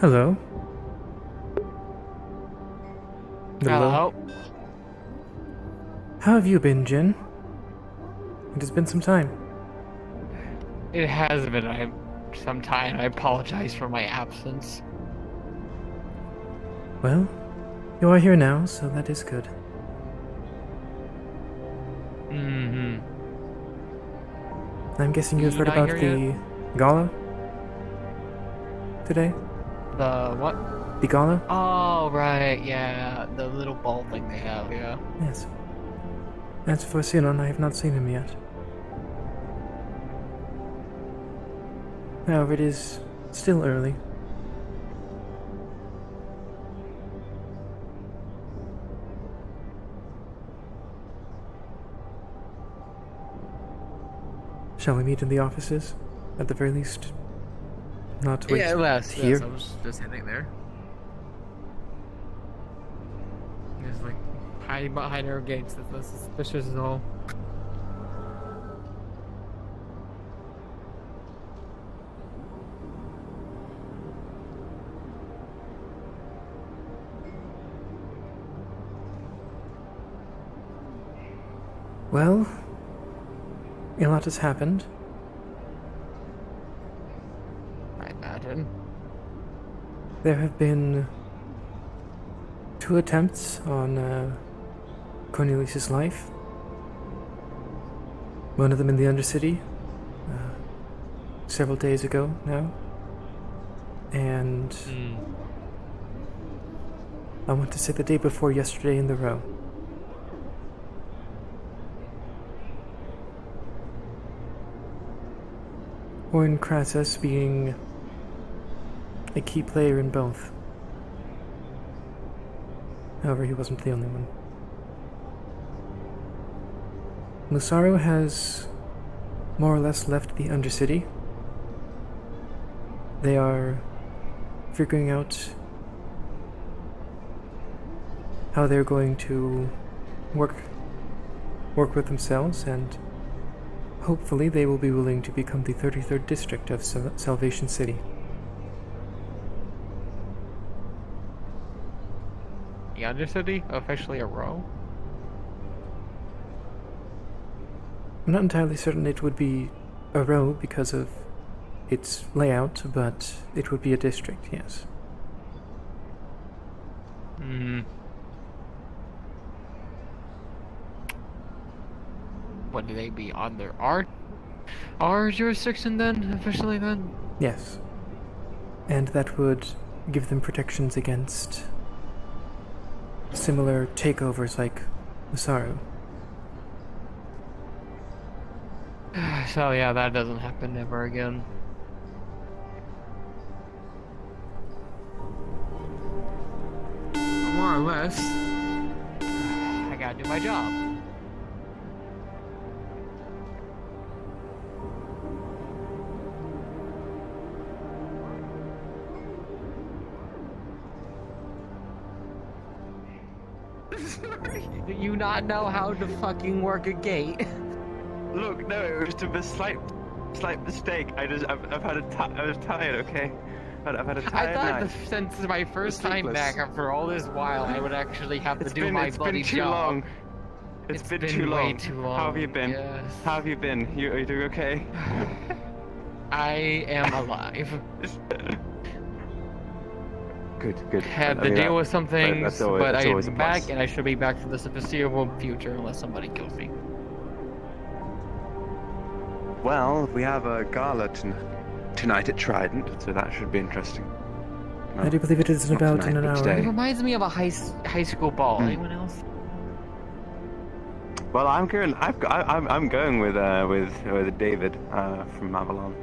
Hello. Hello. How have you been, Jin? It has been some time. It has been some time. I apologize for my absence. Well, you are here now, so that is good. Mm-hmm. I'm guessing you've heard not about here the gala today? The what? The gala? Oh, right, yeah. The little ball thing they have, yeah. Yes. As for Sinon, I have not seen him yet. However, it is still early. Shall we meet in the offices? At the very least, not wait Yeah, here. I was just heading there. Just like hiding behind our gates. That's suspicious as all. Well, a lot has happened. I imagine. There have been 2 attempts on Cornelius's life. One of them in the Undercity, several days ago now. And I want to say the day before yesterday in the Row. Horn Crassus being a key player in both. However, he wasn't the only one. Lusaro has more or less left the Undercity. They are figuring out how they're going to work with themselves, and hopefully they will be willing to become the 33rd district of Salvation City. The Undercity? Officially a row? I'm not entirely certain it would be a row because of its layout, but it would be a district, yes. What do they be on their our jurisdiction then, officially then? Yes. And that would give them protections against similar takeovers like Masaru. So yeah, that doesn't happen ever again. More or less. I gotta do my job. Do you not know how to fucking work a gate? Look, no, it was just a slight mistake. I was tired, okay? I've had a tired I night. thought since my first time back after all this while, I would actually have to do my bloody It's been too job. long. It's been too long. Way too long. How have you been? Yes. How have you been? Are you doing okay? I am alive. Good. Had to deal with some things, but I'm back, plus. and I should be back for the foreseeable future unless somebody kills me. Well, we have a gala tonight at Trident, so that should be interesting. I do believe it is in not about tonight, an but hour. today. It reminds me of a high school ball. Anyone else? Well, I'm going with David from Avalon.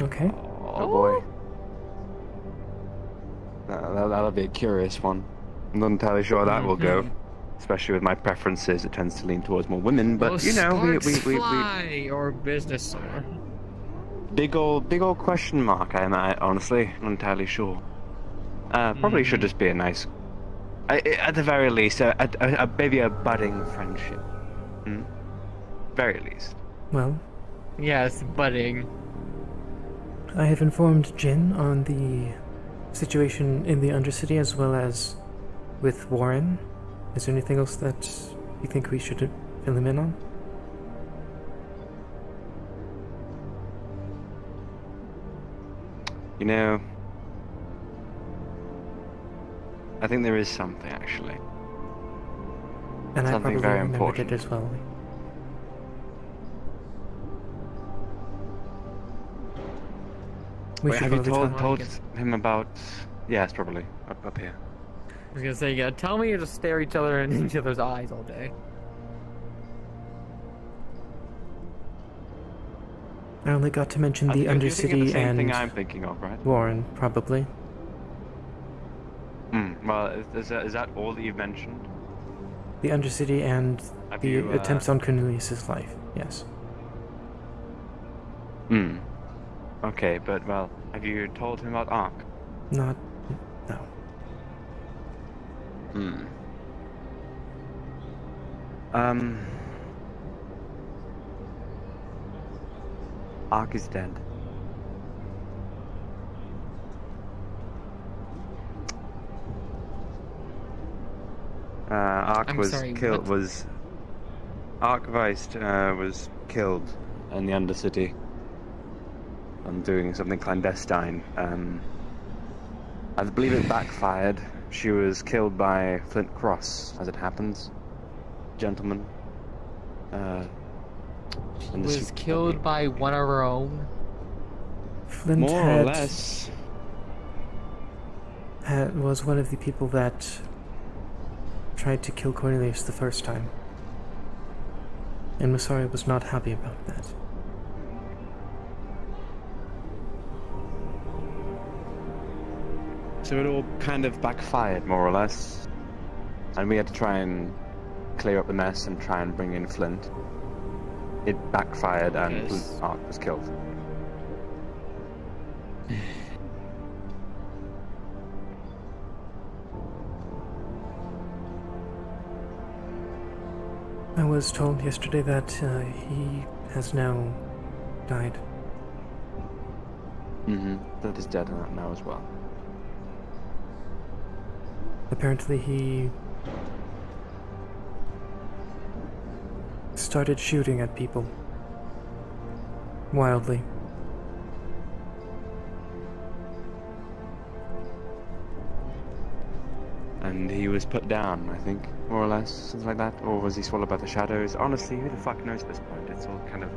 Okay. Oh boy. That'll be a curious one. I'm not entirely sure how that will go, especially with my preferences. It tends to lean towards more women, but Will you know, we fly or business soar. big old question mark. I'm honestly not entirely sure. Probably should just be a nice, at the very least, maybe a budding friendship. Very least. Well, Yes, budding. I have informed Jin on the situation in the Undercity as well as with Warren. Is there anything else that you think we should fill him in on? You know, I think there is something actually. And I Something probably very remembered important. it as well. We Wait, should have you probably told talk- him about? Yes, probably up here. I was gonna say, yeah, tell me to just stare each other in each other's eyes all day. I only got to mention the You're thinking of Undercity the same thing and I'm thinking of, right? Warren, probably. Well, is that all that you've mentioned? The Undercity and Have the you, attempts on Cornelius's life, yes. Okay, but well, have you told him about Ark? Not... no. Ark is dead. Ark I'm was sorry, killed. what? Was Archivist was killed in the Undercity. I'm doing something clandestine. I believe it backfired. She was killed by Flint Cross, as it happens. Gentlemen. She was killed by one of her own. Flint More or less. was one of the people that tried to kill Cornelius the first time. And Masari was not happy about that. So it all kind of backfired, more or less. And we had to try and clear up the mess and try and bring in Flint. It backfired and Yes. Ark was killed. I was told yesterday that he has now died. That is dead now as well. Apparently he started shooting at people. Wildly. And he was put down, I think, more or less, something like that. Or was he swallowed by the shadows? Honestly, who the fuck knows at this point? It's all kind of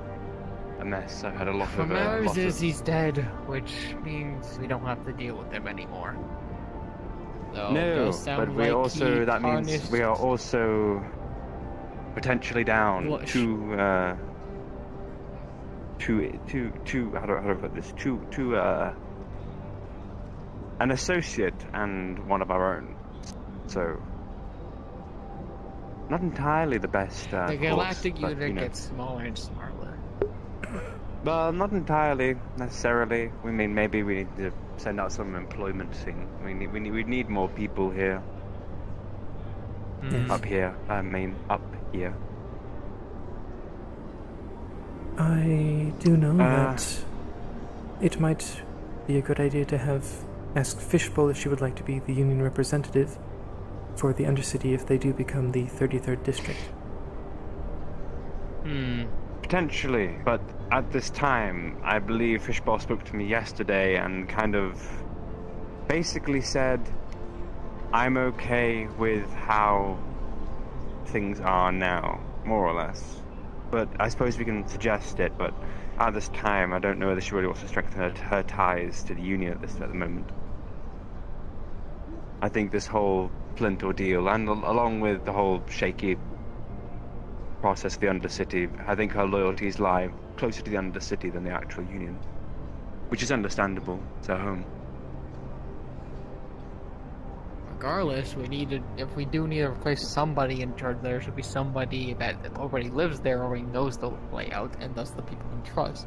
a mess. I've had a lot What of... matters is he's dead, which means we don't have to deal with him anymore. So, No, does sound but we like also... he That means harnessed- we are also potentially down What- to how do I put this? To an associate and one of our own. So, not entirely the best. The galactic course, but, unit you know. gets smaller and smaller. Well, not entirely necessarily. We mean maybe we need to send out some employment thing. We need more people here. Yes. Up here. I mean, up here. I do know that it might be a good idea to ask Fishbowl if she would like to be the union representative for the Undercity if they do become the 33rd district. Potentially, but at this time, I believe Fishbowl spoke to me yesterday and kind of basically said, I'm okay with how things are now, more or less. But I suppose we can suggest it, but at this time, I don't know whether she really wants to strengthen her ties to the union at the moment. I think this whole Flint ordeal, and along with the whole shaky process of the Undercity, I think her loyalties lie closer to the Undercity than the actual Union. Which is understandable, it's her home. Regardless, if we do need to replace somebody in charge, there should be somebody that already lives there, already knows the layout, and thus the people can trust.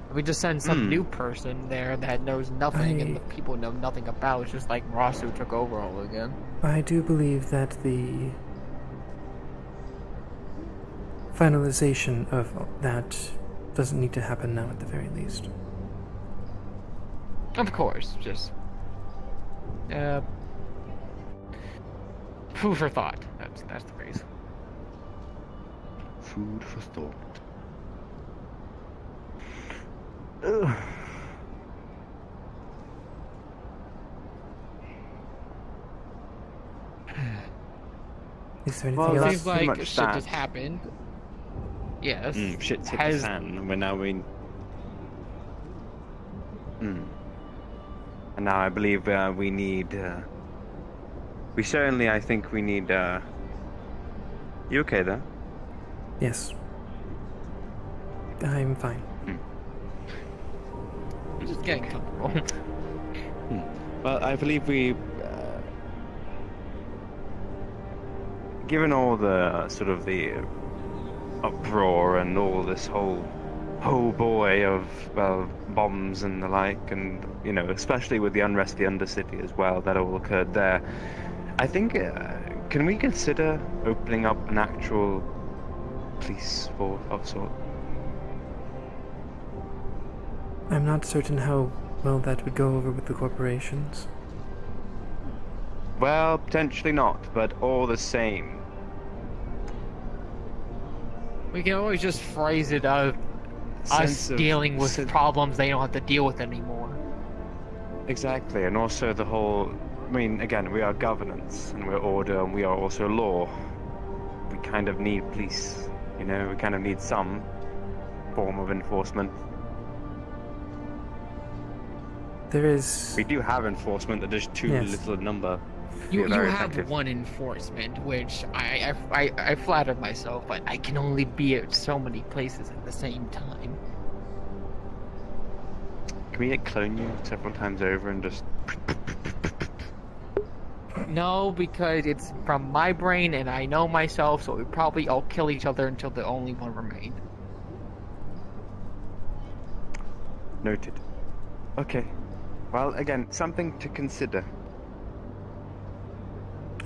If we just send some new person there that knows nothing and the people know nothing about, it's just like Rasu took over all again. I do believe that the finalization of that doesn't need to happen now at the very least. Of course, just food for thought. That's the phrase. Food for thought. Ugh. Is there anything Well, else? that's Seems pretty like much shit that. just happened. Yes. Shit's hit the fan. We're now in. And now I believe we need. We certainly, I think we need. You okay there? Yes. I'm fine. I'm just getting comfortable. Well, I believe we. Given all the sort of the uproar and all this whole boy of bombs and the like, and you know, especially with the unrest of the Undercity as well, that all occurred there. I think can we consider opening up an actual police force of sort? I'm not certain how well that would go over with the corporations. Well, potentially not, but all the same. We can always just phrase it as us Sense of dealing with problems they don't have to deal with anymore. Exactly, and also the whole. I mean, again, we are governance, and we're order, and we are also law. We kind of need police, you know. We kind of need some form of enforcement. There is. We do have enforcement, that is too Yes. little a number. You Very have effective. one enforcement, which I flatter myself, but I can only be at so many places at the same time. Can we clone you several times over and just? No, because it's from my brain and I know myself, so we probably all kill each other until the only one remained. Noted. Okay. Well, again, something to consider.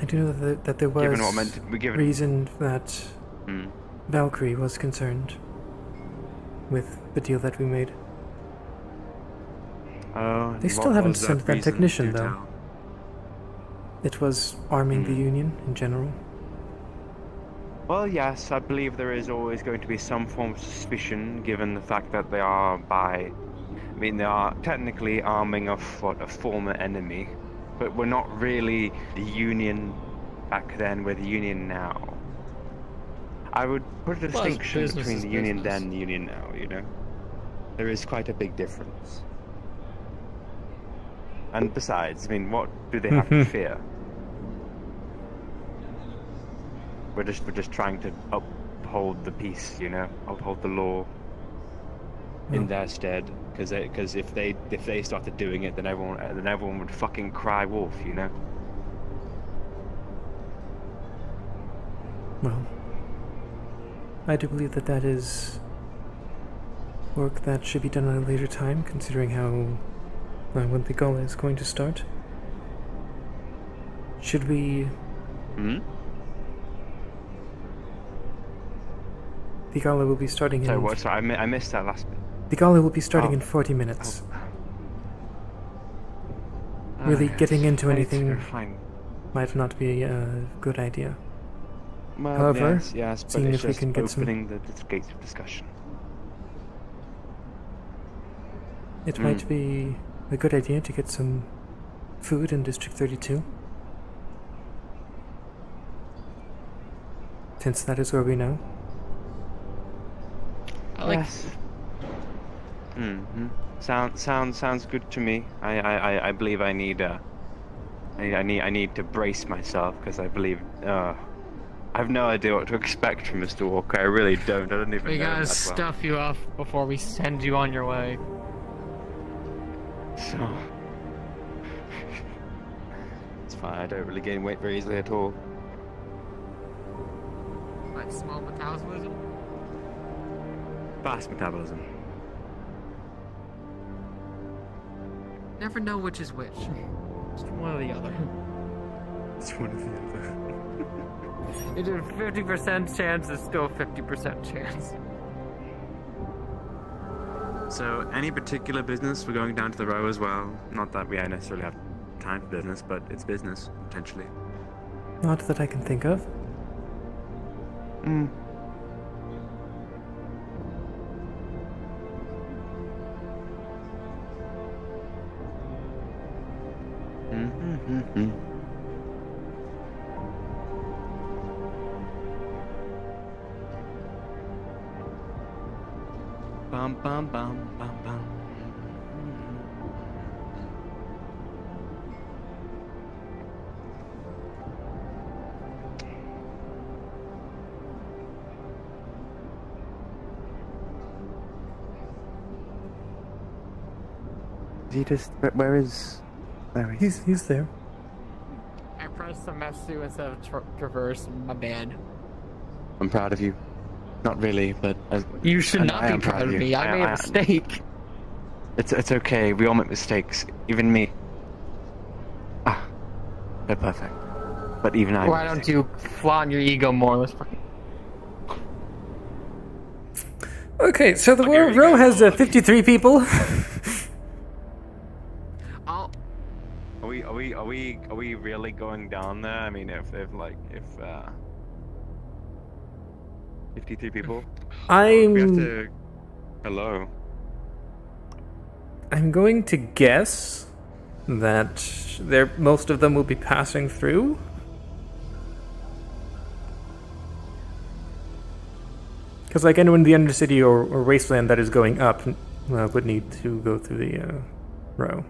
I do know that there was Given what meant to be given. reason that Hmm. Valkyrie was concerned with the deal that we made. Oh, They still haven't sent that technician, though. Tell? It was arming the Union in general. Well, yes, I believe there is always going to be some form of suspicion, given the fact that they are they are technically arming a former enemy, but we're not really the Union back then, we're the Union now. I would put a distinction business between is the Union business. then and the Union now, you know? There is quite a big difference. And besides, I mean, what do they have to fear? We're just trying to uphold the peace, you know, uphold the law in their stead. Because if they started doing it, then everyone would fucking cry wolf, you know. Well, I do believe that is work that should be done at a later time, considering when the gala is going to start. Should we? Hmm. The gala will be starting in. So what? Sorry, I missed that last bit. The gala will be starting Oh. in 40 minutes. Really getting into anything Fine. might not be a good idea. Well, However, yes, but seeing it's if we just can get some- opening the gates of discussion. It might be a good idea to get some food in District 32. Since that is where we know. I like Yes. Sounds good to me. I believe I need I need to brace myself, because I believe I have no idea what to expect from Mr. Walker. I really don't. I don't even we know him gotta that well. stuff you off before we send you on your way. So it's fine. I don't really gain weight very easily at all. Like small metabolism? Fast metabolism. Never know which is which. Just one or the other. It's one of the other. It's a 50% chance, it's still a 50% chance. So, any particular business? We're going down to the row as well. Not that we necessarily have time for business, but it's business, potentially. Not that I can think of. Hmm. Mm-hmm. Bum bum bum bum bum. He just where is He's there. I pressed the Messu instead of traverse. My bad. I'm proud of you. Not really, but You should not I be am proud of you. me. I made a mistake. It's okay. We all make mistakes. Even me. Ah, they're perfect. But even I. Why don't you flaunt your ego more? Let's fucking. Okay, so the Okay, row has 53 people. I'll. Are we really going down there? I mean, if 53 people, we have to. Hello. I'm going to guess that most of them will be passing through. Because like anyone in the Undercity or Wasteland that is going up would need to go through the row.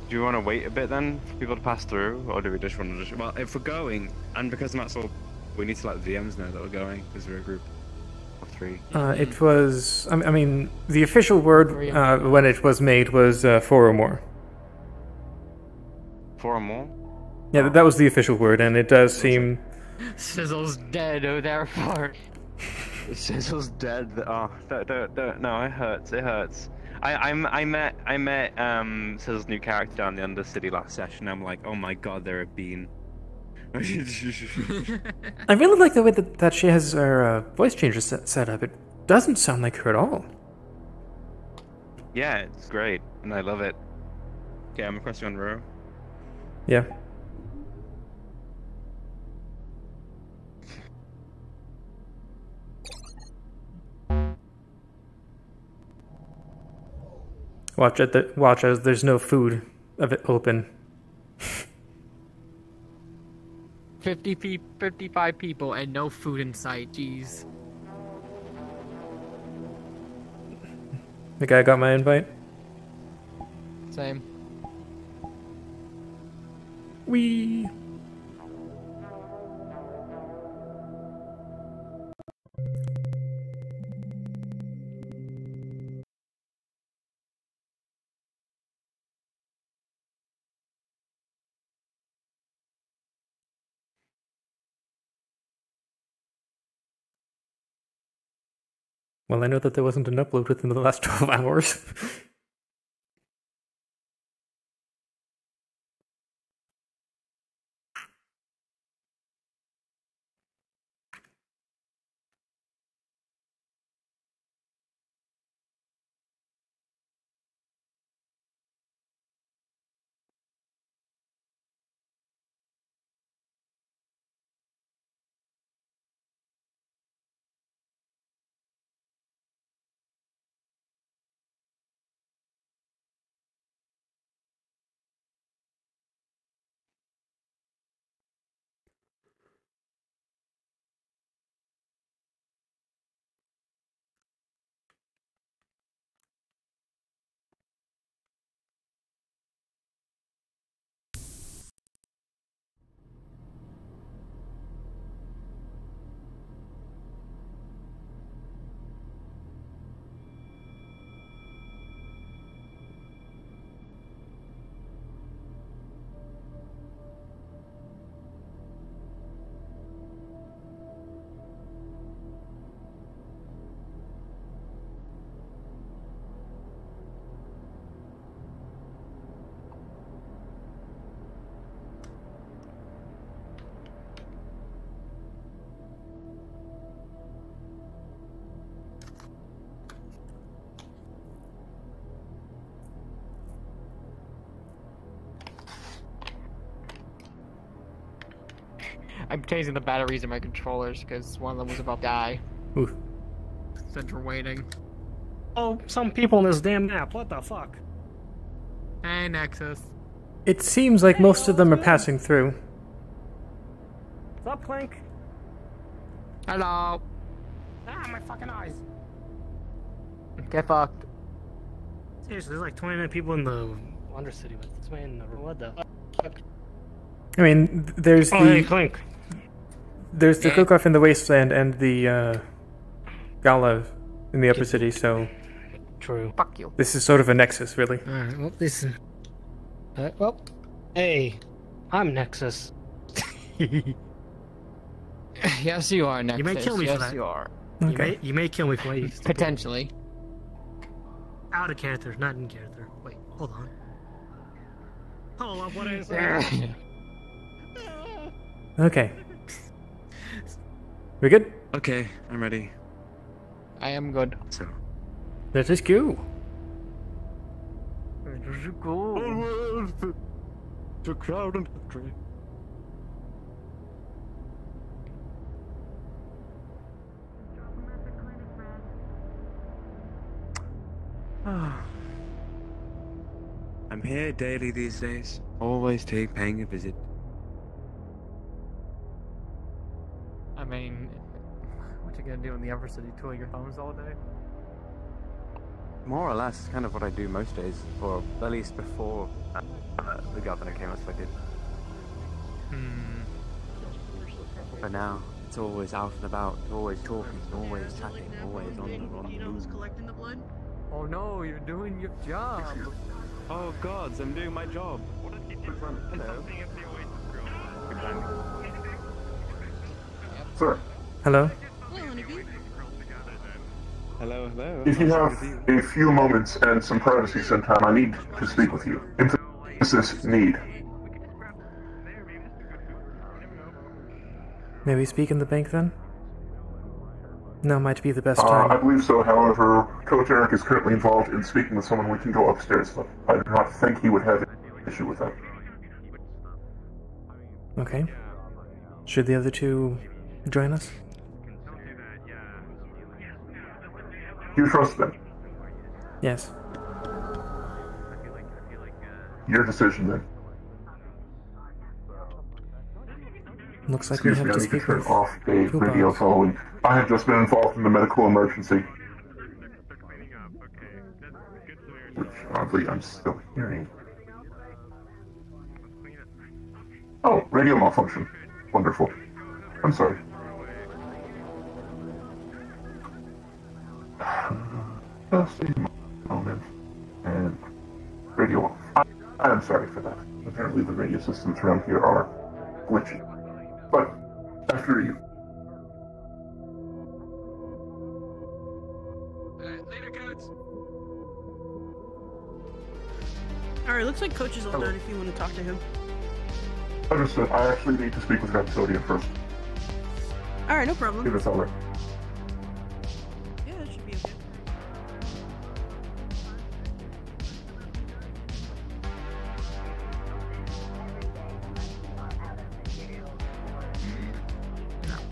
Do you want to wait a bit then for people to pass through, or do we just want to Well, if we're going, and because that's all, we need to let the VMs know that we're going, because we're a group of 3. It was... I mean, the official word when it was made was 4 or more. 4 or more? Yeah, that was the official word, and it does seem... Sizzle's dead, oh therefore. Sizzle's dead. Oh, don't. No, it hurts. It hurts. I met Sizzle's new character down the Undercity last session. I'm like, oh my god, they're a bean. I really like the way that she has her voice changer set up. It doesn't sound like her at all. Yeah, it's great, and I love it. Okay, I'm requesting on row. Yeah. Watch as there's no food of it open. 55 people and no food in sight. Jeez. The guy got my invite. Same. Wee. Well, I know that there wasn't an upload within the last 12 hours. I'm changing the batteries in my controllers because one of them was about to die. Oof. Since we're waiting. Oh, some people in this damn map. What the fuck? Hey, Nexus. It seems like most of them are passing through. What's up, Clink? Hello. Ah, my fucking eyes. Get fucked. Seriously, there's like 29 people in the Undercity with this man in the room. What the fuck? I mean, there's Oh, hey, the Clink. there's the Yeah. cook-off in the wasteland and the gala in the upper city. So True. Fuck you. this is sort of a nexus, really. Alright, well, this is... well, hey, I'm Nexus. Yes, you are, Nexus. may kill me for yes, that. you are. Okay. You may kill me for what you used to Potentially. Out of character, not in character. Wait, hold on. Hold up, what is that? Okay. We good? Okay, I'm ready. I am good. So. Let us go. Onward to crowd and victory. I'm here daily these days. Always paying a visit. I mean, what you gonna do in the upper city? Twiddle your thumbs all day? More or less, kind of what I do most days, or at least before the governor came as I did. But now, it's always out and about, always talking, always chatting, always on the move. collecting the blood? Oh no, you're doing your job. Oh gods, I'm doing my job. Hello. Sir, Hello? Hello, Honeybee. Hello, hello. if you have a few moments and some privacy sometime, I need to speak with you. Emphasis need. May we speak in the bank then? Now might be the best I time. believe so, however, Coach Eric is currently involved in speaking with someone. We can go upstairs, but I do not think he would have an issue with that. Okay. Should the other two join us? Do you trust them? Yes. Your decision then. Looks like we Excuse have me, I to need to speak turn with off a radio Kubov. following. I have just been involved in a medical emergency. Which, oddly, I'm still hearing. Oh, radio malfunction. Wonderful. I'm sorry. Just a moment. And radio off. I'm sorry for that. Apparently the radio systems around here are glitchy. But, after you. Later, coach. Alright, looks like Coach is all done if you want to talk to him. Understood. I actually need to speak with Rhapsodian first. Alright, no If problem. it's alright. Yeah, that should be okay.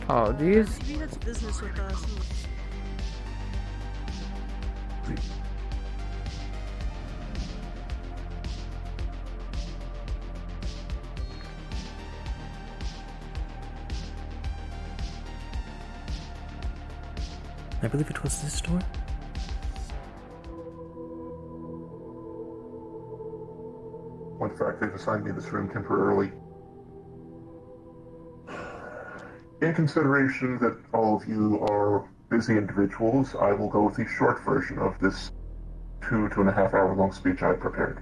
Oh, these? Maybe that's business with us. I believe it was this door. In fact, they've assigned me this room temporarily. In consideration that all of you are busy individuals, I will go with the short version of this 2.5 hour long speech I prepared.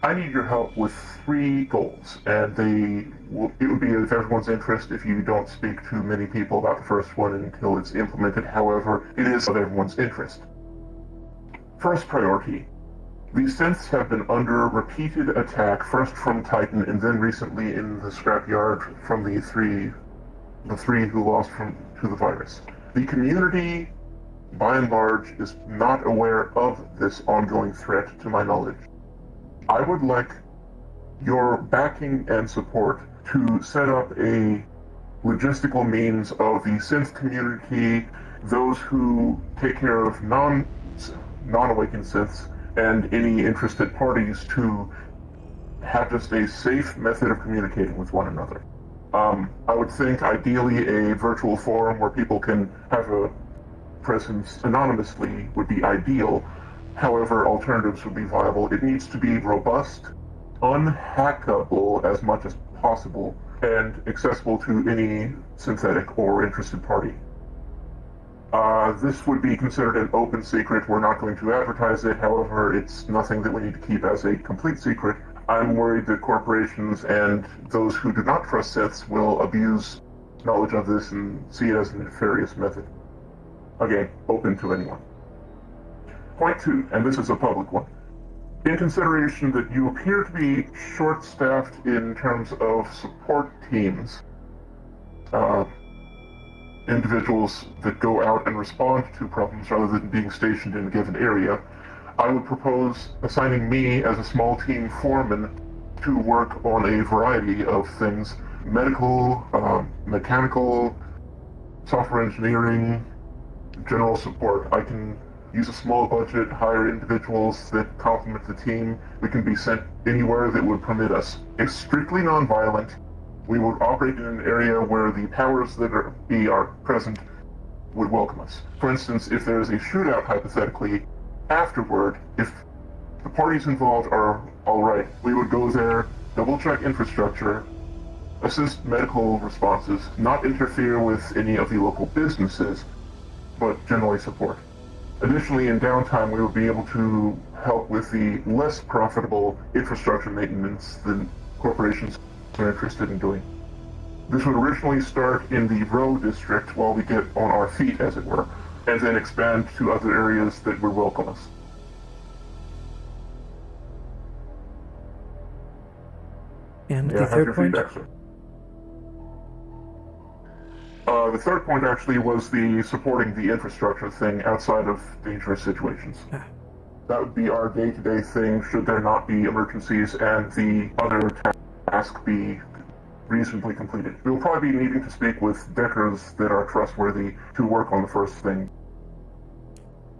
I need your help with 3 goals, and it would be in everyone's interest if you don't speak to many people about the first one until it's implemented. However, it is of everyone's interest. First priority. The synths have been under repeated attack, first from Titan and then recently in the scrapyard from the three who lost to the virus. The community, by and large, is not aware of this ongoing threat, to my knowledge. I would like your backing and support to set up a logistical means of the synth community, those who take care of non-awakened synths, and any interested parties to have just a safe method of communicating with one another. I would think ideally a virtual forum where people can have a presence anonymously would be ideal. However, alternatives would be viable. It needs to be robust, unhackable as much as possible, and accessible to any synthetic or interested party. This would be considered an open secret. We're not going to advertise it. However, it's nothing that we need to keep as a complete secret. I'm worried that corporations and those who do not trust synths will abuse knowledge of this and see it as a nefarious method. Again, open to anyone. Point 2, and this is a public one. In consideration that you appear to be short-staffed in terms of support teams, individuals that go out and respond to problems rather than being stationed in a given area, I would propose assigning me as a small team foreman to work on a variety of things: medical, mechanical, software engineering, general support. I can use a small budget, hire individuals that complement the team. We can be sent anywhere that would permit us. It's strictly non-violent. We would operate in an area where the powers that are present would welcome us. For instance, if there is a shootout, hypothetically, afterward, if the parties involved are all right, we would go there, double-check infrastructure, assist medical responses, not interfere with any of the local businesses, but generally support. Additionally, in downtime, we would be able to help with the less profitable infrastructure maintenance than corporations are interested in doing. This would originally start in the Row district while we get on our feet, as it were, and then expand to other areas that would welcome us. And the third point? The third point actually was the supporting the infrastructure thing outside of dangerous situations. That would be our day-to-day thing should there not be emergencies and the other task be reasonably completed. We'll probably be needing to speak with Deckers that are trustworthy to work on the first thing.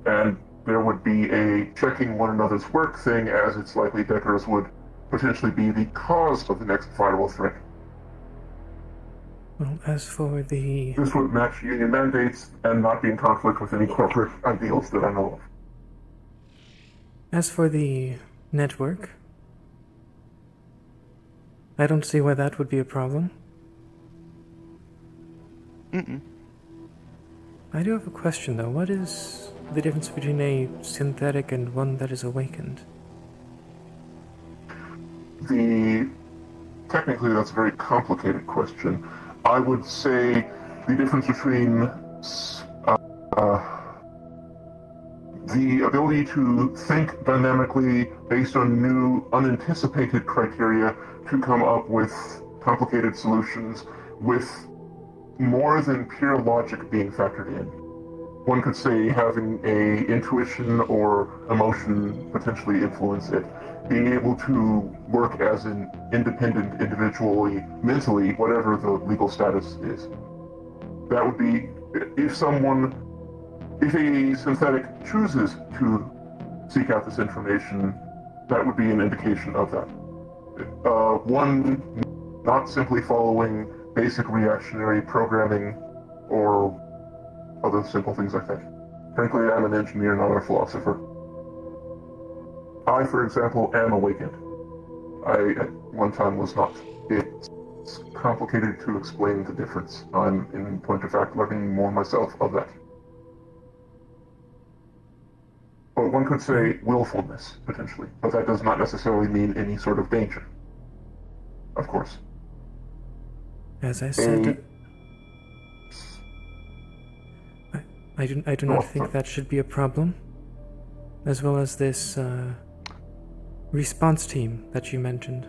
And there would be a checking one another's work thing, as it's likely Deckers would potentially be the cause of the next viral threat. Well, as for the... This would match union mandates and not be in conflict with any corporate ideals that I know of. As for the network, I don't see why that would be a problem. I do have a question, though. What is the difference between a synthetic and one that is awakened? Technically, that's a very complicated question. I would say the difference between the ability to think dynamically based on new, unanticipated criteria to come up with complicated solutions with more than pure logic being factored in. One could say having a intuition or emotion potentially influence it. Being able to work as an independent individually, mentally, whatever the legal status is. That would be, if a synthetic chooses to seek out this information, that would be an indication of that. One not simply following basic reactionary programming or other simple things like that. Frankly, I'm an engineer, not a philosopher. I, for example, am awakened. I, at one time, was not. It's complicated to explain the difference. I'm, in point of fact, learning more myself of that. But one could say willfulness, potentially. But that does not necessarily mean any sort of danger. Of course. As I said... I do not think that should be a problem. As well as this, response team that you mentioned.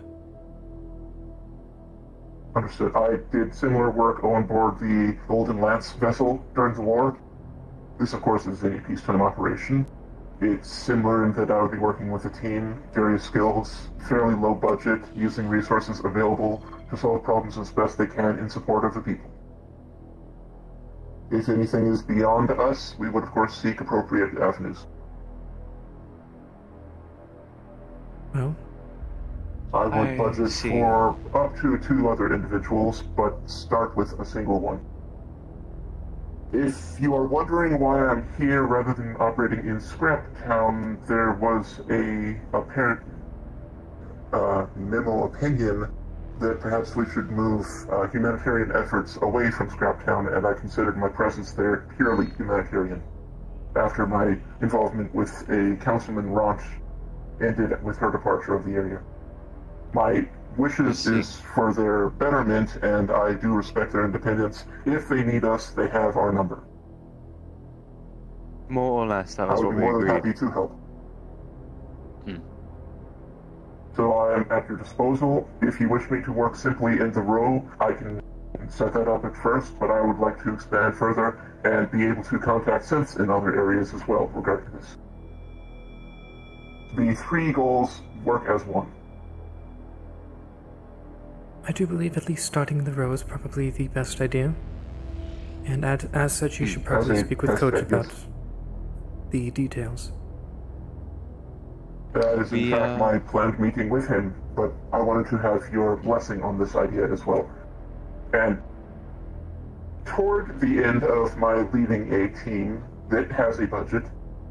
Understood. I did similar work on board the Golden Lance vessel during the war. This, of course, is a peacetime operation. It's similar in that I would be working with a team, various skills, fairly low budget, using resources available to solve problems as best they can in support of the people. If anything is beyond us, we would of course seek appropriate avenues. Well, I would I budget see. for up to 2 other individuals, but start with a single one. If you are wondering why I'm here rather than operating in Scraptown, there was a apparent memo opinion that perhaps we should move humanitarian efforts away from Scraptown, and I considered my presence there purely humanitarian. After my involvement with a Councilman Ranch ended with her departure of the area. My wishes is for their betterment, and I do respect their independence. If they need us, they have our number. More or less, that I was would what be we more than agreed. happy to help. Hmm. So I am at your disposal. If you wish me to work simply in the row, I can set that up at first, but I would like to expand further and be able to contact synths in other areas as well regarding this. The 3 goals work as one. I do believe at least starting the row is probably the best idea. And as such, you should probably As a speak with test Coach bed, about yes. the details. That is in We, fact my planned meeting with him, but I wanted to have your blessing on this idea as well. And toward the end of my leading a team that has a budget,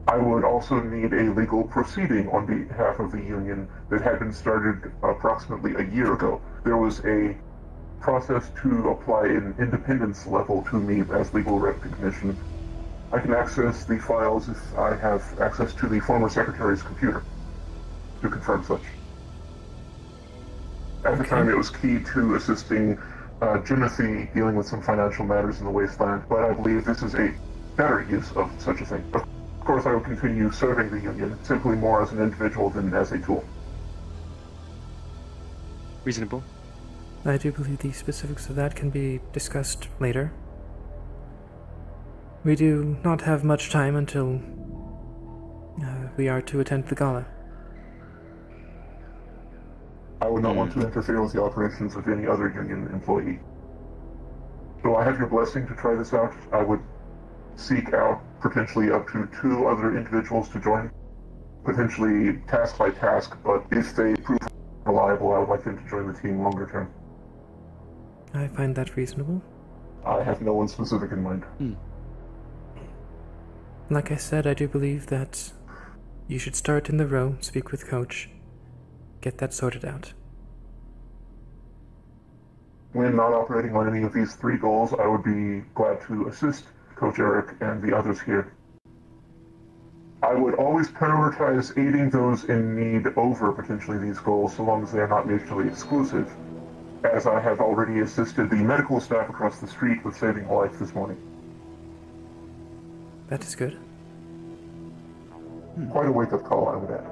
I would also need a legal proceeding on behalf of the union that had been started approximately a year ago. There was a process to apply an independence level to me as legal recognition. I can access the files if I have access to the former secretary's computer to confirm such. At the time, it was key to assisting Jimothy dealing with some financial matters in the wasteland, but I believe this is a better use of such a thing. Of course, I will continue serving the union, simply more as an individual than as a tool. Reasonable. I do believe the specifics of that can be discussed later. We do not have much time until we are to attend the gala. I would not want to interfere with the operations of any other union employee. So I have your blessing to try this out. I would seek out potentially up to 2 other individuals to join, potentially task by task, but if they prove reliable, I would like them to join the team longer term. I find that reasonable. I have no one specific in mind. Like I said, I do believe that you should start in the row, speak with Coach, get that sorted out. When not operating on any of these 3 goals, I would be glad to assist Coach Eric and the others here. I would always prioritize aiding those in need over potentially these goals, so long as they are not mutually exclusive, as I have already assisted the medical staff across the street with saving a life this morning. That is good. Quite a wake-up call, I would add.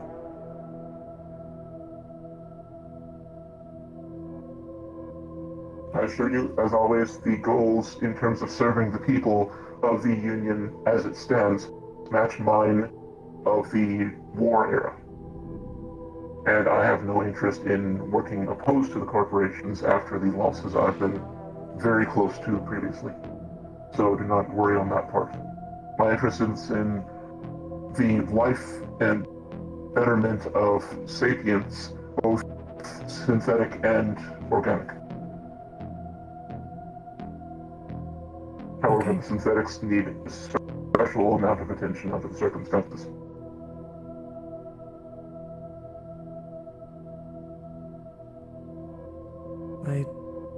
I assure you, as always, the goals in terms of serving the people of the Union as it stands match mine of the war era. And I have no interest in working opposed to the corporations after the losses I've been very close to previously. So do not worry on that part. My interest is in the life and betterment of sapients, both synthetic and organic. However, Okay. the synthetics need a special amount of attention under the circumstances.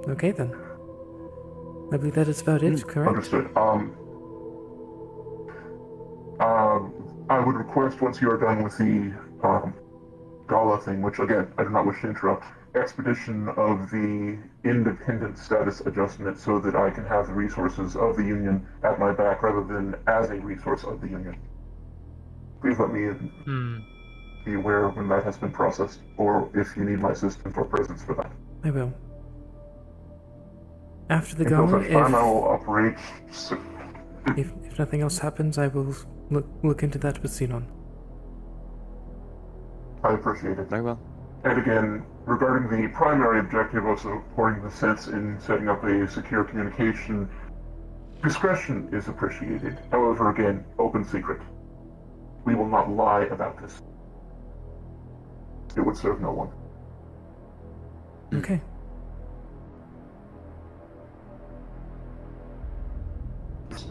Okay then. I believe that is about it, correct? Understood. I would request, once you are done with the gala thing, which again, I do not wish to interrupt, expedition of the independent status adjustment so that I can have the resources of the Union at my back rather than as a resource of the Union. Please let me be aware when that has been processed, or if you need my assistance or presence for that. I will. After the Until gala, such time, I will operate. if nothing else happens, I will look into that with Xenon. I appreciate it. Very well. And again, regarding the primary objective of supporting the sense in setting up a secure communication, discretion is appreciated. However, again, open secret. We will not lie about this. It would serve no one. Okay.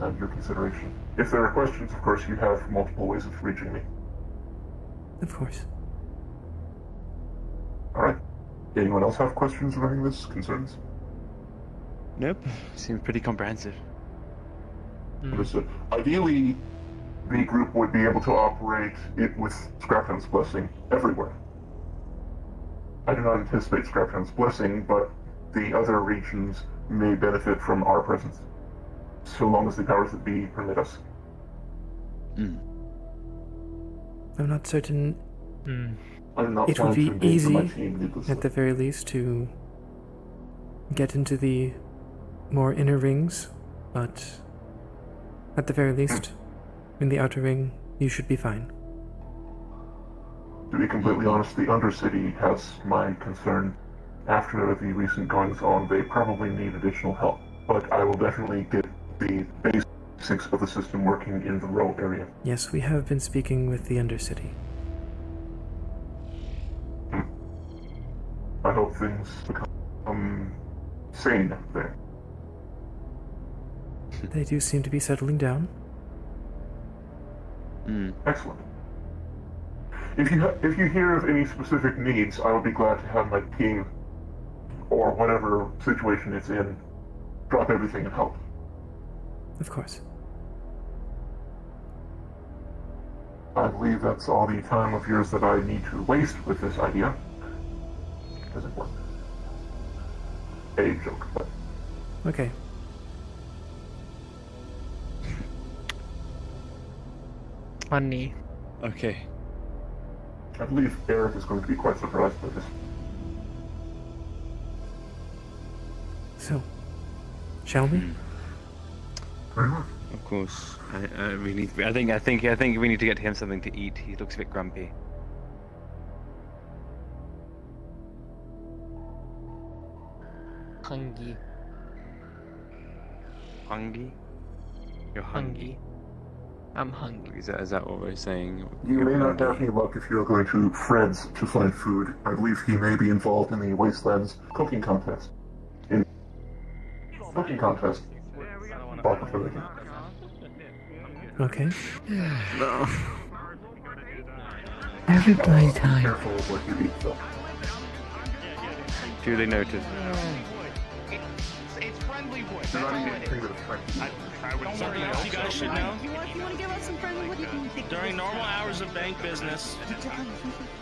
And your consideration. If there are questions, of course, you have multiple ways of reaching me. Of course. Alright. Anyone else have questions regarding this? Concerns? Nope. Seems pretty comprehensive. Understood. Ideally, the group would be able to operate it with Scraphound's blessing everywhere. I do not anticipate Scraphound's blessing, but the other regions may benefit from our presence, so long as the powers that be permit us. I'm not certain I'm not it would planning be to engage with my easy, team needlessly. at the very least, to get into the more inner rings, but at the very least, in the outer ring, you should be fine. To be completely honest, the Undercity has my concern. After the recent goings on, they probably need additional help. But I will definitely get the basics of the system working in the Row area. Yes, we have been speaking with the Undercity. I hope things become sane there. They do seem to be settling down. Excellent. If you hear of any specific needs, I will be glad to have my team, or whatever situation it's in, drop everything and help. Of course. I believe that's all the time of yours that I need to waste with this idea. Does it work? A joke, but... Okay. Funny. Okay. I believe Eric is going to be quite surprised by this. So, shall we? Very well. Of course. We need. I think we need to get him something to eat. He looks a bit grumpy. Hungry. Hungry? You're hungry. I'm hungry. Is that what we're saying? You may not have any luck if you're going to Fred's to find food. I believe he may be involved in the Wastelands cooking contest. Cooking contest. Barker for the game. Okay. No. Everybody time. Careful of what you eat, though. Duly noted. It's friendly voice. You're not eating anything that is Frank. Something else you guys should know. You want to give us some friendly? What do you think? During normal hours of bank business,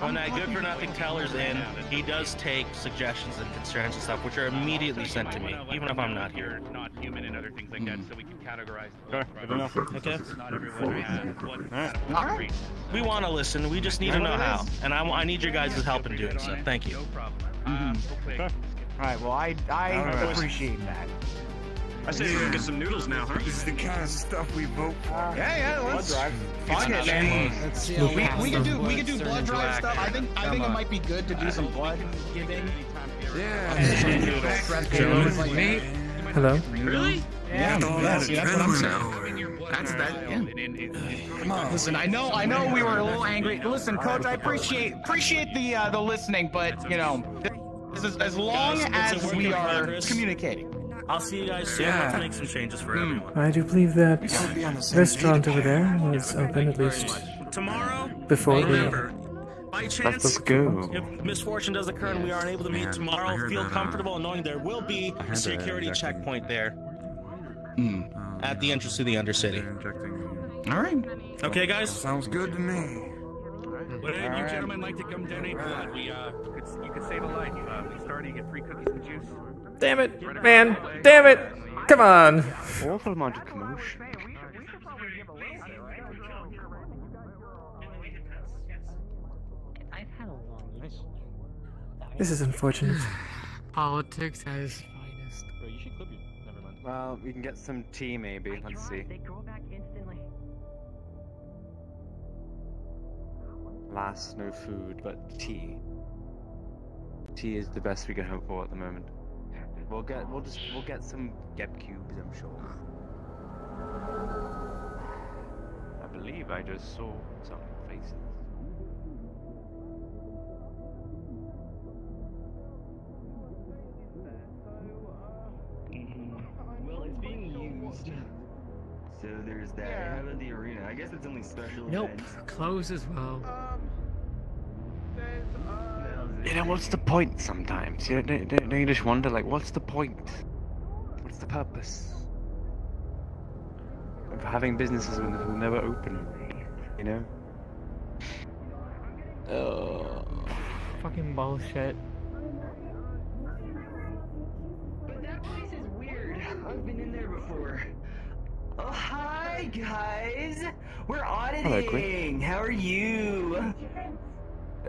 when that good-for-nothing teller's in, he does take suggestions and concerns and stuff, which are immediately sent to me, even if I'm not here. Not human and other things like that, so we can categorize. Good enough. Okay? Not everyone has All right. We want to listen. We just need to know how, and I need your guys' help in doing so. Thank you. No problem. Okay. Alright, well, I appreciate that. I say we go get some noodles now, huh? This is the kind of stuff we vote for. Yeah, let's drive. fuck it, man. We can do blood drive Black. stuff. I think it might be good to do some blood giving. Hello? Really? Yeah, that's what I'm saying. That's that. Yeah. Come on. Listen, I know we were a little angry. Listen, Coach, I appreciate the listening, but you know, this is as long as we are communicating. I'll see you guys soon. Let's make some changes for everyone. I do believe that restaurant over there was open at least Tomorrow, before we... remember, by chance, Let's go. if misfortune does occur and we aren't able to meet tomorrow, feel comfortable knowing there will be a security checkpoint there at the entrance to the Undercity. All right. Okay, guys? Sounds good to me. Would any of you gentlemen like to come donate blood? You could save a life. We started, you get free cookies and juice. Damn it, man! Damn it! Come on! Awful amount of commotion. I've had a long night. This is unfortunate. Politics at its finest. Bro, you should clip you. Never mind. Well, we can get some tea maybe. Let's see. Alas, no food, but tea. Tea is the best we can hope for at the moment. We'll get some Geb cubes, I'm sure. I believe I just saw some faces. Well, it's being used. So there's that. Yeah. How about the arena? I guess it's only special Nope. events. Close as well. You know, what's the point sometimes? You don't you just wonder, like, what's the point? What's the purpose of having businesses when they'll never open? You know? Fucking bullshit. But that place is weird. I've been in there before. Oh, hi, guys. We're auditing. Quinn. How are you?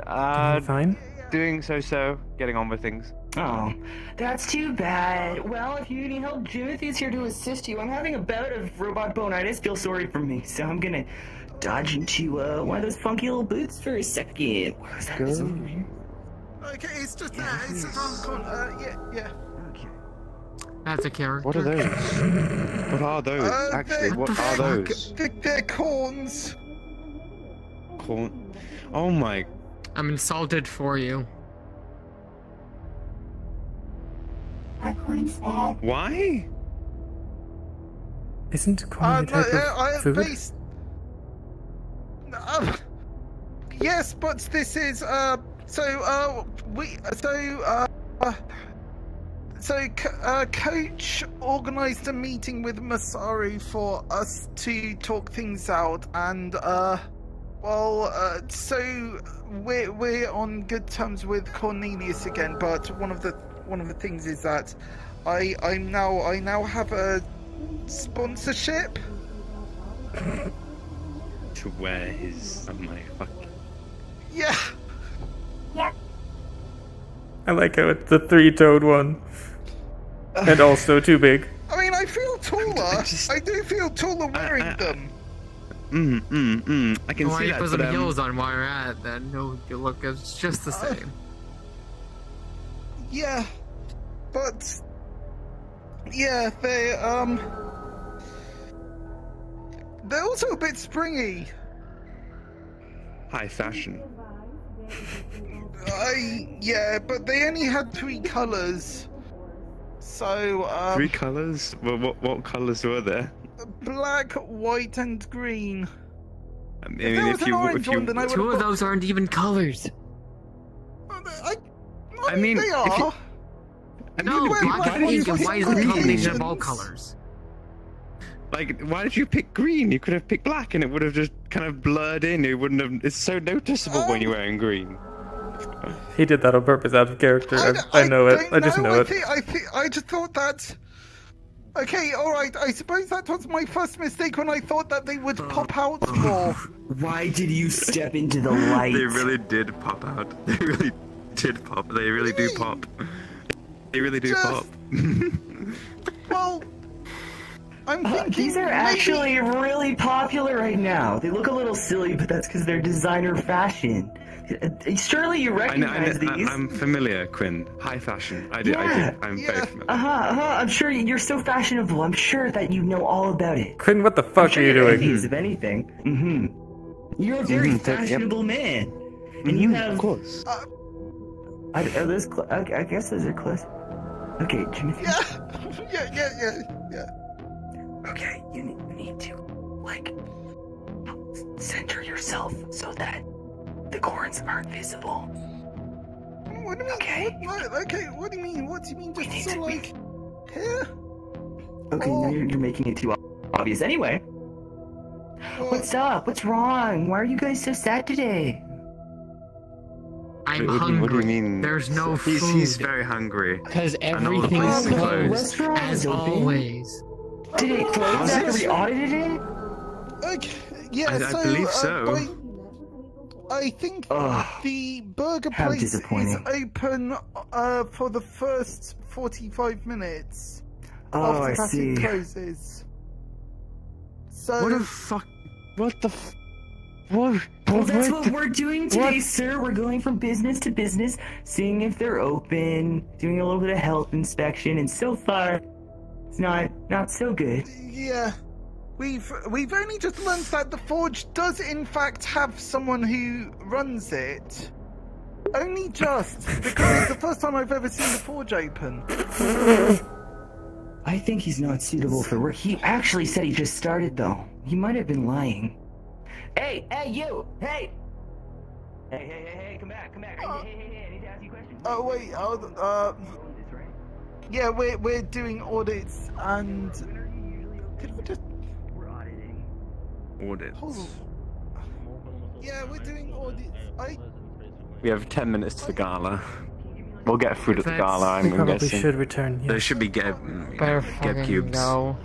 Fine. Doing so, getting on with things. Oh, that's too bad. Well, if you need help, Jimothy's here to assist you. I'm having a bout of robot bonitis. Feel sorry for me, so I'm gonna dodge into one of those funky little boots for a second. What was that? Okay, it's just that. It's just around the corner. Yeah. Okay. That's a character. What are those? What are those? Actually, what are those? They're corns. Corn. Oh my. I'm insulted for you. Why? Isn't corn a type of food? Yes, but this is Coach organized a meeting with Masaru for us to talk things out, and so we're on good terms with Cornelius again. But one of the things is that I now have a sponsorship To wear his. Oh my fuck. Yeah. I like how it's the three-toed one. And also too big. I mean, I feel taller. I do feel taller wearing them. I can Why see you that. put some But, heels on while you're at it, then no, you look it's just the same. Yeah, but yeah, they're also a bit springy. high fashion. Yeah, but they only had 3 colors. So 3 colors? Well, what colors were there? black, white, and green. I mean, If there was an orange one, then I would Two of have those aren't even colors. I mean, they if are. you- No, why black did and you pink and pick white is a combination of green? all colors. Like, why did you pick green? You could have picked black, and it would have just kind of blurred in. It wouldn't have. It's so noticeable when you're wearing green. He did that on purpose, out of character. I know it. I just know it. I just thought that. Okay, all right. I suppose that was my first mistake when I thought that they would pop out more. Why did you step into the light? They really did pop out. They really did pop. They really do pop. They really do pop. Well, I'm thinking these are maybe- actually really popular right now. They look a little silly, but that's because they're designer fashion. Surely you recognize these. I'm familiar, Quinn. High fashion. I do. I'm very familiar. I'm sure you're so fashionable. I'm sure that you know all about it. Quinn, what the fuck are you doing? Envious of anything. You're a very fashionable man, and you have. Of course. I guess those are close. Okay, Jimothy. Yeah. Okay, you need to center yourself so that the corns aren't visible. What do you mean? Okay. What do you mean? What do you mean? Just so like here? Okay, now you're making it too obvious. Anyway, what's up? What's wrong? Why are you guys so sad today? I'm What hungry. do you mean? There's no He's food. very hungry. Because And all the everything is places are closed. closed, as always. Did it close after we audited it? Okay, yeah. I believe so. I think the burger How place is disappointing. open for the first 45 minutes. Oh, I after see. It closes. So What the fuck? What the? What? Well, that's what we're doing today, sir. We're going from business to business, seeing if they're open, doing a little bit of health inspection, and so far, it's not so good. Yeah. We've only just learned that the Forge does in fact have someone who runs it. Only just, because it's the first time I've ever seen the Forge open. I think he's not suitable for work. He actually said he just started, though. He might have been lying. Hey, you! Hey! Hey, come back. Hey, I need to ask you a question. Oh, wait, yeah, we're doing audits, and... Did we just... We're auditing. Audits. Hold on. Yeah, we're doing audits. We have 10 minutes to the gala. We'll get food at the gala, We I'm probably guessing. should return, yes. There should be Geb cubes. No.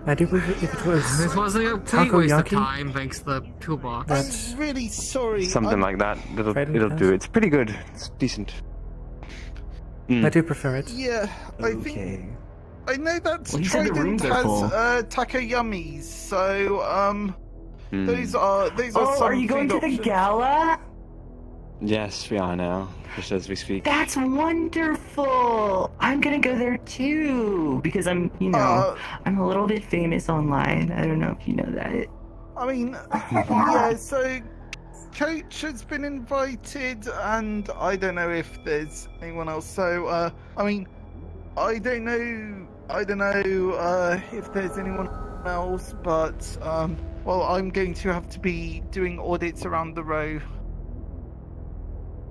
I do believe if it was... This wasn't a complete waste of Takoyaki? time, thanks to the toolbox. I'm really sorry. Something like that. It'll do. It's pretty good. It's decent. I do prefer it. Yeah, I think... I know that Well, he said the Trident rooms are has full. taco yummies, so those are Oh, some are you going food to the options. gala? Yes, we are now, just as we speak. That's wonderful! I'm gonna go there too, because I'm a little bit famous online. I don't know if you know that. I mean, yeah, so Coach has been invited, and I don't know if there's anyone else. So, I mean, I don't know if there's anyone else, but, well, I'm going to have to be doing audits around the row.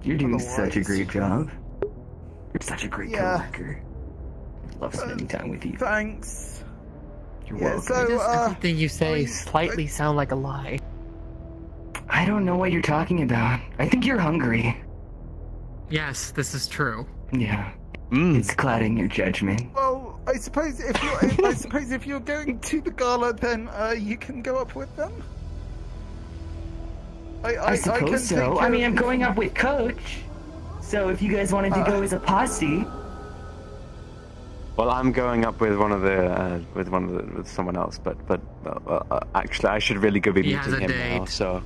You're doing such a great job. You're such a great Yeah. coworker. I love spending time with you. Thanks. You're Yeah, welcome. so, Everything you say slightly sound like a lie. I don't know what you're talking about. I think you're hungry. Yes, this is true. Yeah. It's clouding your judgment. Well, I suppose if you're going to the gala, then you can go up with them. I suppose so. I mean, I'm going up with Coach. So if you guys wanted to go as a posse, Well, I'm going up with with someone else, but actually, I should really go be He meeting has a him now. date. So,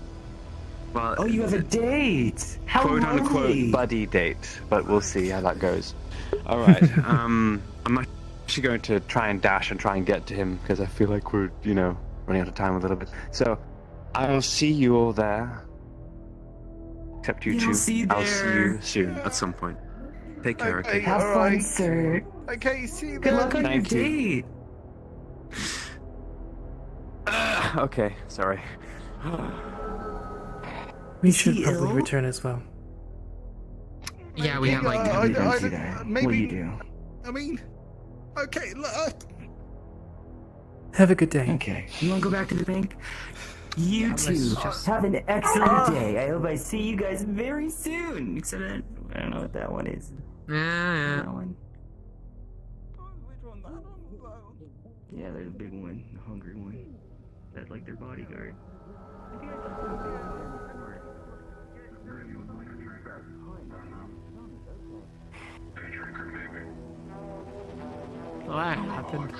well, oh, you have a date. How quote lovely. unquote buddy date, but we'll see how that goes. All right. I'm actually going to try and dash and try and get to him because I feel like we're running out of time a little bit. So, I'll see you all there. Except you Yeah, two. I'll see you I'll see there. you soon at some point. Take care, okay? Have fun, alright. sir. Okay, see you Good then. luck on your Thank you. date. Okay, sorry. We should probably return as well. Yeah, we have like... Don't do that. maybe- What do you do? I mean, okay, Have a good day. Okay. You want to go back to the bank? You let's two just- have an excellent day. I hope I see you guys very soon. Except I don't know what that one is. Yeah. That one. Yeah, there's a big one, the hungry one. That's like their bodyguard. Well, that happened.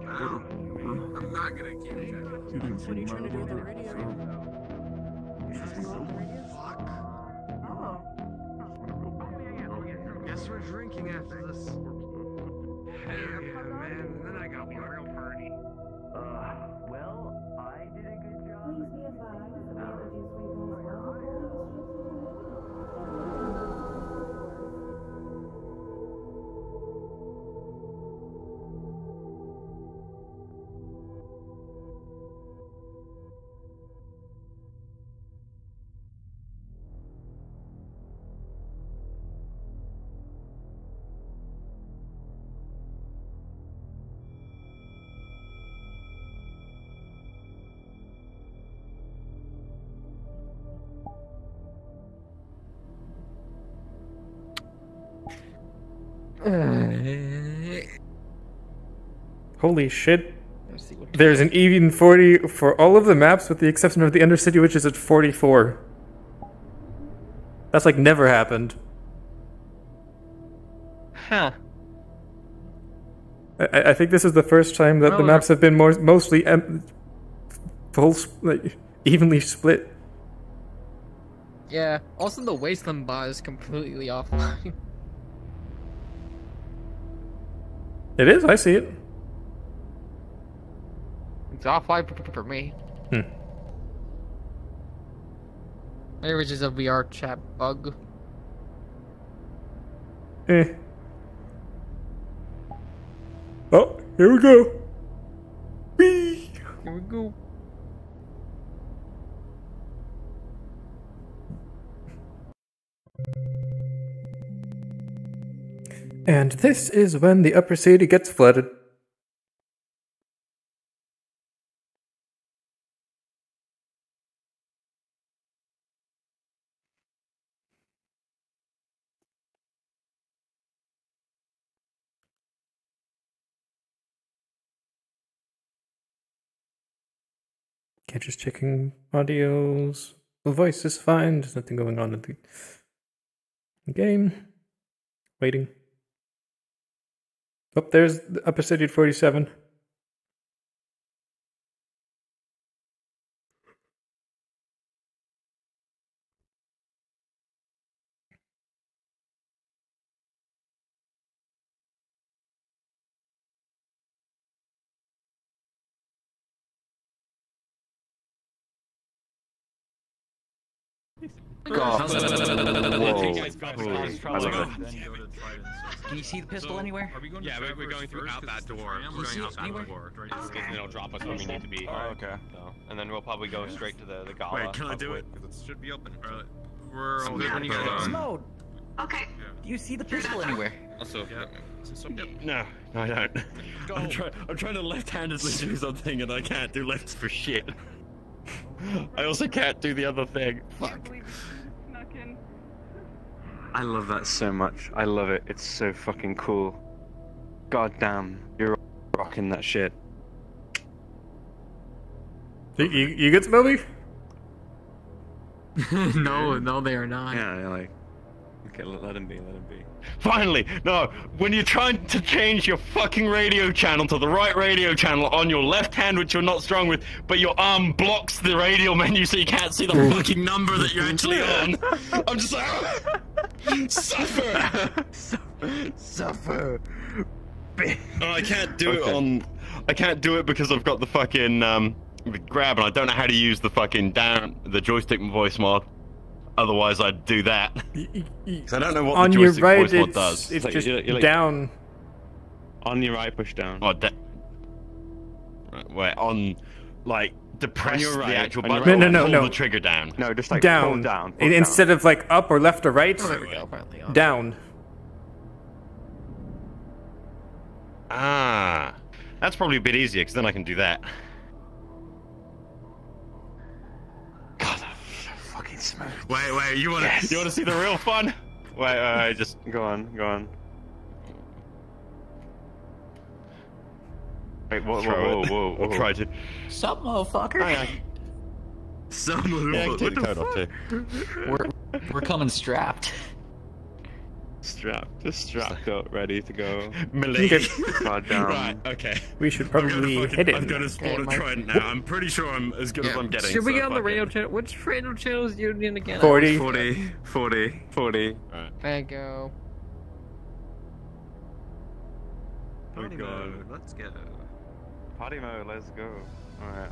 I'm not gonna keep it. What are you trying to do with the radio? Guess we're drinking after this. Hell yeah, man. And then I got Mario Party. Well, I did a good job. Please be advised that the allergies Holy shit. There's an even 40 for all of the maps with the exception of the Undercity, which is at 44. That's like never happened. Huh. I think this is the first time that the maps have been mostly evenly split. Yeah. Also, the Wasteland bot is completely offline. It is. I see it. It's offline for me. Maybe it's just a VR chat bug. Oh, here we go. Whee! Here we go. And this is when the upper city gets flooded. Okay, just checking audios. The voice is fine. There's nothing going on in the game. Waiting. Oh, there's the upper city at 47. God. Can you see the pistol anywhere? Yeah, we're going through out that door. We're going out that door. And it'll drop us where we need to be. Oh, okay. So, and then we'll probably go straight to the gala. Wait, can I do it? Because it should be open. We're all good. Mode. Okay. Do you see the pistol anywhere? Also, no, I don't. I'm trying to left-handedly do something, and I can't do lefts for shit. I also can't do the other thing. Fuck. I love that so much. I love it. It's so fucking cool. God damn, you're rocking that shit. You get Smelly? No, they are not. Yeah, like, okay, let him be. Finally! No! When you're trying to change your fucking radio channel to the right radio channel on your left hand, which you're not strong with, but your arm blocks the radio menu so you can't see the fucking number that you're actually on. I'm just like, suffer! Suffer! Oh, I can't do it on... I can't do it because I've got the fucking, the grab, and I don't know how to use the fucking the joystick voice mod. Otherwise, I'd do that. Because I don't know what on the joystick your right, voice mod does. It's like, just you're like, down. On your right, push down. Oh, right, wait, on, like, depress your right, the actual on your button. right. No, No. the trigger down. No, just like down. pull down. Instead of like up or left or right. Oh, there we go. Finally. Down. Ah, that's probably a bit easier because then I can do that. God, that's so fucking smooth. Wait, you want to see the real fun? Wait, just go on. Wait, whoa. I'll try to. Sup, motherfucker? Some yeah, what the fuck? We're coming strapped. Just strapped up, ready to go. Melee. God damn. Right, okay. We should probably hit it. I'm gonna spawn a trident now. I'm pretty sure I'm as good as I'm getting. Should we get on the radio channel? Which radio channel is Union again? 40. 40. Alright. There you go. Party mode, let's go. Party mode, let's go. Alright.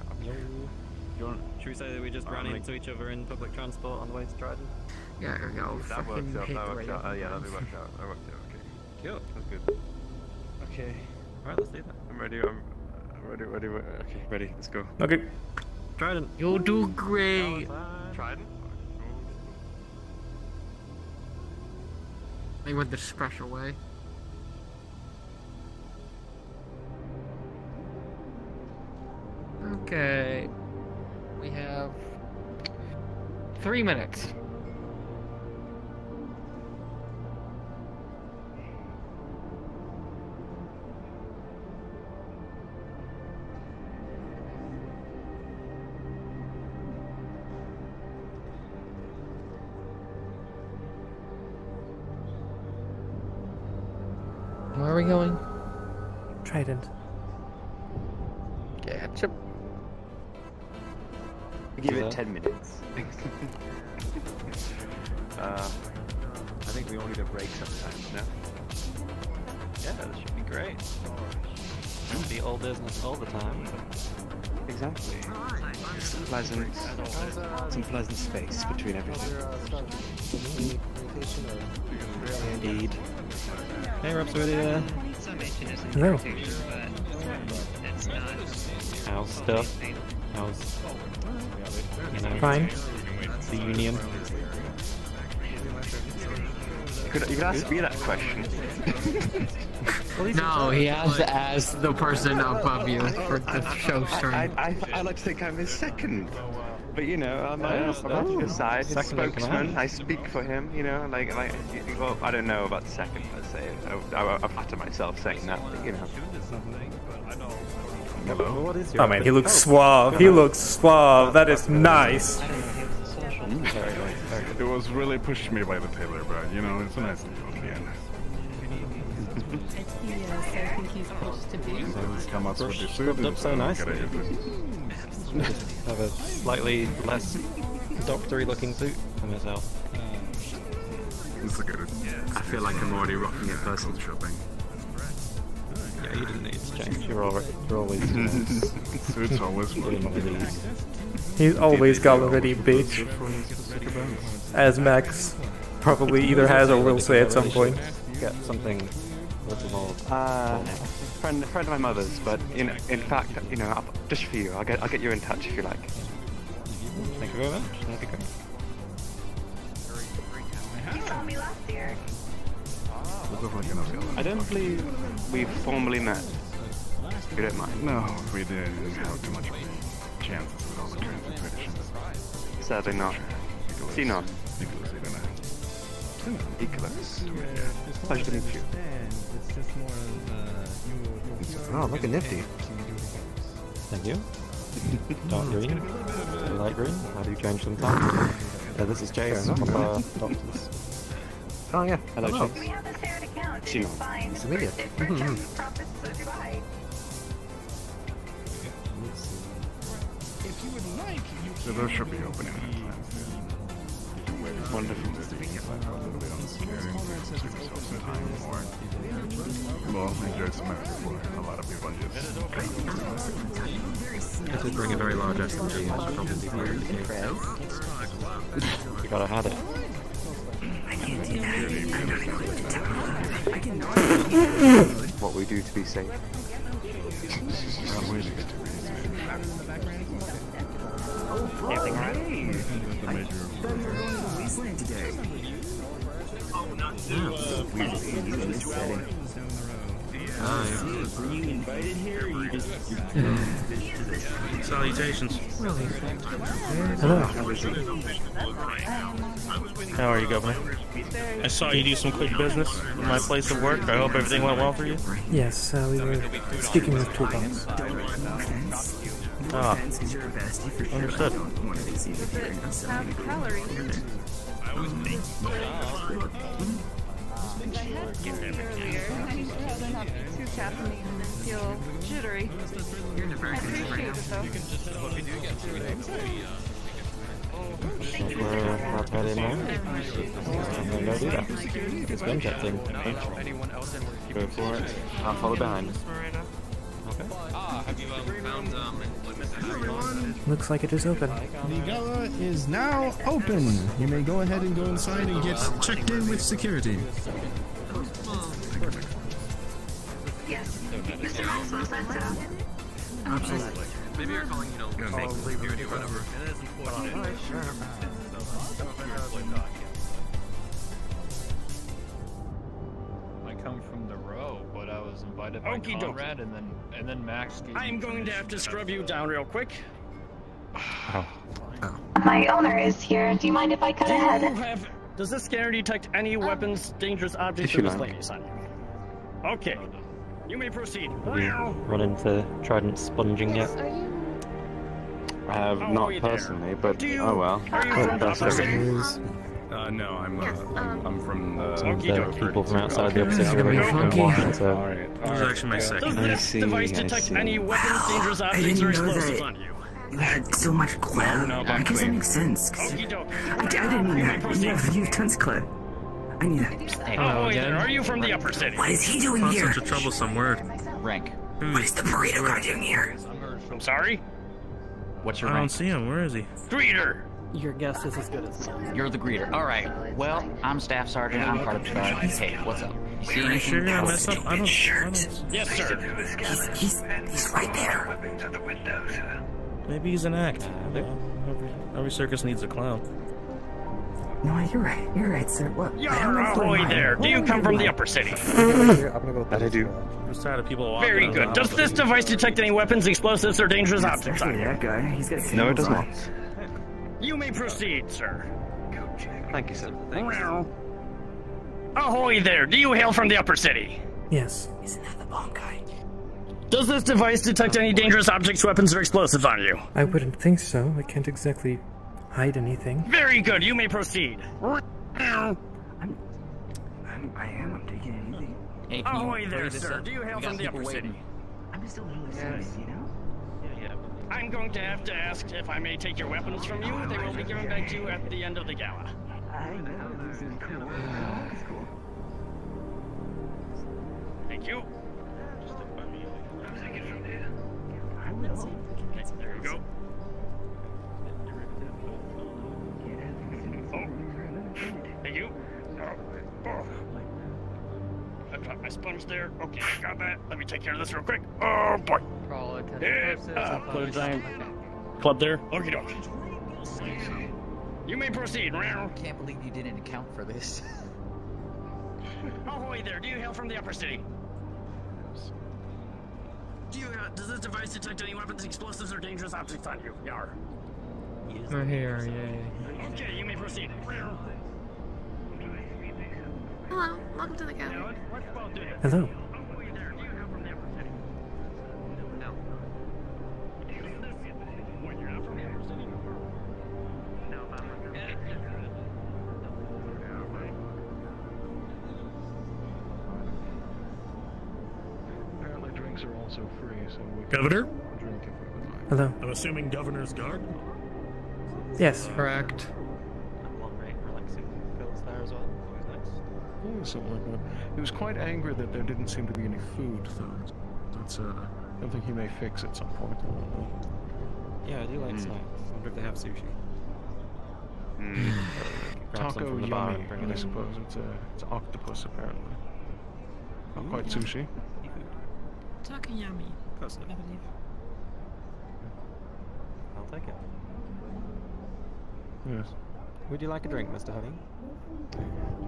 Should we say that we just ran into each other in public transport on the way to Trident? Yeah, here we go. That works out. Yeah, that works out. Okay. Cool. That's good. Okay. Alright, let's do that. I'm ready. Ready. Okay, ready. Let's go. Okay. Trident. You'll do great. Trident? They went the special way. Okay. We have 3 minutes. Where are we going? Trident. Ketchup. Give it 10 minutes. I think we all need a break sometimes, no? Yeah, that should be great. Shouldn't be all business all the time. Exactly. Some pleasant space between everything. Indeed. Hey, Rhapsody there. Hello. How's stuff? How's... You know, Fine. The Union? You could ask me that question. No, he has to ask the person above you for the show's turn. I like to think I'm his second. But you know, I'm on his side, his spokesman. I speak for him. You know, well, I don't know about the second per se. I flatter myself saying that, but, you know. Oh man, he looks suave. He looks suave. That is nice. It was really pushed me by the tailor, but you know, it's a nice deal in the end. Yes, I think he's supposed to be. So come up with the suit Up so nicely. Have a slightly less doctory looking suit for myself. I feel like I'm already rocking it personal shopping. Yeah, you didn't need to change. You're always Suits always doing one of these. He's always got a ready, bitch. As Max probably either has or will say at some point. Get something a little more. Friend of my mother's, but in fact, you know, just for you, I'll get you in touch if you like. Thank you very much. That'd be great. You saw me last year. I don't believe we've formally met. If you don't mind. No, we didn't have too much chances with all the transit traditions. Sadly not. See not. Nicholas. Pleasure to meet you. Oh, look at nifty. Thank you. Dark green, light green. How do you change them? Yeah, this is Jace from Doctors. Oh yeah. Hello, Hello. Jace. We have a shared account. She knows. Fine. Nice to meet you. So those should be open in that time. Wonderful. A little bit on the scary. Give yourself some time more. Well, enjoy some after for a lot of people just. I did bring a very large SMG. I should probably be wearing it. You gotta have it. What we do to be safe. Everything right? Were you invited here, or you just... Salutations. Hello. How are you, Governor? I saw you do some quick business in my place of work. I hope everything went well for you. Yes, we were speaking with Toolbox. Ah, understood. Too caffeinated and feel jittery. I appreciate it though. We're about to head in now. I'm gonna go do that. It's been checked in. Go for it. I'll follow behind. Okay. Looks like it is open. The gala is now open. You may go ahead and go inside and get checked in with security. Yes. Mr. Maxwell said so. Absolutely. Maybe you're calling, you know, security or whatever. I come from the row, but I was invited by Conrad, and then Max gave I'm going to have to scrub you down real quick. My owner is here. Do you mind if I cut ahead? Does this scanner detect any weapons, dangerous objects, If or you this like. lady's son? Okay. You may proceed. Have you run into Trident sponging yet? I have not personally, but oh well. Are you from That's Gotham City? everything. No, I'm from the... The people from outside the opposite Alright. This is actually my second. Does this device detect any weapons, dangerous objects, or explosives on you? You had so much clout. I guess that makes sense. I didn't mean that. You have tons of clout. I need that. Oh, wait there. Are you from the upper city? What is he doing here? Such a troublesome word. Rank. What is the burrito guy doing here? I'm sorry? What's your I rank? don't see him. Where is he? Greeter! Your guess is as good as mine. You're the greeter. Alright. Well, I'm Staff Sergeant. I'm part of Squad. Hey, what's up? You see anything? Sure, I messed up. I don't. Yes, sir. He's right there. Maybe he's an act. Every circus needs a clown. No, you're right. You're right, sir. What? Ahoy there. Do you come from the upper city? That I do. I'm just tired of people walking. Very good. Does this device detect any weapons, explosives, or dangerous objects on you? That guy. He's got No, it does not. You may proceed, sir. Thank you, sir. Ahoy there. Do you hail from the upper city? Yes. Isn't that the bomb guy? Does this device detect any dangerous objects, weapons, or explosives on you? I wouldn't think so. I can't exactly hide anything. Very good. You may proceed. I'm taking anything. Ahoy there, sir. Do you hail from the upper city? I'm just a little excited, you know? I'm going to have to ask if I may take your weapons from you. They will be given back to you at the end of the gala. I know. This is cool. This is cool. Thank you. Okay, there you go. Thank you. I dropped my sponge there. Okay, I got that. Let me take care of this real quick. Oh boy. Put a giant club there. Okie doke. You may proceed. Can't believe you didn't account for this. Ahoy there. Do you hail from the upper city? Does this device detect any weapons, explosives, or dangerous objects on you? Yar. We're here, yay. Okay, you may proceed. Hello, welcome to the gala. Hello. Apparently drinks are also free, so we can Governor? drink if we would like. Hello. I'm assuming Governor's Guard? Yes. Correct. Yeah, something like that. He was quite angry that there didn't seem to be any food, though. That's something he may fix at some point. I don't know. Yeah, I do like snacks. I wonder if they have sushi. Grab some Taco from the bar yummy, and bring it I in. suppose. It's octopus, apparently. Not quite sushi. Taco yummy. Close enough. I believe. I'll take it. Yes. Would you like a drink, Mr. Honey?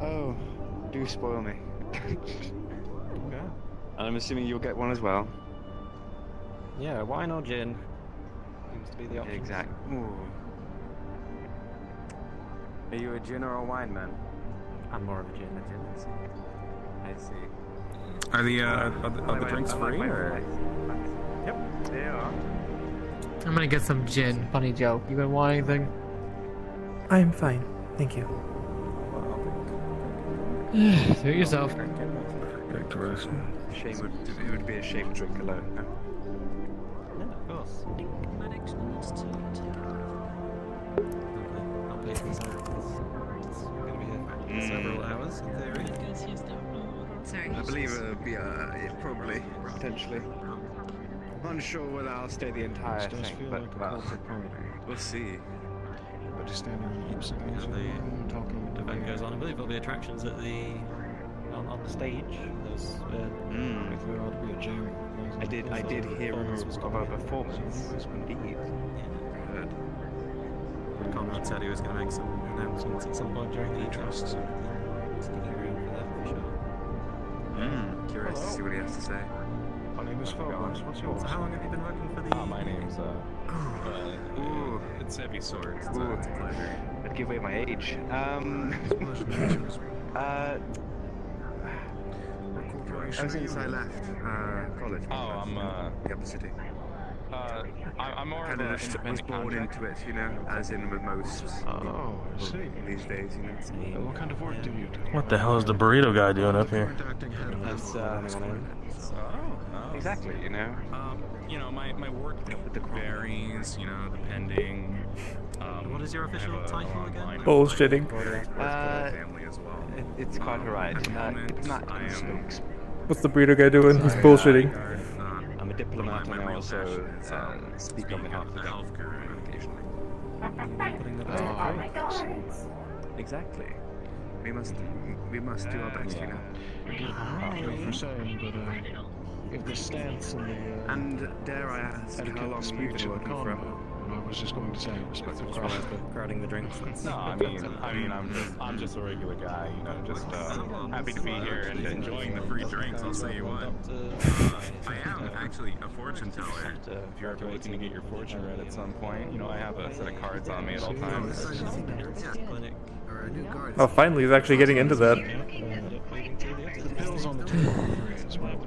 Oh, do spoil me. Okay. And I'm assuming you'll get one as well. Yeah, wine or gin? Seems to be the option. Exactly. Are you a gin or a wine man? I'm more of a gin. I see. Are the drinks free? Or? Yep, they are. I'm gonna get some gin. Funny joke. You been want anything? I am fine. Thank you. Do it yourself. Shame it would be a shame to drink alone. No? Yeah, of course. I'll pay for some. We're going to be here for several hours in theory. Sorry. I believe probably, potentially. I'm unsure whether I'll stay the entire This does thing, feel but like a well, corporate party. we'll see. But just standing in the opposite ends of the room, talking with the Event goes on. I believe there'll be attractions at on the stage. There's If there ought to be a jam. I did hear rumors of a performance. Indeed. Good. Conrad said he was going to make some announcements at some point during the trust. So sticking around for that for sure. Curious to see what he has to say. My name is Phobos. What's yours? So how long have you been working for the... my name's It's Heavy Sword. It's Ooh. a pleasure. I'd give away my age. Ever since I left college. Oh, I'm the upper city. I'm more kind of of an just was independent born contractor. into it, you know, as in with most Oh, I see. these days, you know. What kind of work do you do? What the hell is the burrito guy doing up here? That's Exactly, you know. You know, my work varies, you know, depending. What is your official title again? Bullshitting. It's quite alright. It's not. What's the burrito guy doing? He's bullshitting. I'm a diplomat and I also speak on behalf of the government occasionally. Exactly. We must do our best, you know. For saying, but if the stance and the and dare I ask, how long have you been working for? I was just going to say, respectful crowding the drinks. No, I'm just a regular guy, you know, just happy to be here and enjoying the free drinks. I'll say you what. I am actually a fortune teller. If you're ever looking to get your fortune read at some point, you know, I have a set of cards on me at all times. Oh, finally, he's actually getting into that. The pills on the table as well.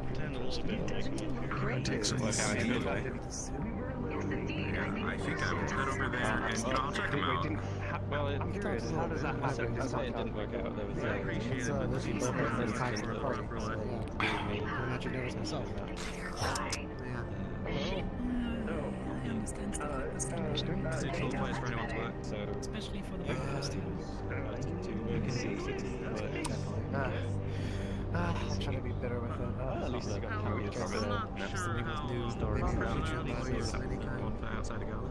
Take some. I think I will head over there and I'll check them out. Well, I'm curious, how does that happen? Just say it didn't work out. There was I appreciate it. I'm not your nervous myself. It's a cool place for anyone to work, so especially for the festivals. To work in the city, I'm trying to be better with it. At least you got carried from it. News stories. Outside of Gala.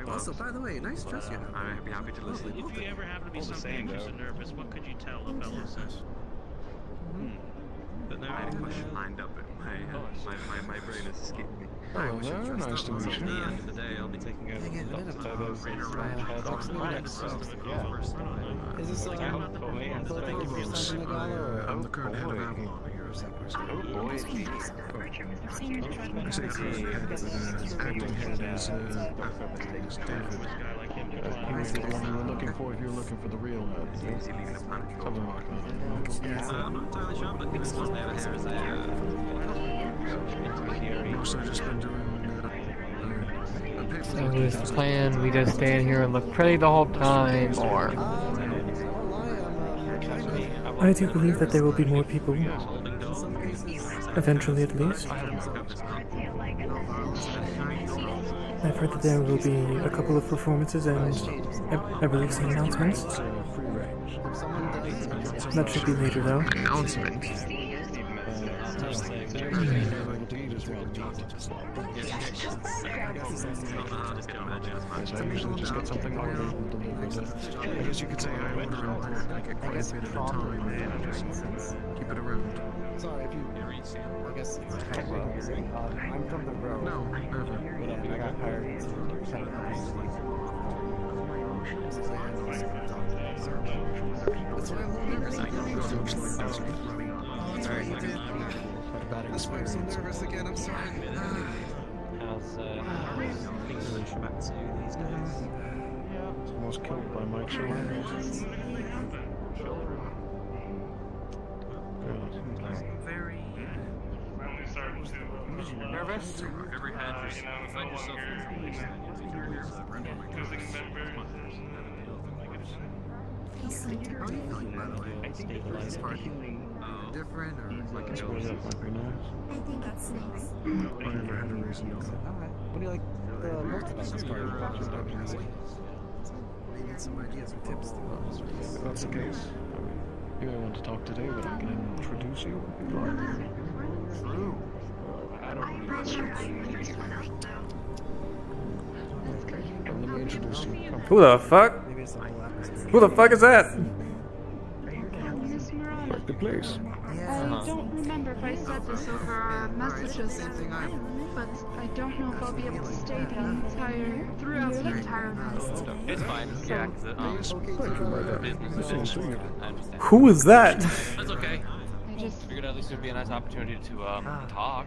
Also, by the way, nice dress you have. I'd be happy to listen. If you ever happen to be something anxious and nervous, what could you tell a fellow sis? But now I had a question lined up, but my brain has escaped me. Oh, very nice to meet you. At the end of the day, I'll be taking over the Is this like I'm the current head of Avalon here. Oh boy. Acting head is David. He was the one you were looking for if you were looking for the real head. Something like that. I'm not entirely sure, but this was never here as a Also just been doing So is the plan we just stand here and look pretty the whole time, or? I do believe that there will be more people. Eventually, at least. I've heard that there will be a couple of performances and I believe some announcements. That should be later, though. Announcement? I usually just get something more I guess you could say I order like a quite a bit at a time and just keep it around. Sorry, if you... I guess it's I'm from the road. No, never. I got hired to check That's why I'm a little nervous. Sorry, you did. That's why I'm so nervous again, I'm sorry. How's English back to these days? Almost killed by Mike Shalane. Very nervous. Every had just find yourself How are you feeling, by the way? I think it's different, or Like it's way up might be nice. I think that's nice. I never had a reason to go. Alright. What do you like the most about this part of the maybe some ideas or tips to If that's the case, you may want to talk today, but I can introduce you if you'd like. True. Let me introduce you. Come. Who the fuck? Who the fuck is that? Like the place. I don't remember if I said this over our messages, but I don't know if I'll be able to stay throughout the entire night. It's fine. Yeah, because business is I understand. Who is that? That's okay. I just figured at least it would be a nice opportunity to talk.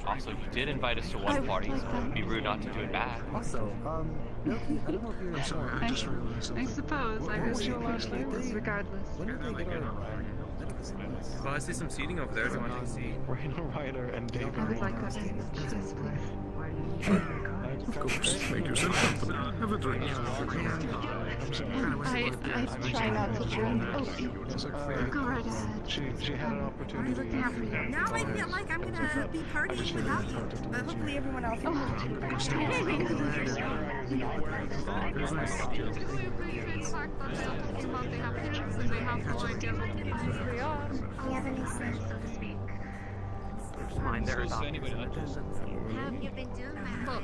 Also, you did invite us to one party, so it would be rude not to do it back. Also, Milky, I don't know if you're sorry, I just realized something. I suppose I wish you last night regardless. When did they get our Well, I see some seating over there. Do you want to take a seat? Rhino Rider and David. I would like that very much. Yes, please. Of course. Make yourself comfortable. Have a drink. I try not to drink. Go right ahead. She had an opportunity. Now I feel like I'm gonna be partying without you, but hopefully everyone else will.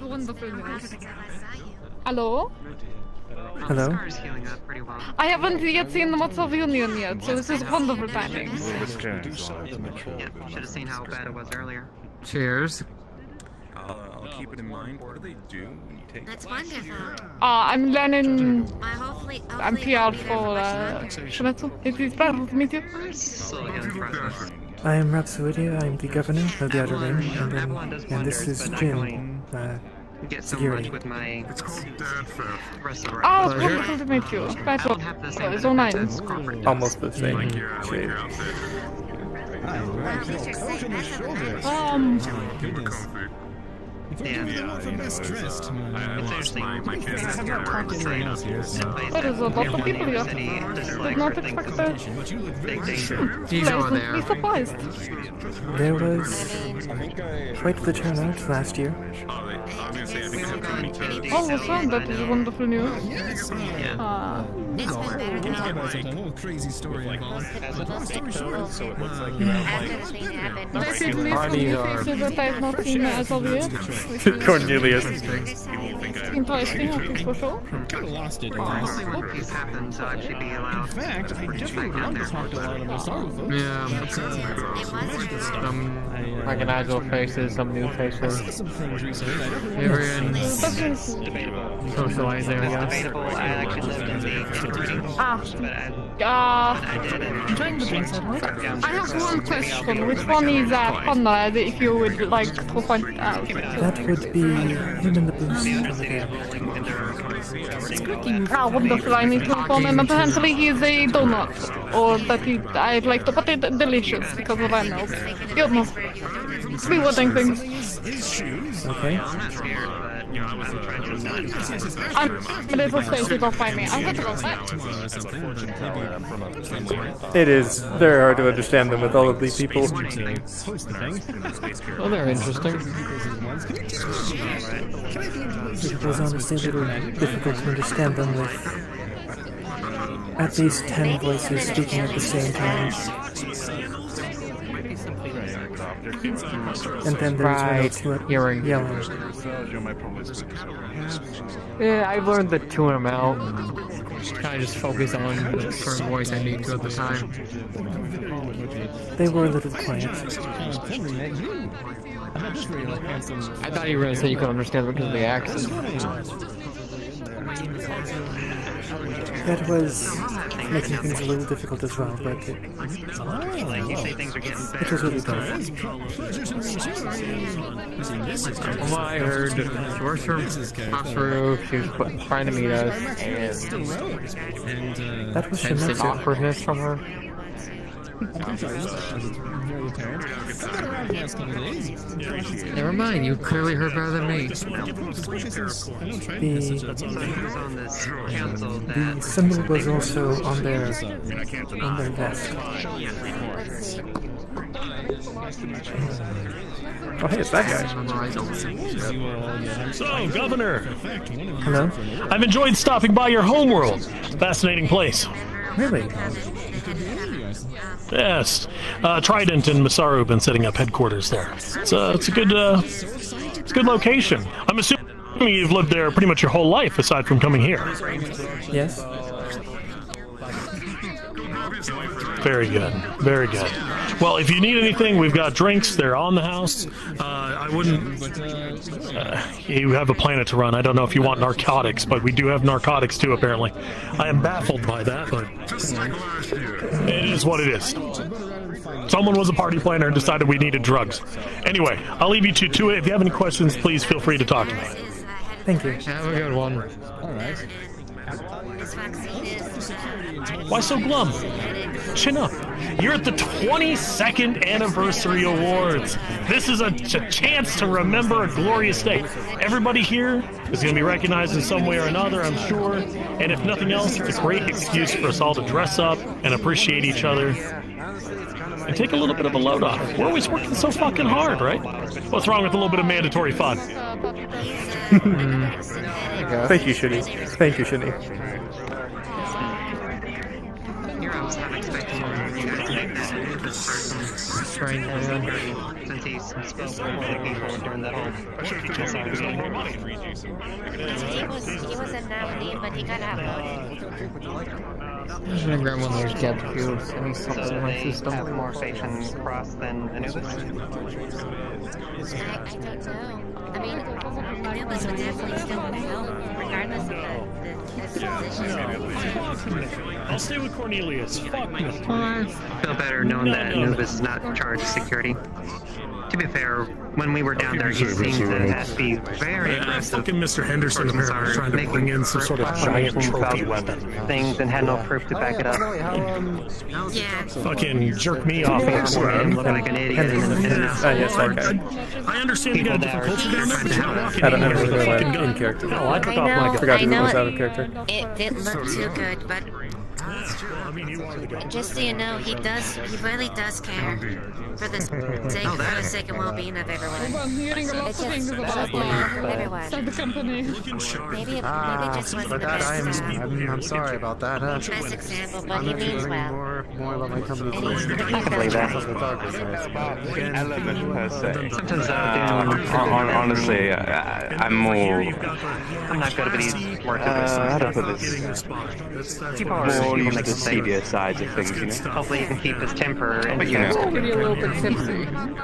Wonderful news. Hello? Hello? I haven't yet seen the Mods of Union yet, so this is wonderful timing. Should have seen how bad it was earlier. Cheers. I'll keep it in mind. What do they do when you take? That's wonderful. I'm learning. Hopefully I'm PR for Shunetsu. It is pleasure to meet you. I am Rapsodia, I am the governor of the Outer Ring, and this is Jim, security. It's called Dad Theft. Oh, it's wonderful to meet you. It's so nice. Almost the same shape. Best dressed. There is a lot of people here. Did not expect that. Pleasantly surprised. There was quite the turnout last year. Oh, well, son, that is wonderful news. Crazy story involved. So it looks like you have Basically, faces that I have not seen as of yet. Cornelius. Interesting, I think, for sure. Kind of lost it. These happen to actually be allowed. In fact, I definitely want to talk to a lot of Masaru folks. Yeah. Some recognizable faces, some new faces. Some things recently. Everyone socializing, I guess. I have one question. Which one is Conrad, if you would like to point out? That would be him in the booth over there. Ah, wonderful. I need to inform him. Apparently he is a donut. Or that I'd like to put it delicious because of our milk. You know. Rewarding things. Okay. I'm a little safety, don't find me. I'm gonna go back. It is very hard to understand them with all of these people. Oh, they're interesting. It was honestly a little difficult to understand them with at least 10 voices speaking at the same time. And then there's one else who are yelling. Yeah, I've learned to tune them out. Kind of just focus on the certain voice I need to at the time. They were a little quiet. I thought you were going to say you could understand because of the accent. That was making things a little difficult as well, but it was really tough. From what I heard, she works for Masaru, she was trying to meet us, and that was sensing awkwardness from her. Never mind, you clearly heard better than me. The symbol was also on their vest. Oh, hey, it's that guy. So, Governor! Hello? I've enjoyed stopping by your homeworld. It's a fascinating place. Really? Yes. Trident and Masaru have been setting up headquarters there. It's a good location. I'm assuming you've lived there pretty much your whole life aside from coming here. Yes. Very good. Very good. Well, if you need anything, we've got drinks. They're on the house. I wouldn't... you have a planet to run. I don't know if you want narcotics, but we do have narcotics too, apparently. I am baffled by that, but... it is what it is. Someone was a party planner and decided we needed drugs. Anyway, I'll leave you to it. If you have any questions, please feel free to talk to me. Thank you. Have a good one. Alright. This vaccine is... Why so glum? Chin up. You're at the 22nd Anniversary Awards. This is a chance to remember a glorious day. Everybody here is going to be recognized in some way or another, I'm sure. And if nothing else, it's a great excuse for us all to dress up and appreciate each other. And take a little bit of a load off. We're always working so fucking hard, right? What's wrong with a little bit of mandatory fun? Thank you, Shinny. Thank you, Shinny. Heroes have expected you guys to make that person since he's spoke politically forward during that whole He was a nominee, but he got outvoted. I'm gonna grab one of those jet fuels and something So in my they system. have more faith in Cross than Anubis? I don't know. I mean, Anubis would definitely still help, regardless of the position. I'll stay with Cornelius. Fuck me. I feel better knowing that Anubis is not charged security. To be fair, when we were down there, he seemed to be very aggressive. Fucking Mr. Henderson apparently was trying to bring in some sort of giant trophy weapon. Things and had no proof to back it up. Yeah. Fucking jerk me off. Looking like an idiot. Yes, okay. I understand you got a different culture down there, but you're not walking I don't in know with a why fucking in gun. character. No, I took off my gun. Forgot I who know was out of character. It didn't look too good, but just so you know, he really does care for the sake and well-being of everyone. It's just everyone. Maybe just wasn't the best. I'm sorry about that. Best example, but he means well. More about my company. I can believe that. Element per se. Honestly, I'm more. I'm not good at these work How to put this? More used to the seedier sides of things, you know. Hopefully he can keep his temper and But you know.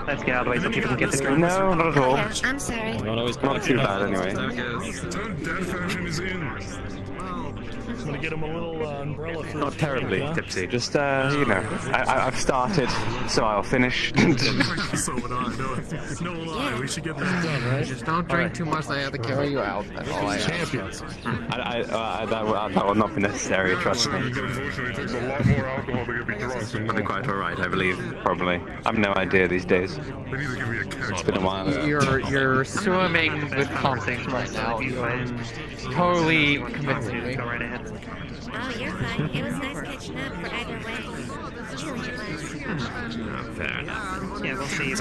let's get out of the way so people can get the drink. No, not at all. I'm sorry. Not too bad anyway. I'm gonna get him a little umbrella for Not his terribly drink, huh? tipsy, just you know, I've started, so I'll finish. So would I. No lie, we should get that done, right? Just don't drink too much, I have to carry you out. That's all I ask. Champions. That will not be necessary, trust me. I'll be quite alright, I believe, probably. I've no idea these days. It's been a while. You're swimming with conflict right now. I'm totally convinced me. Oh, you're fine. It was nice catching up for either way. Fair enough. Yeah, we'll see.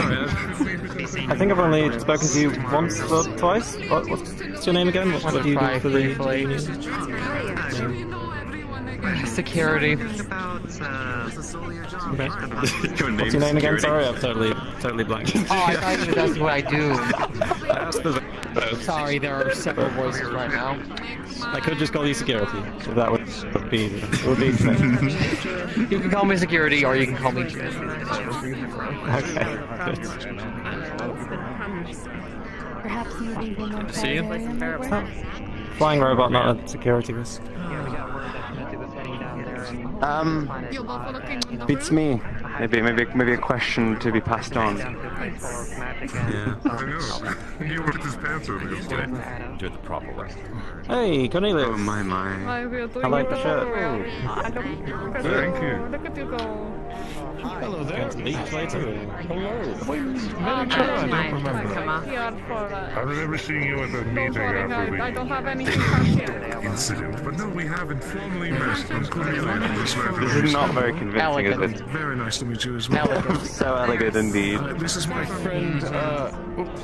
I think I've only spoken to you once or twice. What's your name again? What do you do for the security? Okay. What's your name again? Sorry, I've totally blanked. Oh, I thought you that's what I do. Sorry, there are several voices right now. I could just call you security. If that would be You can call me security, or you can call me Jim. Okay. Perhaps moving him on See you. Friday. Flying robot, not a security risk. Beats me. Maybe a question to be passed on. Yeah. I know. He ripped his pants over yesterday. Do it the proper way. Hey, Cornelius. Oh my. I like the shirt. Thank you. Look at you go. Hello there. Leaks later. Hello. I remember seeing you at the meeting after I the don't have anything here. incident, but no, we haven't formally met. I'm Cornelius. This is not very convincing, is it? Very nice to meet you as well. So elegant indeed. This is my friend,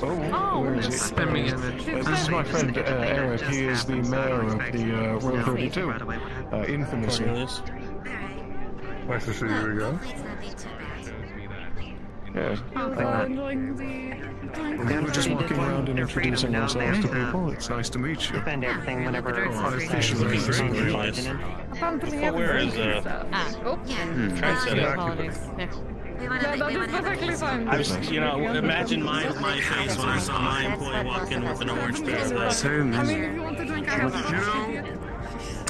where is he? Spamming image. This is my friend, Eric. He is the mayor of the Row 32. Infamously. Nice to see you again. Yeah. We're just walking around and introducing ourselves to people. It's nice to meet you. Defend everything whenever Where is That is perfectly fine. I just, imagine my face when I saw my employee walk in with an orange pair of glasses. So I mean, if you want to drink, I have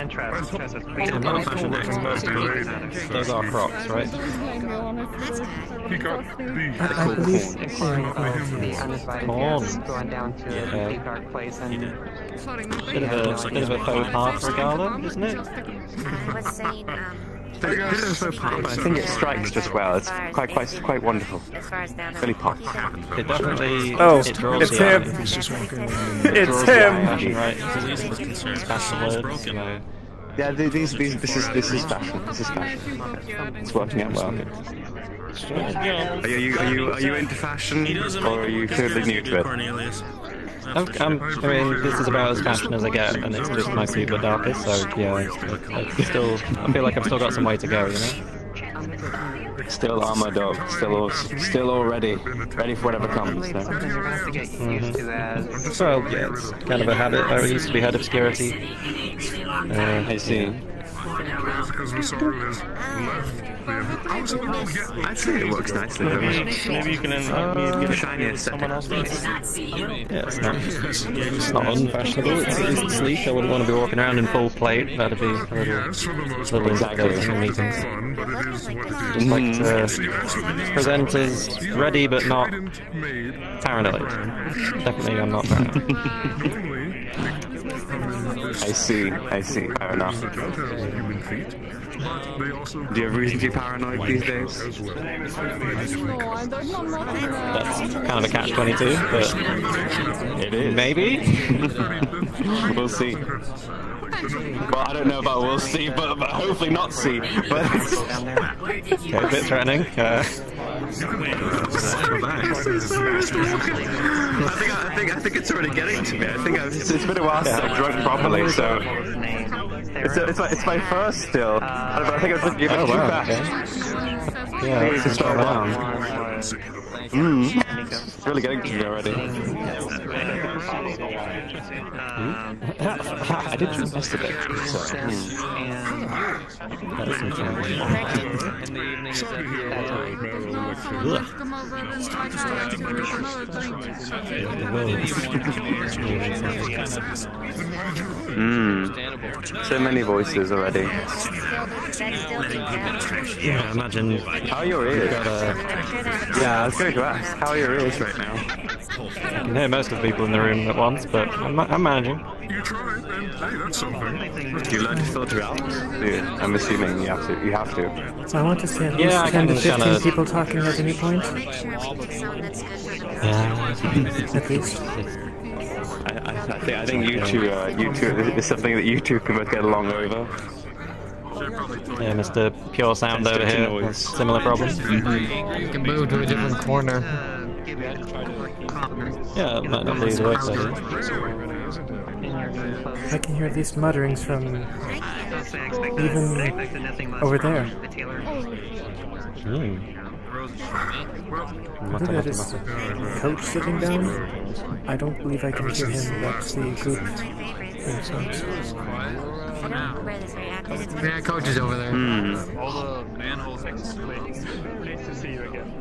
And Travis. Those are Crocs, right? He got The uninvited going down to the deep dark place and... Bit of a faux pas for a gala, isn't it? I was saying, I think it strikes just well. It's quite wonderful. as far as down Really pop. It definitely. Oh, it draws it's the him. eye. He's just walking It It's draws the him. eye, actually, right? Special words, you know. Yeah, this is fashion. This is fashion. It's working out well. Are you into fashion, or are you totally new to it? I mean, this is about as fashion as I get, and it's just my super darkest, so yeah, I feel like I've still got some way to go, you know? Still armor dog, still all ready for whatever comes. So. Well, yeah, it's kind of a habit. I used to be head of security. I see. I'd say it works nicely. Maybe you can get shiny someone else. Yeah, it's not unfashionable. It's sleek. I wouldn't want to be walking around in full plate. That'd be a little intimidating in meetings. Just like to present as ready but not paranoid. Definitely, I'm not paranoid. I see. Fair enough. Do you have reason to be paranoid these days? That's kind of a catch-22, but it is. Maybe? We'll see. Well, I don't know about we'll see, but hopefully not see. But okay, a bit threatening. I think it's already getting to me. I think it's been a while since I've drunk properly, so it's my first still. I think I was giving it too fast. Yeah, it's just slow down. It's really getting to me already. I did just miss a bit. So, That's so many voices already. Yeah, imagine. How are your ears? Yeah, I was going to ask, how are your ears right now? I can hear most of the people in the room at once, but I'm managing. You try it, and hey, that's something. Do you learn to filter out? I'm assuming you have to. So I want to see at Yeah, I least 10 to can 15 people talking at any point. Yeah. At least. I think you two is something that you two can both get along over. Yeah, Mr. Pure Sound over here has similar problems. You can move to a different corner. Yeah, it might not be the worst idea. I can hear at least mutterings from even over there. I think that is Coach sitting down. I don't believe I can hear him. That's the group. Yeah, Coach is over there. All the manholes next to it. Nice to see you again.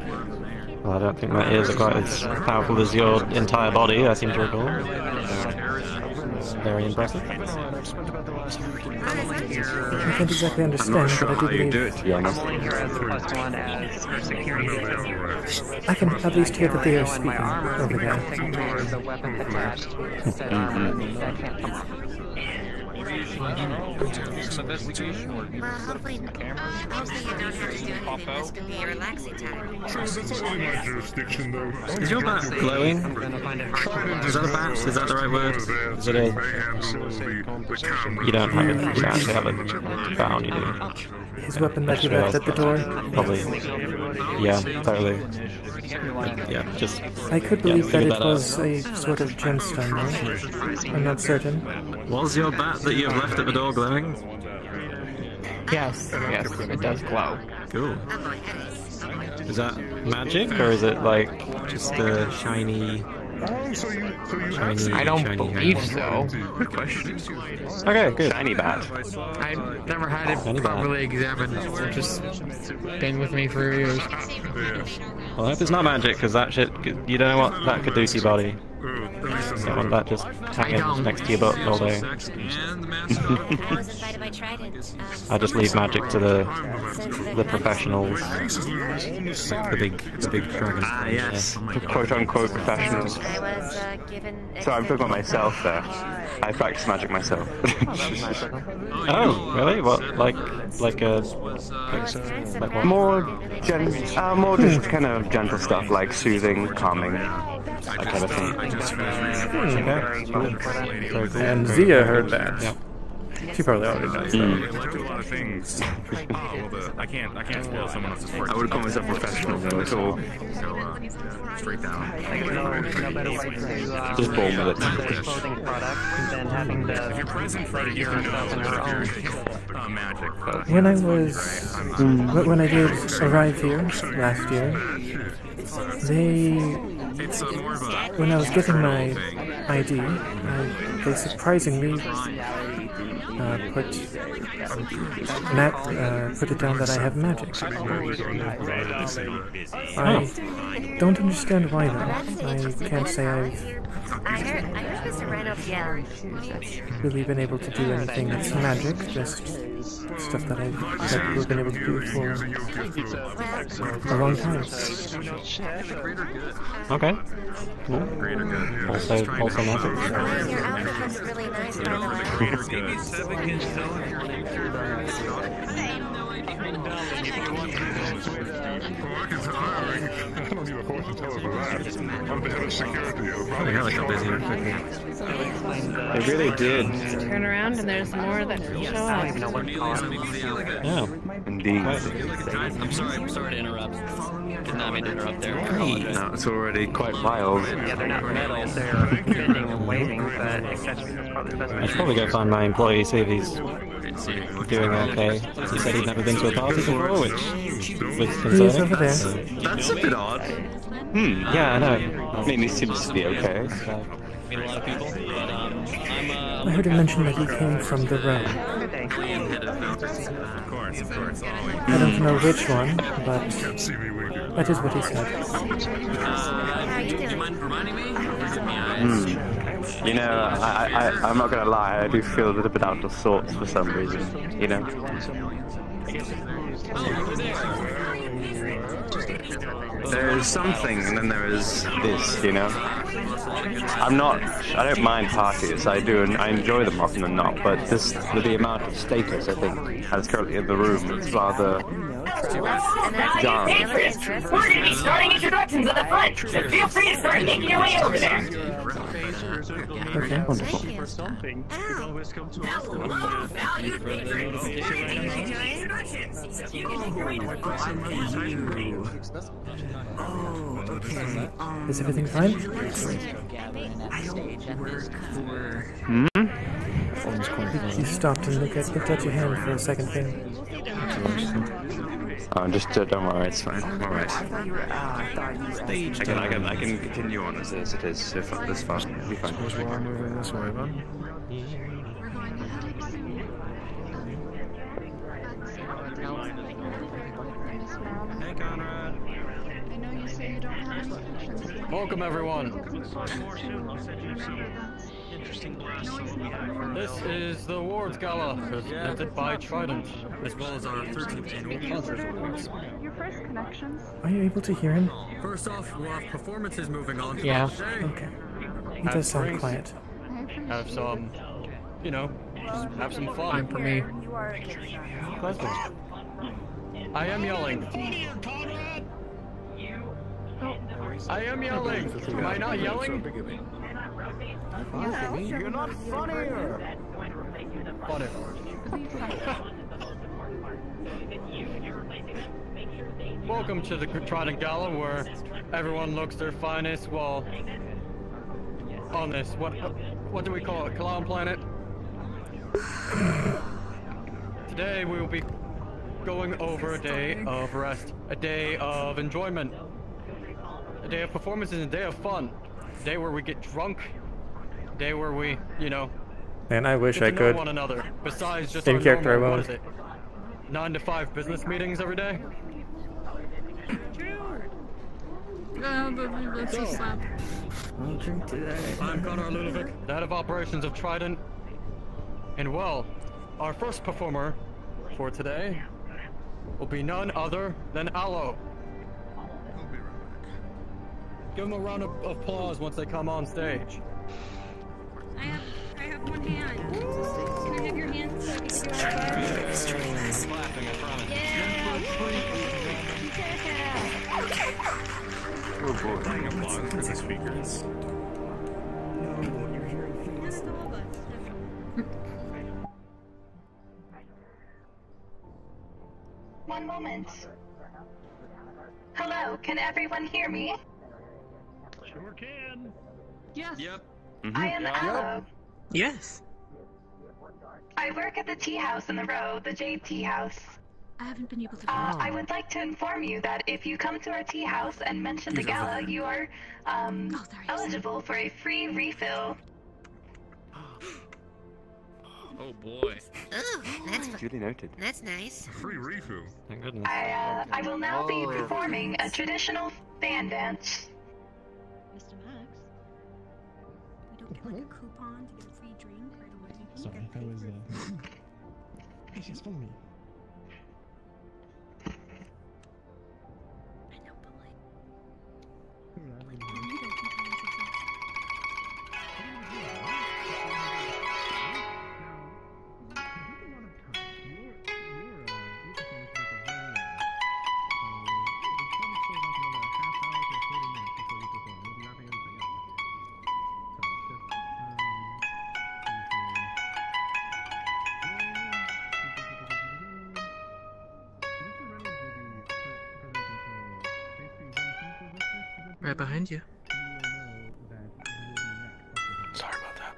Well, I don't think my ears are quite as powerful as your entire body, I seem to recall. Very impressive. I can't exactly understand, but I do believe I can at least hear that they are speaking over there. Investigation work. Well, hopefully you don't have to do anything. This could be a relaxing time. That's not really my jurisdiction, though. Is your bat glowing? Is that a bat? Is that the right word? Is it a... You don't have it. You don't actually have a bat on you, do you? His weapon that he left at the door? Probably. Yeah, totally. Yeah, just... I could believe that it was a sort of gemstone, though. I'm not certain. Was your bat that you have left at the door glowing? Yes, it does glow. Cool. Is that magic, or is it like just a shiny... I don't believe so. Good question. Okay, good. Shiny bat. I've never had it properly examined. It's just been with me for years. Well, I hope it's not magic, because that shit, you don't know what that could do to your body. Don't want that just hanging next to your butt all day. I was invited by Trident. I just leave magic to the professionals. The big dragons. Ah, yes. Quote unquote professionals. I was given. So I'm talking about myself there. I practice magic myself. Oh, really? What, like what? More just kind of gentle stuff like soothing, calming, that kind of thing. And Zia heard that. Yep. She probably already knows that. Do a lot of things. I can't spoil someone else's work. I would call myself professional though at all. Straight down. Just bold with it. Clothing product than having the. If you're present for it, you can magic. When I was, when I did arrive here last year, when I was getting my ID, they surprisingly put it down that I have magic. I don't understand why though. I can't say I heard Mr. Randolph yell. I've really been able to do anything that's magic, just stuff that I've been able to do for a long time. Okay. Cool. Also magic. Your outfit looks really nice, by the I don't need a fortune teller for that. I'm the head of security. They got like a busy cookie. They really did. Turn around and there's more that show up. Yeah. Indeed. I'm sorry to interrupt. Did not mean to interrupt there. No, it's already quite wild. Yeah, they're not metal, they're bending and waving, but accessories are probably the best. I should probably go find my employee, see if he's doing okay. He said he'd never been to a party before, which was concerning. He's over there. That's a bit odd. Yeah, I know. I mean, he seems to be okay. Meet a lot of people, but I heard him mention that he came from the realm. Of course. I don't know which one, but that is what he said. do you mind reminding me? You know, I'm not gonna lie, I do feel a little bit out of sorts for some reason, you know? There's something, and then there is this, you know? I don't mind parties, I enjoy them often than not, but the amount of status, I think, that's currently in the room, it's rather jarring. We're going to be starting introductions at the front, so feel free to start making your way over there. Okay, wonderful. Is everything fine? You stopped and looked at your hand for a second thing. Oh, just don't worry, it's fine. I'm alright. I can continue on as it is. So this far, it'll be fine. Suppose we're moving this way, then. Hey, Conrad. I know you say you don't have any functions. Welcome, everyone. This is the awards gala presented by Trident, as well as our 13th annual concert awards. Your first connections. Are you able to hear him? First off, we'll have performances moving on to Yeah. the day. Okay. He does sound quiet. Have some, you know, just have some fun. Time for me. I am yelling. I am yelling. Am I not yelling? You're not funnier. Funny. Welcome to the Trident Gala, where everyone looks their finest while on this. What do we call it? Clown Planet. Today we will be going over a day of rest, a day of enjoyment, a day of performances, and a day of fun, a day where we get drunk, a day where we, you know, Man, I wish get I to could. know one another. Besides just In our character, normal, I what won't. is it, 9 to 5 business meetings every day. That's so sad. I'll drink today. I'm Connor Ludovic, the head of operations of Trident. And well, our first performer for today will be none other than Aloe. Give them a round of applause once they come on stage. I have one hand. Can I have your hand so I can give you Clapping, I promise. Oh boy. Playing applause for the speakers. One moment. Hello, can everyone hear me? Sure can. Yes. Yep. I am Aloe. Yes. I work at the tea house in the row, the Jade Tea House. I haven't been able to. I would like to inform you that if you come to our tea house and mention the gala, you are eligible for a free refill. Oh boy. Oh, that's Duly noted. That's nice. Free refill. Thank goodness. I will now be performing a traditional fan dance. Mr. Max, we don't get like a coupon to get a free drink right away. Sorry, that was Hey, she's from me. I know, but like. Right behind you. Sorry about that.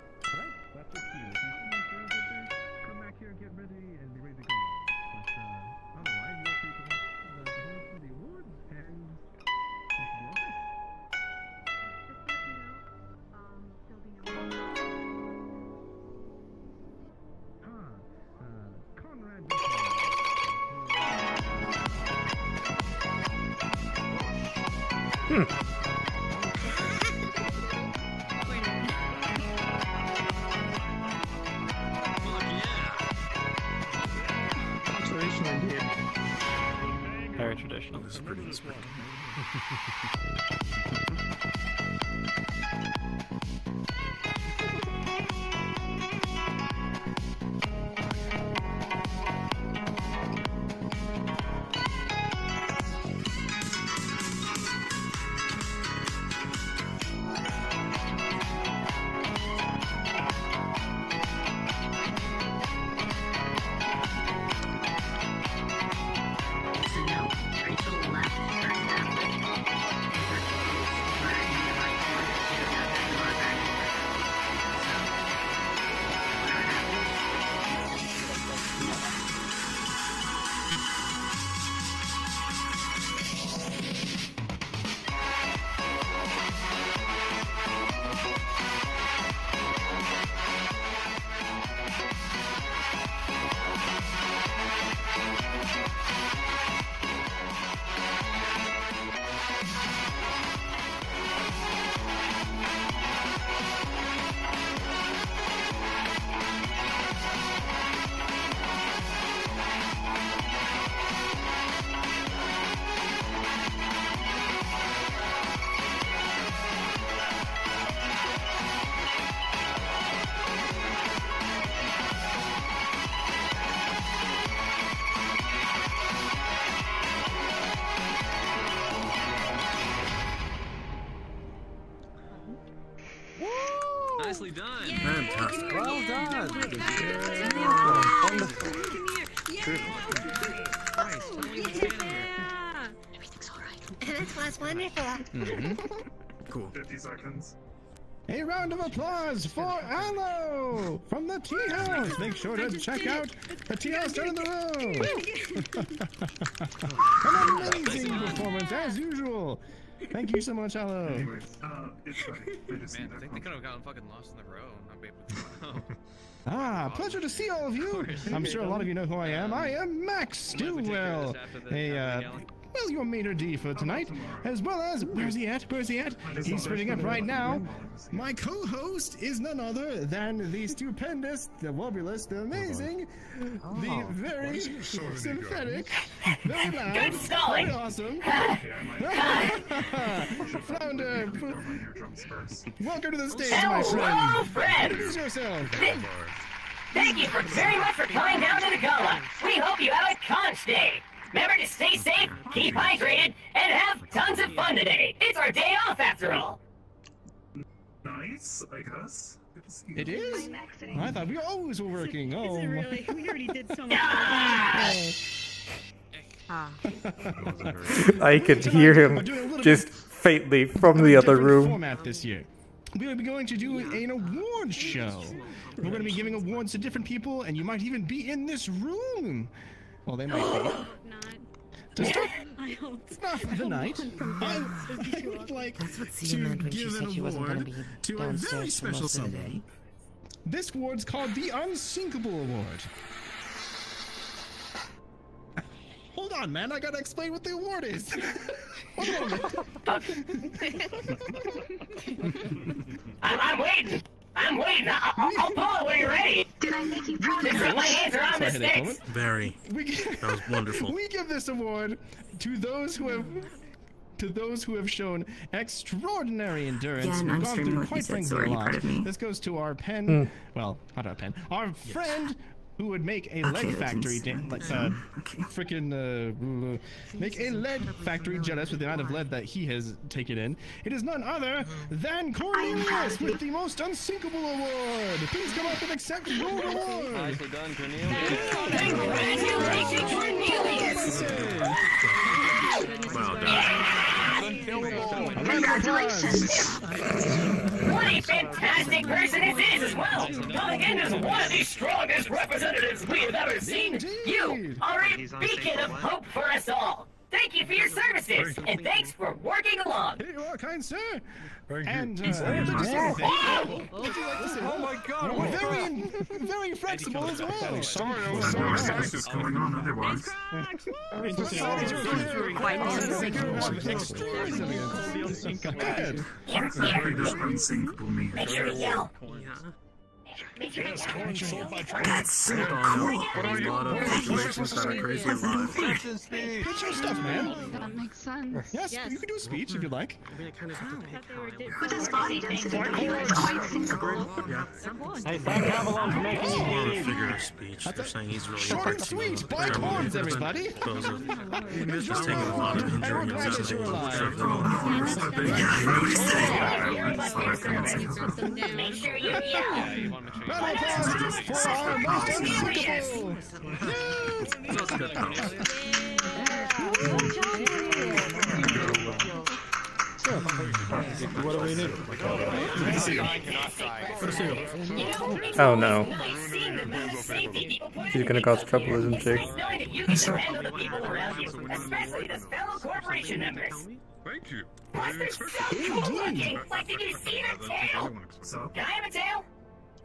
Come back here, get ready, and be ready to go. But otherwise, you're free to head to the woods and Conrad. Traditional indeed. Very traditional. This is pretty inspiring. Nicely done. Fantastic. Well done. Wonderful. Everything's alright. That was wonderful. Cool. 50 seconds. A round of applause for Aloe from the Tea House. Make sure to check out the Tea House down in the road. An amazing performance as usual. Thank you so much, Aloe. Anyways, it's funny. Man, I think they could have gotten fucking lost in the row and not be able to Pleasure to see all of you. I'm sure a lot of you know who I am. I am Max Stillwell, a well, your maitre d' for tonight, as well as, where's he at? He's sprinting up right now. My co-host is none other than the stupendous, the wobulous, the amazing, the very synthetic, very loud, very awesome, Flounder. Welcome to the stage, my friend. Hello, friends. Introduce yourself. Thank you very much for coming down to the gala. We hope you have a conch day. Remember to stay safe, keep hydrated, and have tons of fun today. It's our day off after all. Nice, I guess. It is? I thought we always were working. Is it really? We already did so much. I could hear him just faintly from the other room. Format this year. We'll be going to do an award show. We're going to be giving awards to different people, and you might even be in this room. Well, they might be. To start off the night, I would like to give an award to a very special someone. This award's called the Unsinkable Award. Hold on, man. I gotta explain what the award is. One moment. I'm waiting. I'll pull it when you're ready. Did I make you proud? My hands are on the sticks. Very. That was wonderful. We give this award to those who have shown extraordinary endurance. Yeah, We've gone through quite frankly a lot. This goes to our pen. Well, not our pen. Our friend who would make a lead factory make a lead factory jealous with the amount of lead that he has taken in. It is none other than Cornelius with the most unsinkable award. Please come up and accept your award. Nicely done, Cornelius. Congratulations, Cornelius. Well done. Congratulations. What a fantastic person this is as well. Coming in as one of the strongest representatives we have ever seen. You are a beacon of hope for us all. Thank you for your services, and thanks for working along. Here you are, kind sir. And, oh my God! Very flexible as well. Sorry, what is going on otherwise? Unsinkable me. Make sure to yell. That's so cool. What are you? A lot of situations that are crazy alive. Pitch your stuff, man. That makes sense. Yes, you can do a speech if you'd like. With his body density, he was quite sinkable. Hey, thank Avalon for making you More of a figure of speech. They're saying he's really Short and sweet. Buy corns, everybody. Just taking a lot of injury and Make sure you yell. Round of applause for our most unsinkable. What do we need? Oh no. She's gonna cause trouble, isn't she? Especially the fellow corporation members. Thank you. Plus, they're so cool looking. Like, did you see their tail? Can I have a tail?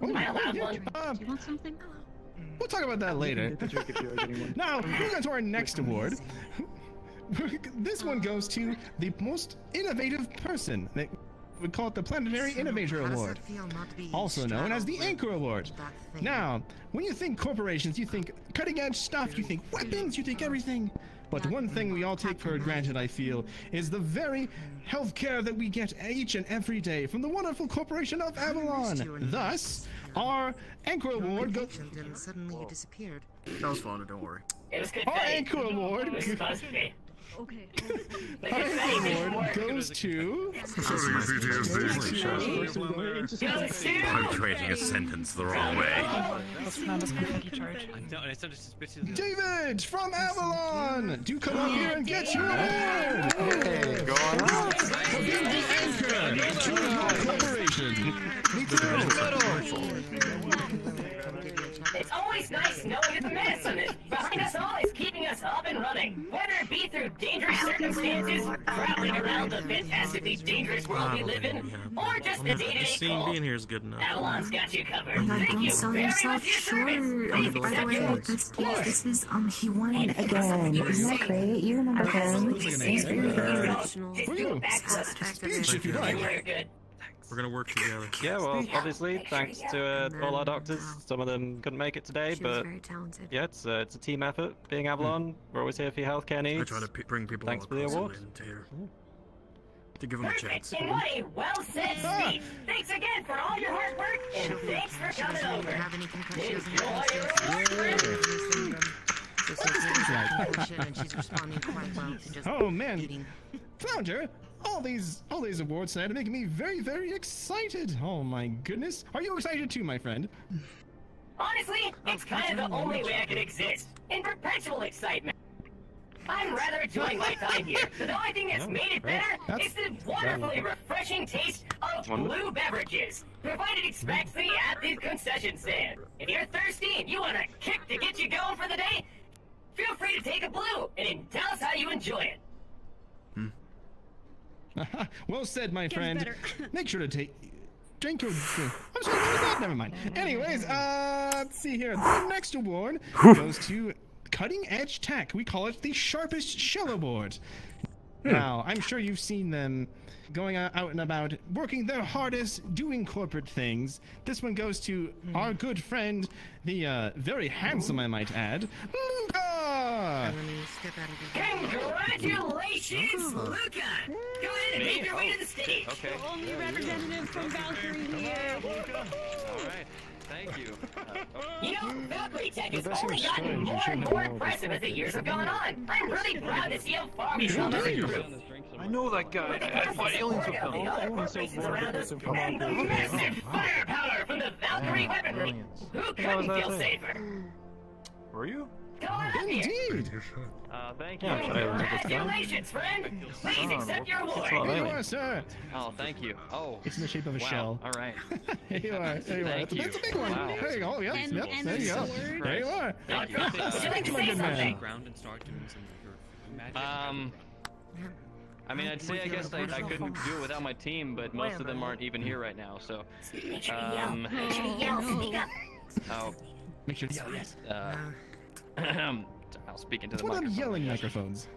Am I allowed one? Do you want something? We'll talk about that later. Now, moving on to our next award. This one goes to the most innovative person. We call it the Planetary Innovator Award, also known as the Anchor Award. Now, when you think corporations, you think cutting-edge stuff, you think weapons, you think everything. But the one thing we all take for granted, I feel, is the very healthcare that we get each and every day from the wonderful corporation of Avalon. Thus, our Anchor Award goes... Suddenly you disappeared. That was fun, don't worry. Our Anchor Award... Okay. Our Anchor Award goes to... I'm creating a sentence the wrong way. David from Avalon! Do come up here and get your award! Go on. For being the anchor to your corporation. It's always nice knowing that the medicine behind us all is keeping us up and running. Whether it be through through dangerous circumstances, traveling around the fantastically dangerous world we live in, or just a day-to-day Seeing call, being here is good enough. Avalon's got you covered. Oh my God, Thank don't you sell very yourself much for your short. service. Please By the accept your way, vote. this is, he won again. Isn't that great? You remember him. He's very good. Speech if you like. We're gonna work together. Yeah, well, obviously, thanks to all our doctors. Some of them couldn't make it today, She was but very talented. yeah, it's a team effort. Being Avalon, we're always here for your healthcare needs. I try to bring people Thanks for the award. To give them a chance. And what a well-said speech. Thanks again for all your hard work, and thanks for coming over. Oh man, Flounder, all these awards tonight are making me very, very excited. Oh my goodness, are you excited too, my friend? Honestly, it's kind of the only way I could exist, in perpetual excitement. I'm rather enjoying my time here. The only thing that's made it better is the wonderfully refreshing taste of blue beverages, provided expressly at the concession stand. If you're thirsty and you want a kick to get you going for the day, feel free to take a blue and tell us how you enjoy it. Well said, my friend. Make sure to drink your. I'm sorry, what was that? Never mind. Anyways, let's see here. The next award goes to Cutting Edge Tech. We call it the Sharpest Shell Award. Now, I'm sure you've seen them going out and about, working their hardest, doing corporate things. This one goes to our good friend, the very handsome, I might add, Luca! Congratulations, Luca! Go ahead and make your way to the stage. Okay. Only representative from Valkyrie here. Alright, thank you. You know, Valkyrie Tech has only gotten more and more impressive as the years have gone on. I'm really proud to see how far we've come as a group. I know that guy. I thought aliens would come. Massive firepower from the Valkyrie weaponry. Who couldn't feel safer? Were you? Go on up here. Indeed. Thank you. Congratulations, friend. Please accept your award. Here you are, sir. Oh, thank you. Oh. It's in the shape of a wow. shell. All right. Here you are. There you are. Thank you. That's a big one. Wow. There you go. Yep. And There you go. sword. There you are. Thank you. Thank you, my good man. I mean, I'd say I guess I couldn't do it without my team, but most of them aren't even here right now, so. Oh. Make sure to yell, yes. I'll speak into the What microphone. about yelling microphones?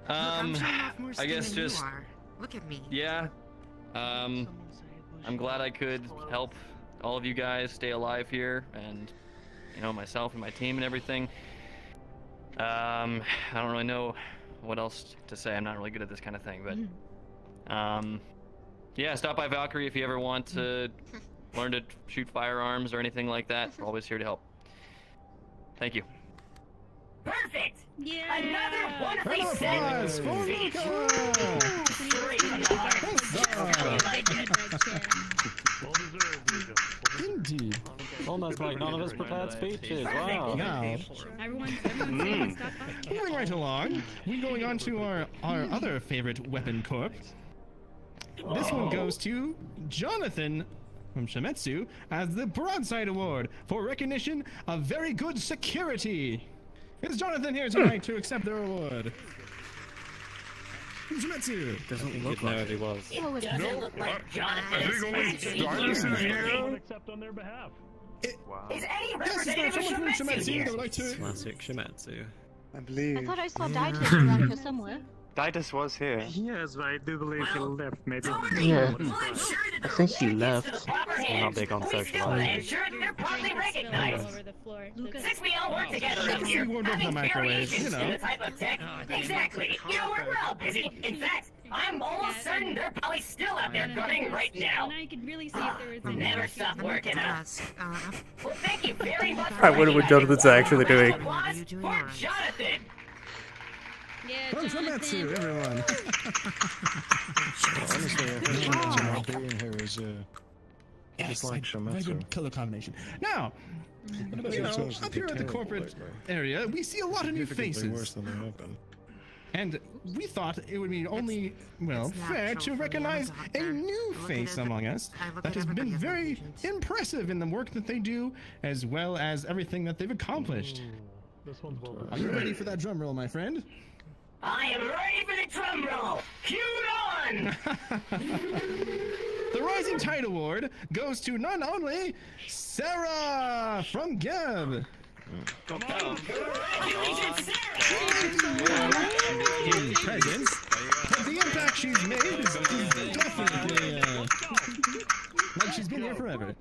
I guess just. Look at me. Yeah. I'm glad I could help all of you guys stay alive here, and you know, myself and my team and everything. I don't really know what else to say. I'm not really good at this kind of thing, but yeah, stop by Valkyrie if you ever want to learn to shoot firearms or anything like that. We're always here to help. Thank you. Perfect. Yeah. Another wonderfully Round of said applause for speech. Luca! Straight from the heart. Really like it. Indeed. Almost like none of us prepared speeches. Wow. Now, Everyone's got that. moving right along, we're going on to our other favorite weapon corp. This one goes to Jonathan from Shimetsu as the Broadside Award for recognition of very good security. It's Jonathan here tonight to accept their award. From Shimetsu. Doesn't look like if he was. It doesn't look like Jonathan This is here. Accept on their behalf. Is any Yes, is there representative someone of from Shimetsu Shimetsu here? that would like to... Classic Shimetsu. I believe. I thought I saw Daitis around here somewhere. Didus was here. Yes, I do believe he left. Maybe. Yeah. Well, ensure that the I think he blame gets to the left. proper I'm not hands. big on We still socializing. ensure that they're properly recognized. Since we all work together up Let's here, see what of the having microwave, variations you know. in the type of tech. Exactly. You know, we're all busy. In fact, I'm almost certain they're probably still out there gunning right now. I could really see if there was Never stop working out. Well, thank you very much. I wonder what Jonathan's actually doing. Applause for Jonathan. Yeah, From Shimetsu, everyone. Honestly, I think Jonathan being here is Yes, like very Shimetsu. good color combination. Now, you know, up here at the corporate area, we see a lot of new Significantly worse faces. than they have been. And we thought it would be only, well, fair to recognize a new face among us that has been very impressive in the work that they do, as well as everything that they've accomplished. This one's well Are you ready for that drum roll, my friend? I am ready for the drum roll. Cue it on! The Rising Tide Award goes to none only Sarah from Geb. In presence, but the impact she's made is definitely like she's been here forever.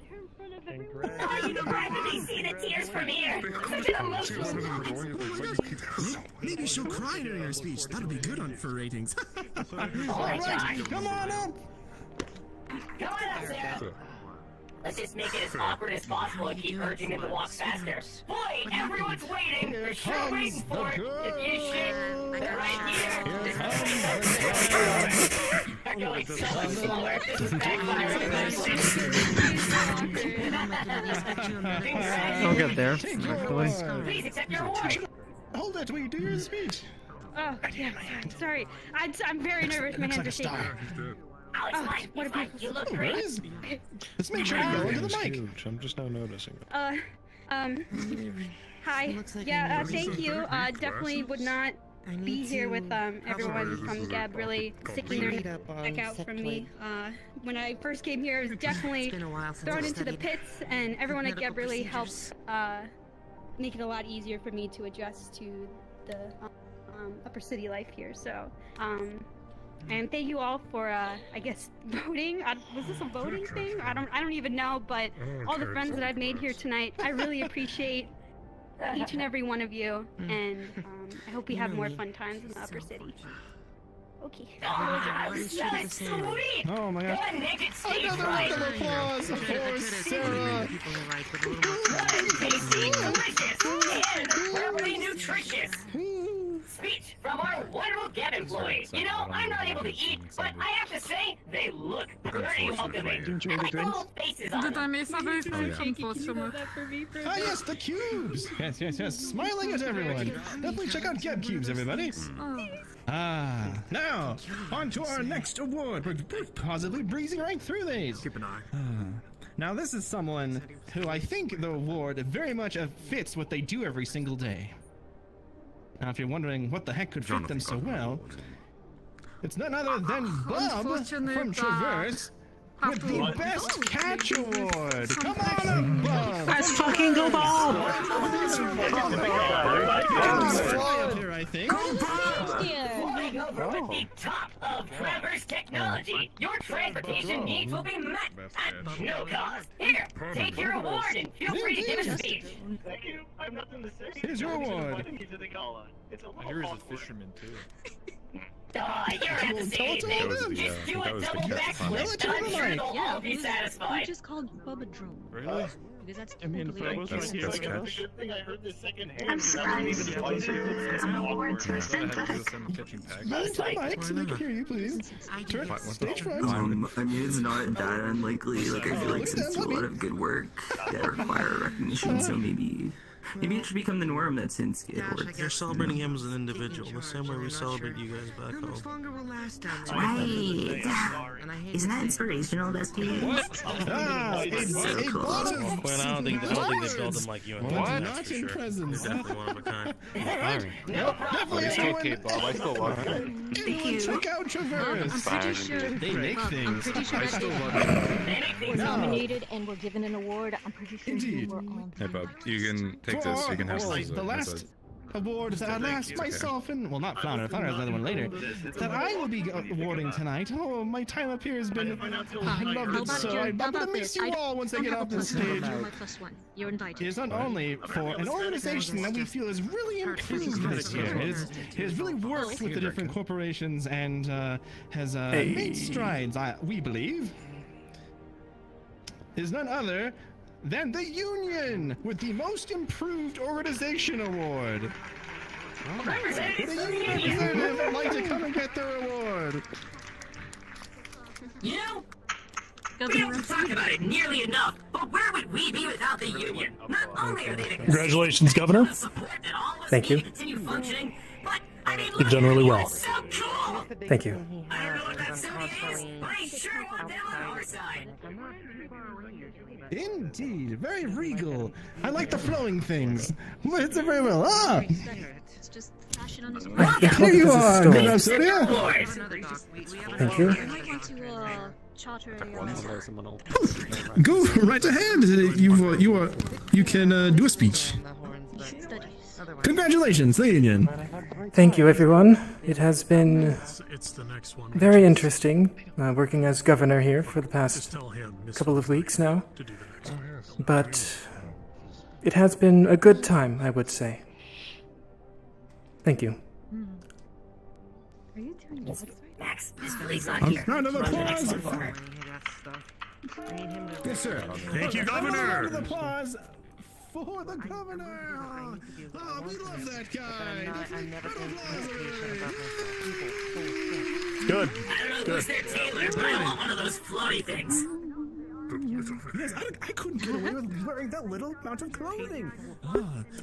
Oh, you can practically see the tears from here. Such an emotional. Maybe she'll cry during her speech. That'll be good for ratings. Alright, come on up. Come on up, Sarah. Let's just make it as awkward as possible and keep urging them to walk faster. Boy, everyone's waiting. They're sure waiting for it. If you shit, they're right here. They're going so much slower. This is I'll get there. Please accept your award. Hold it, we do your speech. Oh, yeah, sorry. I'm very nervous. My hands are shaking. Oh, what a beautiful you look great. Let's make sure you go into the mic. Huge. I'm just now noticing it. Hi. Yeah, thank you. Definitely would not be here with everyone from Geb really sticking their neck out for me. When I first came here, I was definitely thrown into the pits, and everyone at Geb really helped make it a lot easier for me to adjust to the upper city life here. So, and thank you all for, I guess, voting. Was this a voting thing? I don't even know, but all the friends that I've made here tonight, I really appreciate each and every one of you, and I hope we have more fun times in the upper city. Okay. That's sweet! Oh my gosh. Another round of applause for Sarah! Tasty, delicious, and incredibly nutritious! Speech from our wonderful Geb employees. You know, I'm not able to eat, but I have to say, they look pretty welcoming. I like the little faces on them. Ah yes, the cubes! Yes. Smiling at everyone. Definitely check out Geb Cubes, everybody. Now, on to our next award. We're positively breezing right through these. Keep an eye. Now, this is someone who I think the award very much fits what they do every single day. Now, if you're wondering what the heck could fit them so well, it's none other than Bob from Traverse with the Best Catch Award. Come on up, Bob! Let's fucking go, Bob! Here, I think. Flying over with the top of Traverse technology, your transportation needs will be met at no cost. Here, take your award and feel free to give a speech. Thank you. I have nothing to say. Here's your award. It's a Here is a fisherman too. Aw, you don't have to say anything. Just do a double backflip. I'm sure they'll all be satisfied. We just called Bubba Drone. Really? Because that's That's catch. I'm surprised. I'm award to present that. Use the mic so they can hear you, please. Turn stage front. I mean, it's not that unlikely. Like, I feel like since you do a lot of good work that require recognition, so maybe it should become the norm that Since get awards. You're celebrating him as an individual, the same way we celebrate you guys back home. Right. Isn't that inspirational, Bestie? So cool. Quinn, I don't think they build them like you and What? Not in presence. You're definitely one of a kind. Alright. It's okay, Bob. I still love you. Check out Traverse. I'm pretty sure. They make things. I'm pretty sure I still love you. we're nominated and we're given an award. I'm pretty sure you were on. Hey, Bob, you can take this. You can have this. The last award that last myself and, well, not Flounder. Flounder has another one later, that I will be awarding tonight. Oh, my time up here has been, I loved it so. I'm gonna miss you all once I get off the stage. You're invited. It's not only for an organization that we feel has really improved this year. It has really worked with the different corporations and has made strides, we believe. Is none other than the Union with the Most Improved Organization Award. The Union representative would like to come and get their award. You know, we don't talk about it nearly enough, but where would we be without the Union? Not only are they the Congratulations, Governor. Thank you. continue functioning, but I mean, You've done really well. so cool. Thank you. I don't know what that sounding is, but I sure want them on our side. In Indeed, very regal. I like the flowing things. It's very well. Ah! It's just fashion on his Here you are, good Rapsodia. Thank you. Charter Go right ahead. You can do a speech. Congratulations, the Union. Thank you, everyone. It has been very interesting working as governor here for the past couple of weeks now. But it has been a good time, I would say. Thank you. Are you doing this? Max, Miss Billy's not A here. round of applause. I need him to. Yes, sir. Thank you, Governor. A round of applause for the governor. Oh, we love that guy. I'm never going to Good. I don't know who's their tailor, but I want one of those floaty things. Yes, I couldn't get away with wearing that little amount of clothing.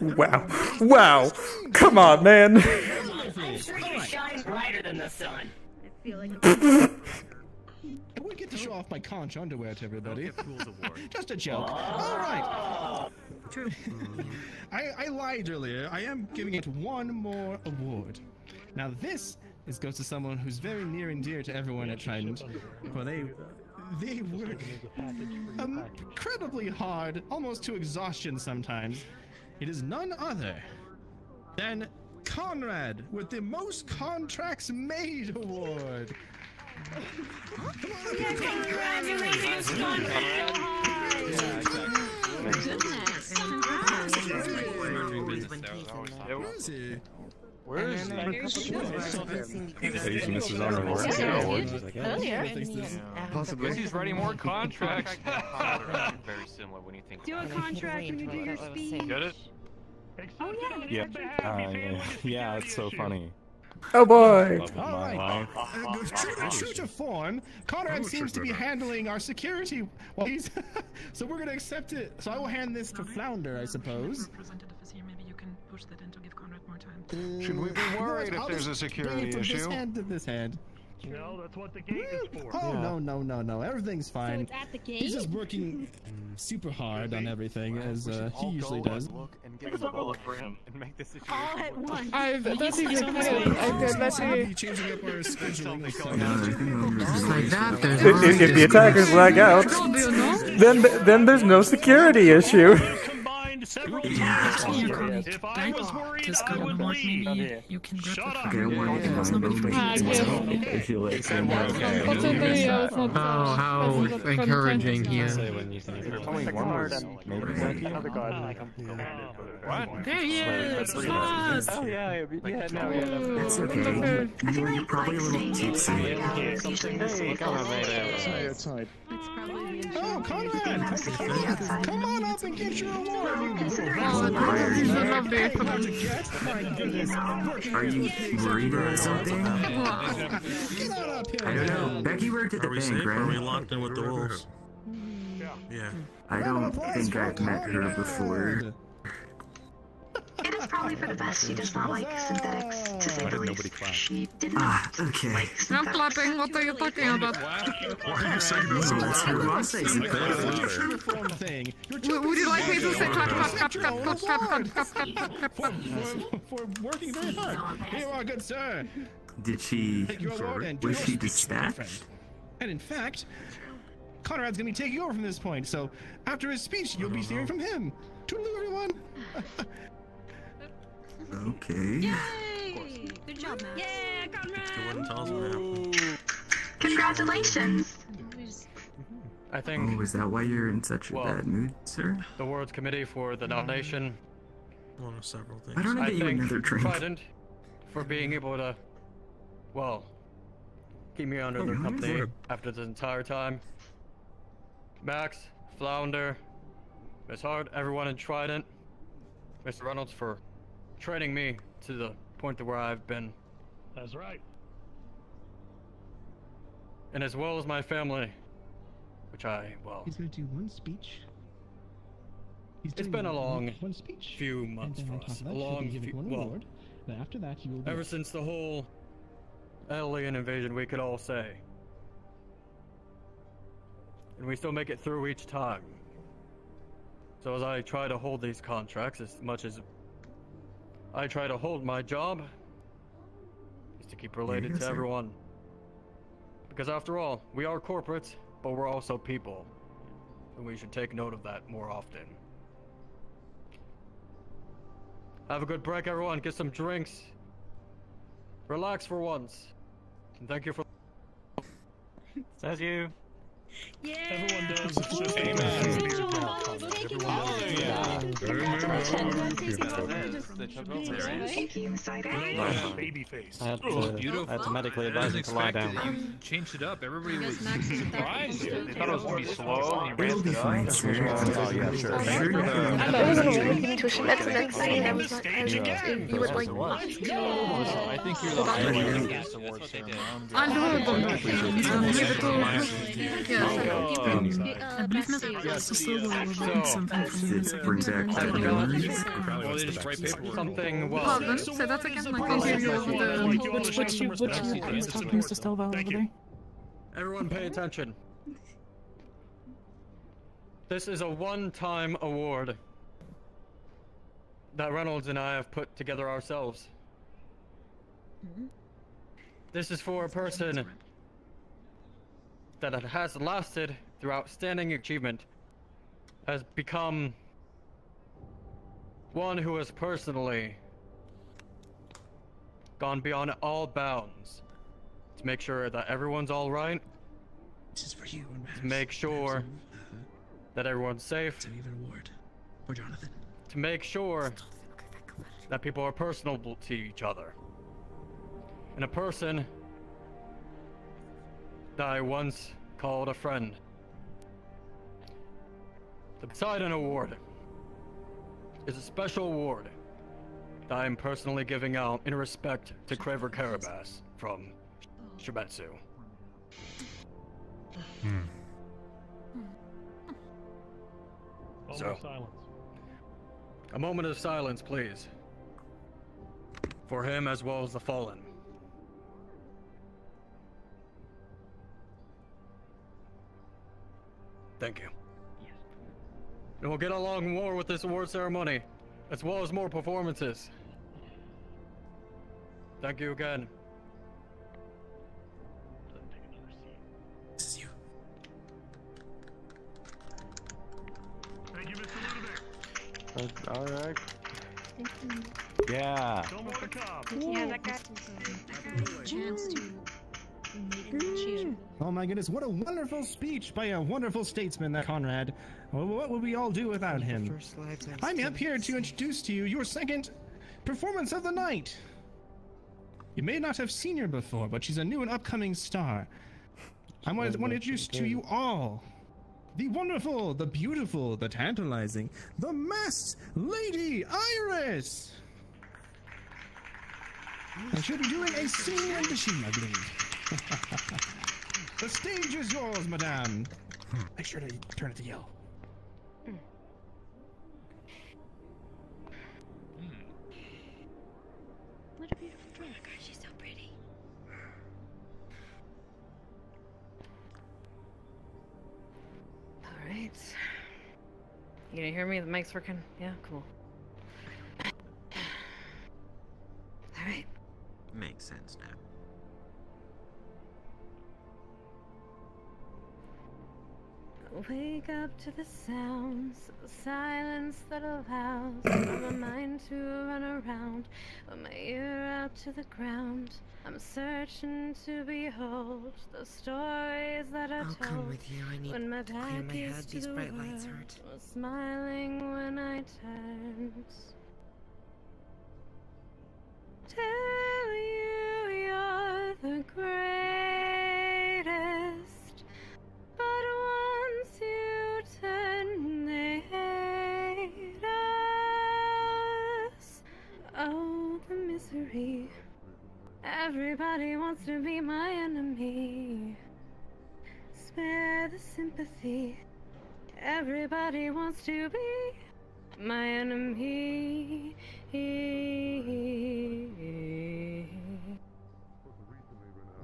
Wow. Wow. Come on, man. I'm sure you shine brighter than the sun. I feel like I would get to show off my conch underwear to everybody. Just a joke. All right. True. I lied earlier. I am giving it one more award. Now this goes to someone who's very near and dear to everyone at Trident. For they work incredibly hard, almost to exhaustion sometimes. It is none other than Conrad with the Most Contracts Made Award. Congratulations, Conrad! Where is he? Where is he? Mrs. Honor Possibly. He's writing more contracts. Very similar when you think. Do a contract when you do your speech. Get it? Oh yeah. Yeah, it's so funny. Oh boy. All right. True to form, Conrad seems to be handling our security while he's. So we're gonna accept it. So I will hand this to Flounder, I suppose. Representative is here. Maybe you can push that in to give Conrad more time. Should we be worried if there's a security issue? This hand to this hand. No, that's what the gate is for. Oh no! Everything's fine. So it's at the gate? He's just working super hard on everything as he usually does. Look and give him a bullet for him and make the situation. All at once. That's Changing up our scheduling. Just like that, there's If the attackers lag out, then there's no security issue. Several times. If I was worried, I would leave. You can grab Shut up. Okay, one I feel like saying more okay. Oh, how encouraging he is. What? There he is! Boss! Oh yeah, no, It's okay. You're probably a little tipsy. Oh, Conrad! Come on up and get your award! Are you worried about something? I don't know. Becky worked at the bank, right? Are we locked in with the wolves? Yeah. I don't think I've met her before. It is probably for the best. She does not like synthetics, to say the least. She did not okay. like I'm synthetics. clapping. What are you talking about? Why are you saying this? That's her boss saying Would you like me to say clap, clap, clap, clap, clap, clap, clap, clap, clap, clap? For working very hard. Here you are, good sir. Did she... Was she dispatched? And in fact, Conrad's gonna be taking over from this point, so after his speech, you'll be hearing from him. Toodaloo, everyone! Okay. Yay! Good job, Max. Yeah, Conrad! Congratulations! I think. Oh, is that why you're in such a bad mood, sir? The World's Committee for the nomination. One of several things. Why don't I get you another drink? Trident for being able to, well, keep me under their company after this entire time. Max, Flounder, Miss Hart, everyone in Trident, Mr. Reynolds for training me to the point to where I've been. That's right. And as well as my family, which He's gonna do one speech. It's been a long one speech. few months for us. A long few, well, Then after that, you will. ever since the whole alien invasion, we could all say. And we still make it through each time. So as I try to hold these contracts as much as I try to hold my job, is to keep related to everyone. Because after all, we are corporate, but we're also people. And we should take note of that more often. Have a good break, everyone. Get some drinks. Relax for once. And thank you for... Says you. Yeah. Everyone does. It's just I had to medically advise him to lie down. You changed it up. Everybody was surprised. They thought it was going to be slow, and you It'll be fine, sir. Oh, yeah, sure. To Schmetz and see him as you would like. I think you're the highlight award ceremony. Bring back that memories. Something well. Pardon? Say that again. I can't hear you. Which is talking, Mr. Stelval over there? Everyone pay attention. This is a one-time award that Reynolds and I have put together ourselves. This is for a person that has lasted through outstanding achievement, has become one who has personally gone beyond all bounds to make sure that everyone's all right. This is for you. To make sure that everyone's safe. It's an even award. For Jonathan. To make sure that people are personable to each other. And a person that I once called a friend. The Poseidon Award is a special award that I am personally giving out in respect to Kraver Karabas from Shibetsu. So, a moment of silence, please, for him as well as the fallen. Thank you. And we'll get along more with this award ceremony, as well as more performances. Thank you again. This is you. Thank you, Mr. Ludovic. Alright. Yeah. Yeah, that guy. Chance to make a cheer. Oh my goodness, what a wonderful speech by a wonderful statesman, that Conrad. Well, what would we all do without him? I'm up here to introduce to you your second performance of the night. You may not have seen her before, but she's a new and upcoming star. I want to introduce to you all the wonderful, the beautiful, the tantalizing, the masked Lady Iris! And she'll be doing a singing rendition, I believe. The stage is yours, madame. Make sure to turn it to yellow. What a beautiful dress. Oh my gosh, she's so pretty. Alright. You gonna hear me? The mic's working? Yeah, cool. Alright. Makes sense now. Wake up to the sounds of silence that allows my mind to run around, with my ear out to the ground. I'm searching to behold the stories that are I'll told. come with you. I need when my to clear back my is head. to These the bright lights world, hurt. was smiling when I turned. Tell you you're the greatest, but once you turn, they hate us. Oh, the misery. Everybody wants to be my enemy. Spare the sympathy. Everybody wants to be my enemy.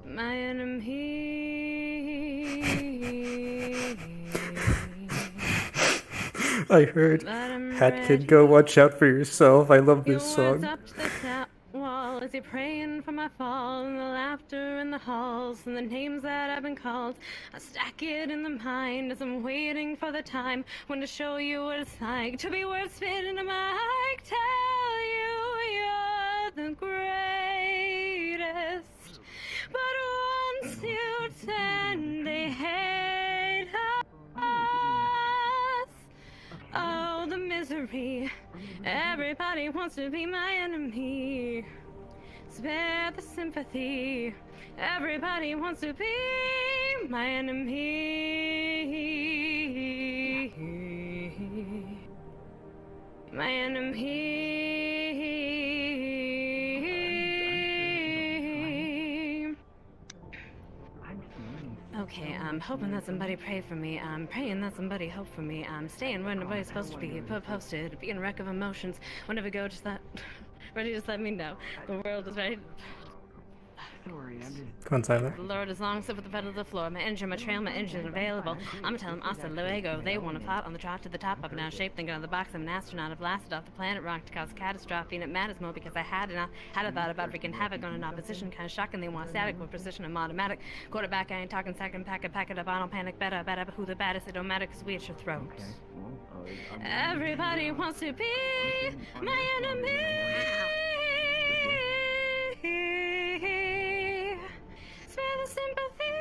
My enemy. I heard Hat Kid Go Watch Out For Yourself. I love this song. Up to the top wall as you're praying for my fall, and the laughter in the halls, and the names that I've been called. I stack it in the mind as I'm waiting for the time when to show you what it's like to be words fit into my mic. Tell you you're the greatest, but once you turn, they hate us. Oh, the misery. Everybody wants to be my enemy. Spare the sympathy. Everybody wants to be my enemy. My enemy. Okay, I'm hoping that somebody pray for me. I'm praying that somebody hope for me. I'm staying where nobody's supposed to be. Posted, being a wreck of emotions. Whenever I go, just ready, just let me know. The world is ready. Gone silent. Lord, as long as I sit with the pedal to the floor, my engine, my trail, my engine available. I'ma tell them hasta luego. They want to plot on the trot to the top, up and down shape, thinking on the box. I'm an astronaut. I've blasted off the planet rock to cause a catastrophe, and it matters more because I had a thought about freaking havoc on an opposition. Kind of shocking. They want static with precision. I'm automatic. Quarterback, I ain't talking second. Pack it up. I don't panic. Better. But who the baddest? It don't matter because we at your throat. Everybody wants to be my enemy. Spare the sympathy.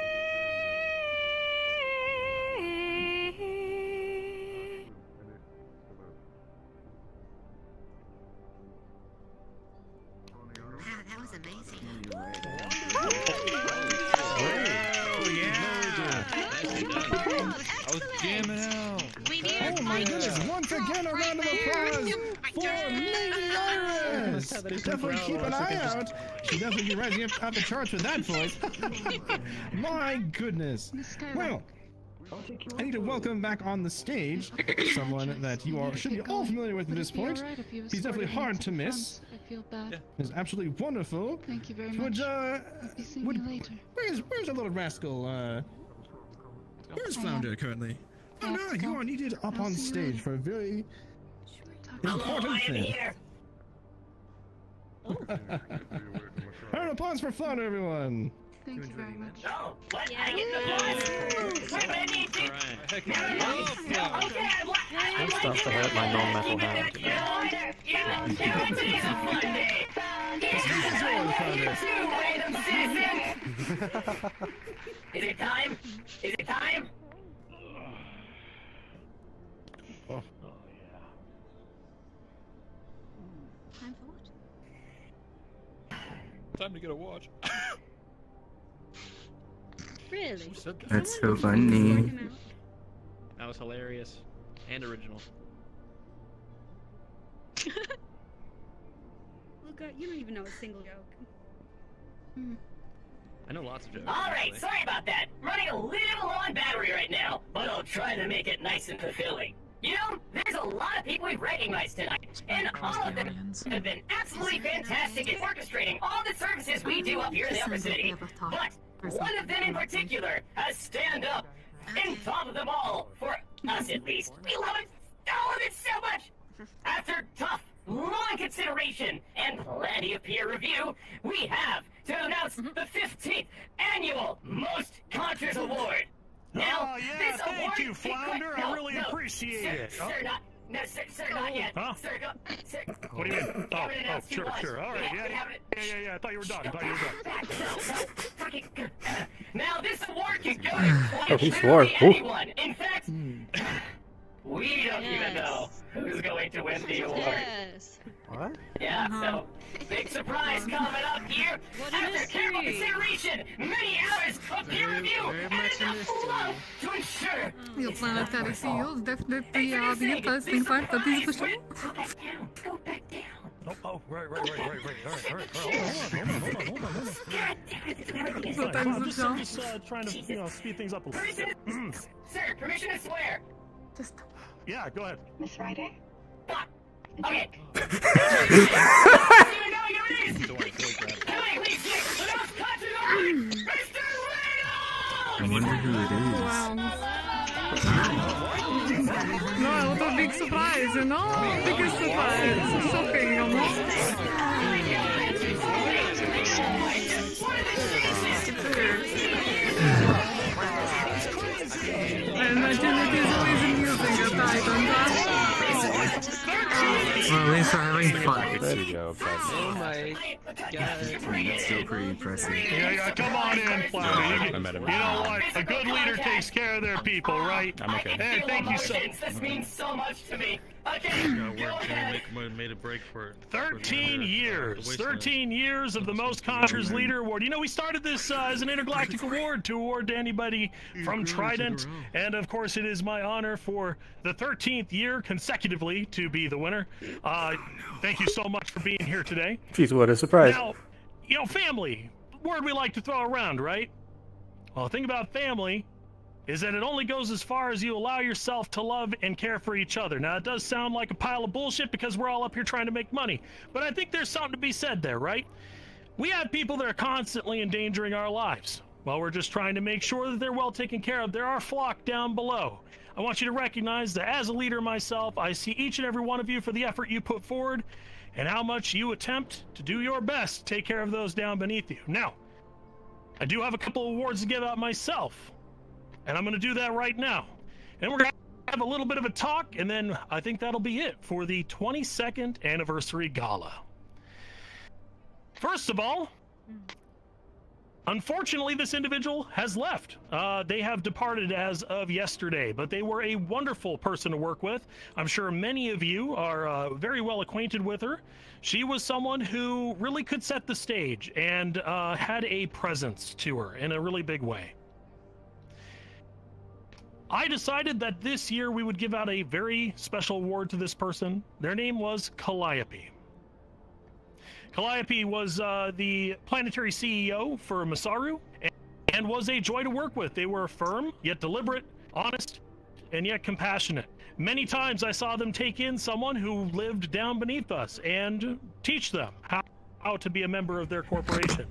Wow, that was amazing. I was jamming out. Oh my goodness, once again a round of applause for Lady Iris! Definitely keep an eye out. She definitely be rising up the charts with that voice. My goodness. Well, I need to welcome back on the stage someone that you all should be all familiar with at this point. He's definitely hard to miss. I feel bad. He's absolutely wonderful. Thank you very much. Where's the little rascal? Where's Flounder currently? Oh no, you are needed up on stage for a very important thing. Round of applause for Flounder, everyone. Thank you very much. Oh, what? I get the applause. We're ready to... Don't start to hurt my non-metal hand. Today's a fun day. Is it time? Is it time? Oh. Time for what? Time to get a watch. Really? That's so funny. That was hilarious and original. Luca, you don't even know a single joke. I know lots of jokes. Alright, sorry about that. Running a little low on battery right now, but I'll try to make it nice and fulfilling. You know, there's a lot of people we've recognized tonight, and all of them have been absolutely fantastic at orchestrating all the services we do up here in the Upper City. But one of them in particular has stand up in top of them all, for us at least. We love it so much! After tough, long consideration and plenty of peer review, we have to announce the 15th Annual Most Contras Award. Now, this award... Thank you, Flounder. I really appreciate it. Sir, not yet. Huh? Sir, What do you mean? Oh, sure. All right, yeah. I thought you were done. Now, this award can go to he swore. anyone. In fact, we don't even know who's going to win the award. Yes. What? Yeah, so, big surprise coming up here. After careful consideration, many hours of peer review, and enough love to ensure... Your planetary seals definitely are the interesting part of this show. Go back down. Oh, right. All right. Hold on. I'm just trying to, speed things up a little. Sir, permission to swear. Yeah, go ahead. Miss Ryder? Okay. I wonder who it is. Wow. No, what a big surprise, you know? Biggest surprise. Shocking, you know? I imagine it is always amusing at times, huh? Well, at least we're having fun. There you go. Oh my god. That's still pretty impressive. Yeah, come on in, Flounder. You know what? A good leader takes care of their people, right? I'm okay. Hey, thank you so much. This means so much to me. Made a break for it. 13 years. 13 years of the Most Conscious Leader Award. You know, we started this as an intergalactic award to award to anybody from Trident. And, of course, it is my honor for the 13th year consecutively to be the winner. Thank you so much for being here today. Jeez, what a surprise. Now, you know, family, word we like to throw around, right? Well, the thing about family is that it only goes as far as you allow yourself to love and care for each other. Now, it does sound like a pile of bullshit because we're all up here trying to make money, but I think there's something to be said there, right? We have people that are constantly endangering our lives. While we're just trying to make sure that they're well taken care of, there are flock down below. I want you to recognize that as a leader myself, I see each and every one of you for the effort you put forward and how much you attempt to do your best to take care of those down beneath you. Now, I do have a couple of awards to give out myself, and I'm going to do that right now. And we're going to have a little bit of a talk, and then I think that'll be it for the 22nd Anniversary Gala. First of all, unfortunately, this individual has left. They have departed as of yesterday, but they were a wonderful person to work with. I'm sure many of you are very well acquainted with her. She was someone who really could set the stage and had a presence to her in a really big way. I decided that this year we would give out a very special award to this person. Their name was Calliope. Calliope was the planetary CEO for Masaru and was a joy to work with. They were firm, yet deliberate, honest, and yet compassionate. Many times I saw them take in someone who lived down beneath us and teach them how to be a member of their corporation.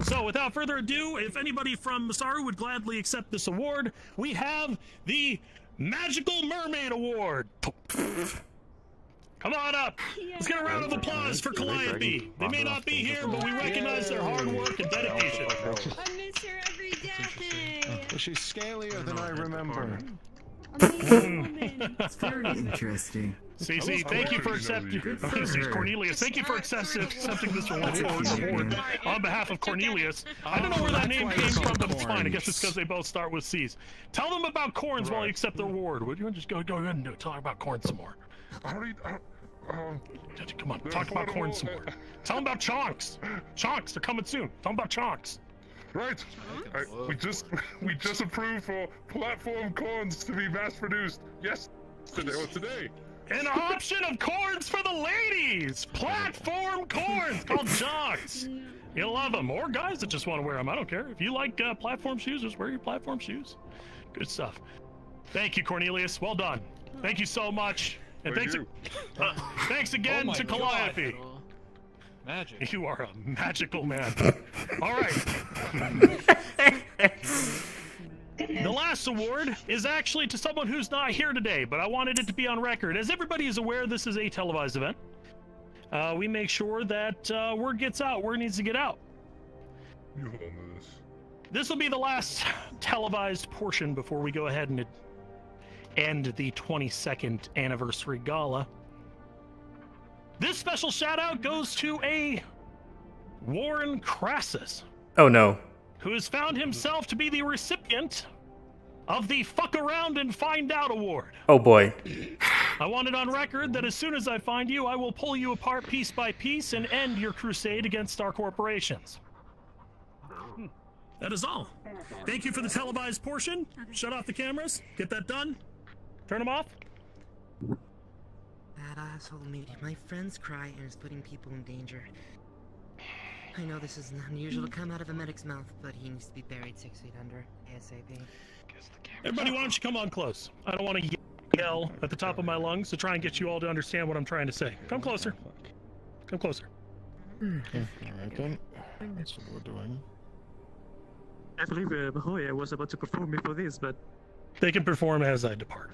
So without further ado, if anybody from Masaru would gladly accept this award, we have the Magical Mermaid Award. Come on up. Let's get a round of applause for Calliope. They may not be here, but we recognize their hard work and dedication. I miss her every day. Well, she's scalier than I remember. It's very interesting. Cece, thank you for accepting. Cornelius, thank you for accepting this award on behalf of Cornelius. I don't know where that name came from, but it's fine. I guess it's because they both start with C's. Tell them about corns while you accept the award. Would you just go ahead and do it? Talk about corn some more. Come on, talk about corn some more. Tell them about chonks. Chonks, they're coming soon. Tell them about chonks. Right. We just approved for platform corns to be mass produced. Yes, today. An option of corns for the ladies. Platform corns called chonks. You'll love them, or guys that just want to wear them. I don't care. If you like platform shoes, just wear your platform shoes. Good stuff. Thank you, Cornelius. Well done. Thank you so much. And thanks again to Calliope. Magic. You are a magical man. All right. The last award is actually to someone who's not here today, but I wanted it to be on record. As everybody is aware, this is a televised event. We make sure that word gets out where it needs to get out. This will be the last televised portion before we go ahead and end the 22nd Anniversary Gala. This special shout out goes to a Warren Crassus. Oh no. Who has found himself to be the recipient of the Fuck Around and Find Out Award. Oh boy. I want it on record that as soon as I find you, I will pull you apart piece by piece and end your crusade against our corporations. That is all. Thank you for the televised portion. Shut off the cameras. Get that done. Turn them off. That asshole made my friends cry and is putting people in danger. I know this is unusual to come out of a medic's mouth, but he needs to be buried 6 feet under ASAP. Everybody, why don't you come on close? I don't want to yell at the top of my lungs to try and get you all to understand what I'm trying to say. Come closer. Come closer. Alright then. That's what we're doing. I believe Mahoya was about to perform before this, but... They can perform as I depart.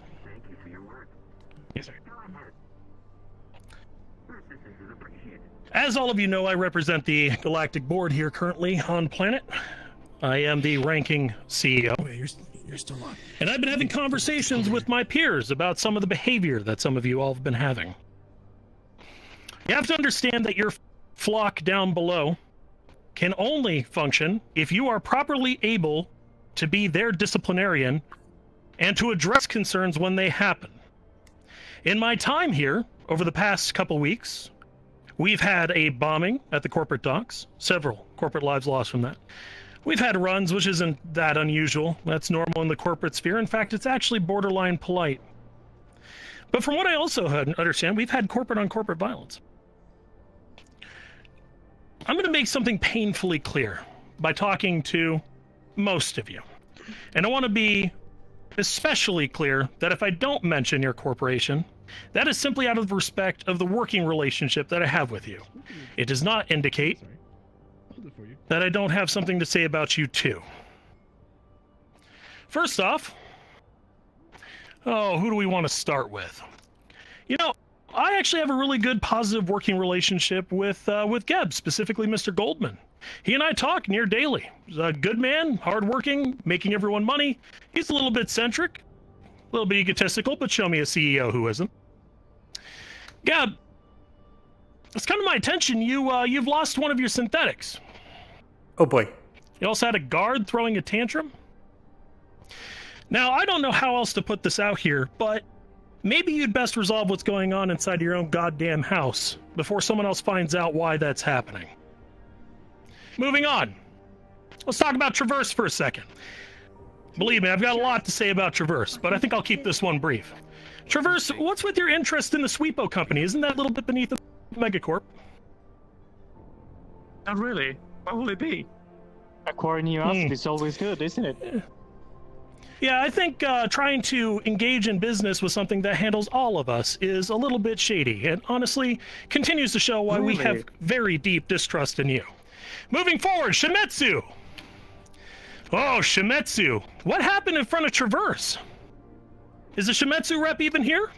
Yes, sir. As all of you know, I represent the Galactic Board here currently on planet. I am the ranking CEO. Wait, you're still on. And I've been having conversations with my peers about some of the behavior that some of you all have been having. You have to understand that your flock down below can only function if you are properly able to be their disciplinarian and to address concerns when they happen. In my time here, over the past couple weeks, we've had a bombing at the corporate docks, several corporate lives lost from that. We've had runs, which isn't that unusual. That's normal in the corporate sphere. In fact, it's actually borderline polite. But from what I also understand, we've had corporate-on-corporate violence. I'm going to make something painfully clear by talking to most of you. And I want to be especially clear that if I don't mention your corporation, that is simply out of respect of the working relationship that I have with you. It does not indicate that I don't have something to say about you too. First off, who do we want to start with? You know, I actually have a really good positive working relationship with Geb, specifically Mr. Goldman. He and I talk near daily. He's a good man, hardworking, making everyone money. He's a little bit centric, a little bit egotistical, but show me a CEO who isn't. Gab, it's come to my attention you've lost one of your synthetics. Oh boy. You also had a guard throwing a tantrum. Now, I don't know how else to put this out here, but maybe you'd best resolve what's going on inside your own goddamn house before someone else finds out why that's happening. Moving on. Let's talk about Traverse for a second. Believe me, I've got a lot to say about Traverse, but I think I'll keep this one brief. Traverse, what's with your interest in the Sweepo company? Isn't that a little bit beneath the Megacorp? Not really. What will it be? Acquiring new assets is always good, isn't it? Yeah, I think trying to engage in business with something that handles all of us is a little bit shady, and honestly continues to show why we have very deep distrust in you. Moving forward, Shimetsu! Oh, Shimetsu. What happened in front of Traverse? Is the Shimetsu rep even here?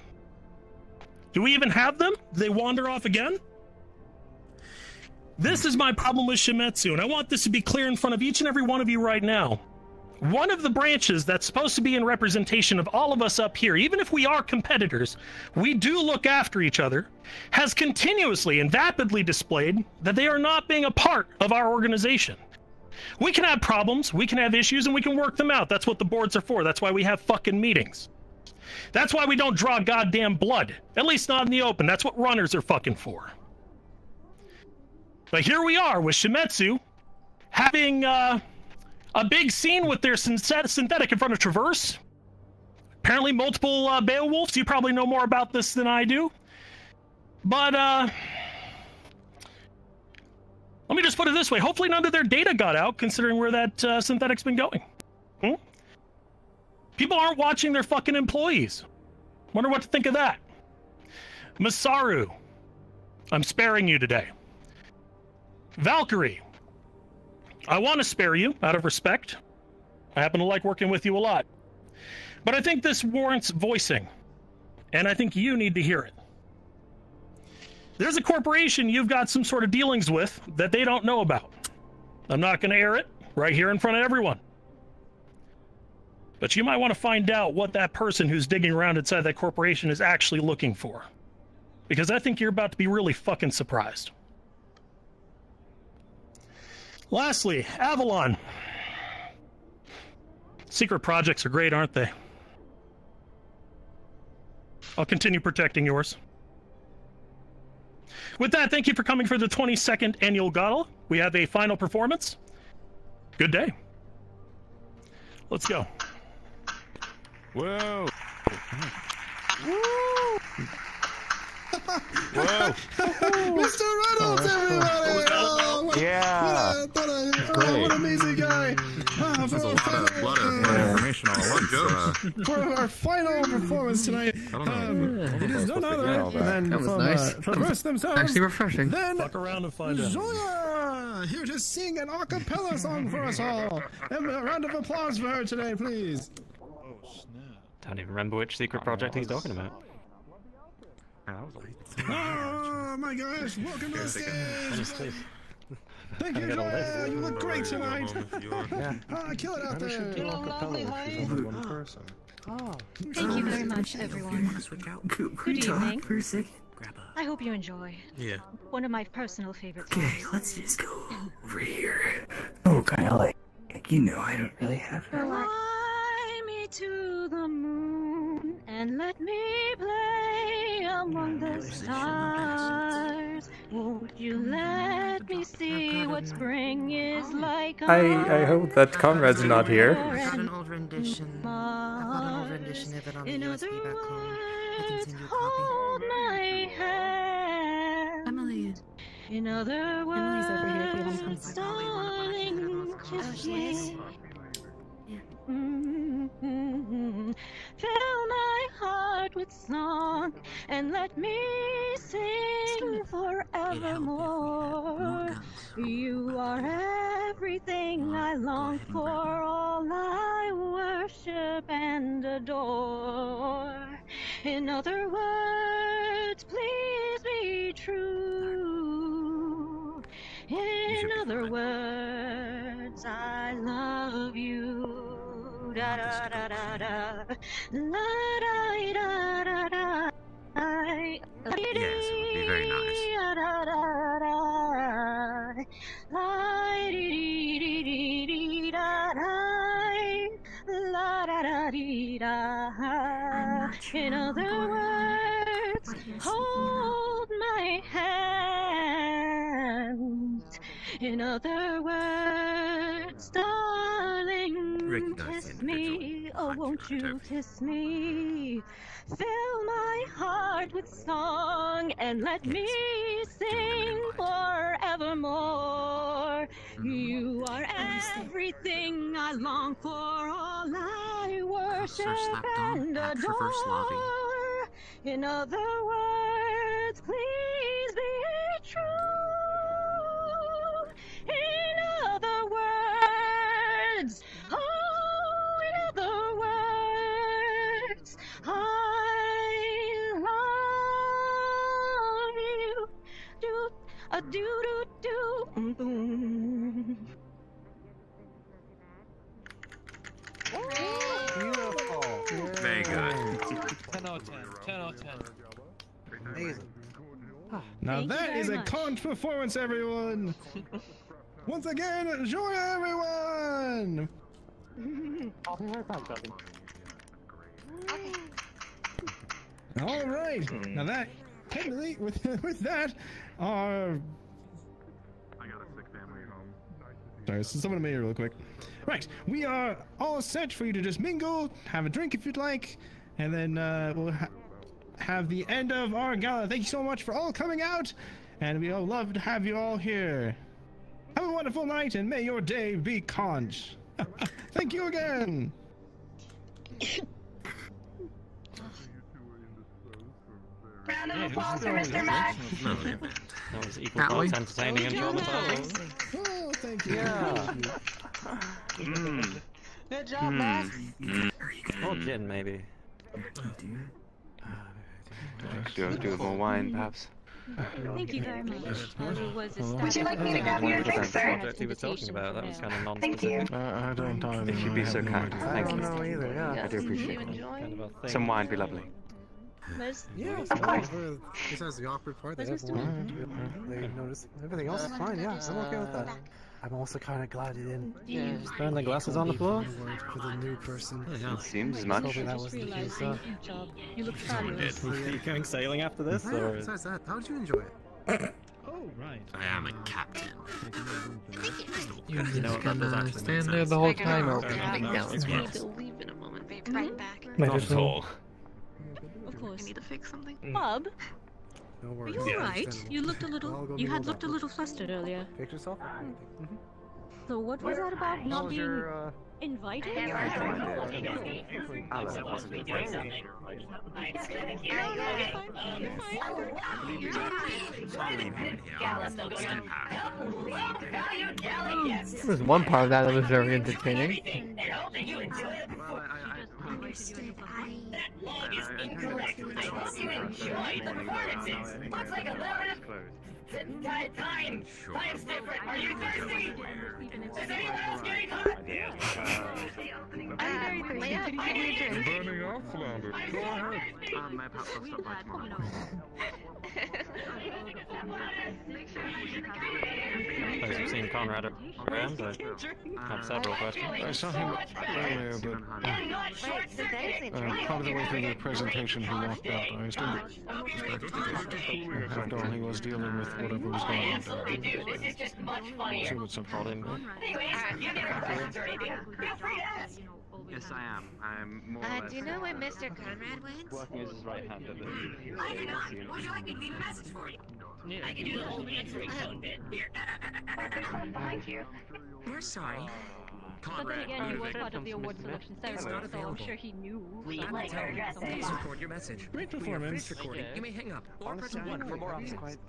Do we even have them? Do they wander off again? This is my problem with Shimetsu, and I want this to be clear in front of each and every one of you right now. One of the branches that's supposed to be in representation of all of us up here, even if we are competitors, we do look after each other, has continuously and vapidly displayed that they are not being a part of our organization. We can have problems, we can have issues, and we can work them out. That's what the boards are for. That's why we have fucking meetings. That's why we don't draw goddamn blood. At least not in the open. That's what runners are fucking for. But here we are with Shimetsu having a big scene with their synthetic in front of Traverse. Apparently multiple Beowulfs. You probably know more about this than I do. But let me just put it this way. Hopefully none of their data got out, considering where that synthetic's been going. People aren't watching their fucking employees. Wonder what to think of that. Masaru, I'm sparing you today. Valkyrie, I want to spare you out of respect. I happen to like working with you a lot. But I think this warrants voicing, and I think you need to hear it. There's a corporation you've got some sort of dealings with that they don't know about. I'm not going to air it right here in front of everyone. But you might want to find out what that person who's digging around inside that corporation is actually looking for. Because I think you're about to be really fucking surprised. Lastly, Avalon. Secret projects are great, aren't they? I'll continue protecting yours. With that, thank you for coming for the 22nd annual gala. We have a final performance. Good day. Let's go. Whoa! Woo! Whoa! Mr. Reynolds, everybody! Oh, yeah! What an amazing guy! That's a lot of information all at once. For our final performance tonight, it is none other than from Traverse themselves. Actually refreshing. Then fuck around and find out. Zoya, here to sing an a cappella song for us all. And a round of applause for her today, please. Don't even remember which secret project he's talking about. Oh my gosh! Welcome to the stage. Thank you, Joya. You look great tonight. Kill it out there. You look lovely, honey. One person. Oh, thank you very much, everyone. Good evening. For a second? I hope you enjoy. Yeah. One of my personal favorites. Okay, let's just go over here. Oh, kind of like, you know, I don't really have her. Fly me to the moon and let me play among the stars. Won't you let me see what spring is like? I hope that Conrad's not here. I've got an old rendition. I've got an old rendition of it on the USB back home. I can send you a Hold my hand. Emily. In other words, Emily's over here if you want to come darling, kiss me. Fill my heart with song and let me sing forevermore. You are everything I long for, all I worship and adore. In other words, please be true. In other words, I love you. Da da da da da, la da da da da. Yes, it would be very nice. Da da da, la dee dee dee dee da da, la da da dee da. In other words, hold my hand. In other words, darling, kiss me. Oh, won't you kiss me? Fill my heart with song and let me sing forevermore. You are everything I long for, all I worship and adore. In other words, please be true. In other words, oh, in other words, I love you. Do a do do do boom. Beautiful. Very good. 10 out of 10. 10 out of 10. Amazing. Now Thank you that very is a much. conch performance, everyone. Once again, enjoy everyone. All right. Now that, technically, with that, our. I got a sick family at home. Sorry, so someone made it real quick. Right, we are all set for you to just mingle, have a drink if you'd like, and then we'll have the end of our gala. Thank you so much for all coming out, and we all love to have you all here. Have a wonderful night, and may your day be conch. Thank you again. Round of applause for Mr. Max. That was equal parts entertaining and traumatizing. Oh, thank you. Yeah. Good job, Max. Or gin, maybe. Do more wine, perhaps. Thank you very much. Would you like me to grab you a drink, sir? Project he was talking about, that was kind of Thank you. non-specific. I don't know. If you'd be so kind, thank you. either, yeah. I do appreciate Kind it. of a thing. Some wine would be lovely. Yeah, Of course. Besides the awkward part, Where's Mr. they notice everything else is fine. Yeah, I'm okay with that. I'm also kind of glad you didn't Burn the glasses on the floor? for the new person. Seems as much. Hopefully that wasn't the case. Good job. You look fabulous. Are you going sailing after this? Yeah, Or? besides that, how did you enjoy it? Oh, right. I am a captain. You know what, that does actually make Stand there sense. the whole time Yeah, open. that makes We sense. need to leave in a moment. Be right back. Might Not as at well. all. Of course. I need to fix something. Bob, No are worries. you alright? You looked a I'll go little. meet You had old looked a Apple. little flustered earlier. Fix yourself? So what was that about How not was being your, invited? Alan wasn't invited. There was one part of that that was very entertaining. Well, That log is incorrect. I hope you enjoyed the performances. Looks like a little bit of time's different. Are you thirsty? Is anyone else getting hurt? I'm very thirsty. Can you give me a drink? Burning off, Flounder. Go ahead. My pop will stop by tomorrow. As you've seen Conrad around, I have several questions. I saw him earlier, but part of the way through the presentation he walked out. I assumed after all he was dealing with whatever was going on. This is just much funnier. Sure, it's some problem. Yes, I am. I'm more or less... Do you know where Mr. Conrad went? Working as his right hand at the... I do not. Would you like me to leave a message for you? I can do the whole answering phone bit. Here. Behind you. We're sorry. But then again, he was part of the award selection ceremony, so I'm sure he knew. Please record your message. Great performance. Recording. You may hang up or press Honestly, 1 for more options. it's quite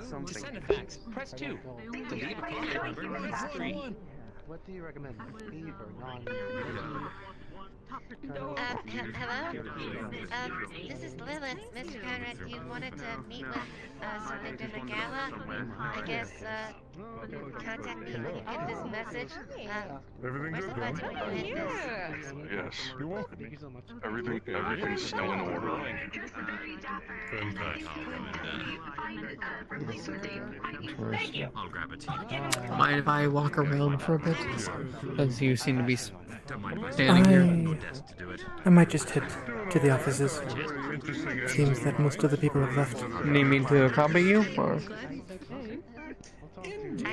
something. To send a fax, press 2. Delete a contact number, press 3. What do you recommend? Leave or non? Hello? This is Lilith. Mr. Conrad, you wanted to meet with us during the gala? I guess, contact me when you get this message. Everything where's good, the button? Yes. You're welcome. Thank you so much. Everything's still in order. Thank you. I'll grab a tea. Mind if I walk around for a bit? As you seem to be standing here. I might just head to the offices. Seems that most of the people have left. Need me to accompany you, or...?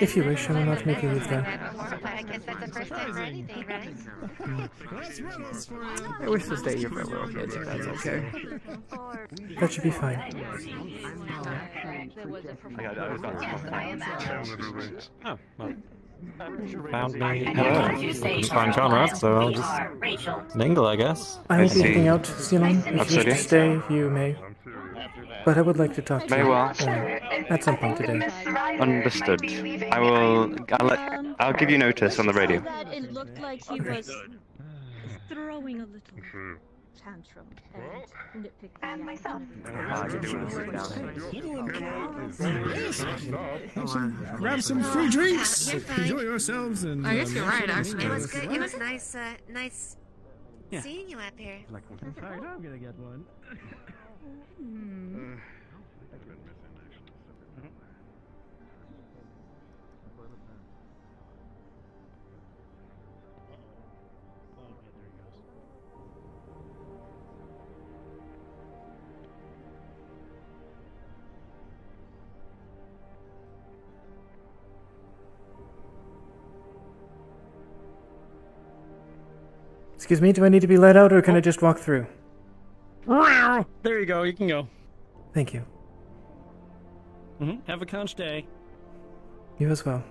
If you wish, I will not make you leave there. I guess that's the first time for anything, right? I wish to stay here for a little bit, if that's okay. That should be fine. Oh, well. Found me. Hello. Couldn't find Conrad, so I'll just mingle, I guess. I will be heading out, Xenon. If you wish to stay, you may. But I would like to talk to you at some point today. Understood. I'll give you notice on the radio. It looked like he was throwing a little tantrum and nitpicking. And myself. Grab some free drinks. Enjoy yourselves and. I guess you're right. Actually, it was good. It was nice. Nice seeing you up here. Alright, I'm gonna get one. Excuse me, do I need to be let out or can I just walk through? There you go, you can go. Thank you. Have a conch day. You as well.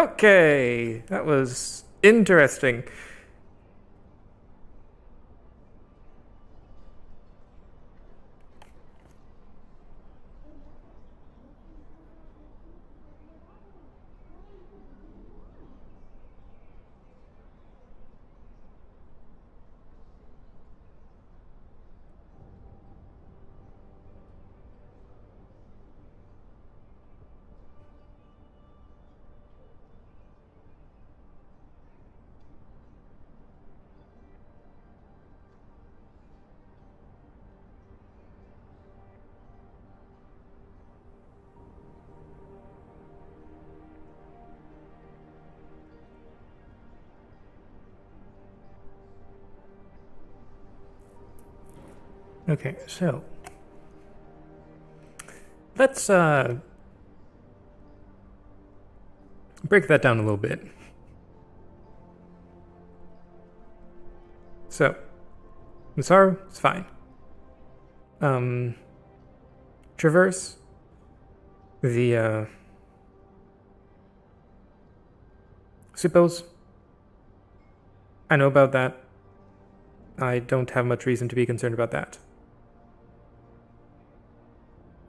Okay, that was interesting. Okay, so let's break that down a little bit. So, Masaru is fine. Traverse, the Suppos, I know about that. I don't have much reason to be concerned about that.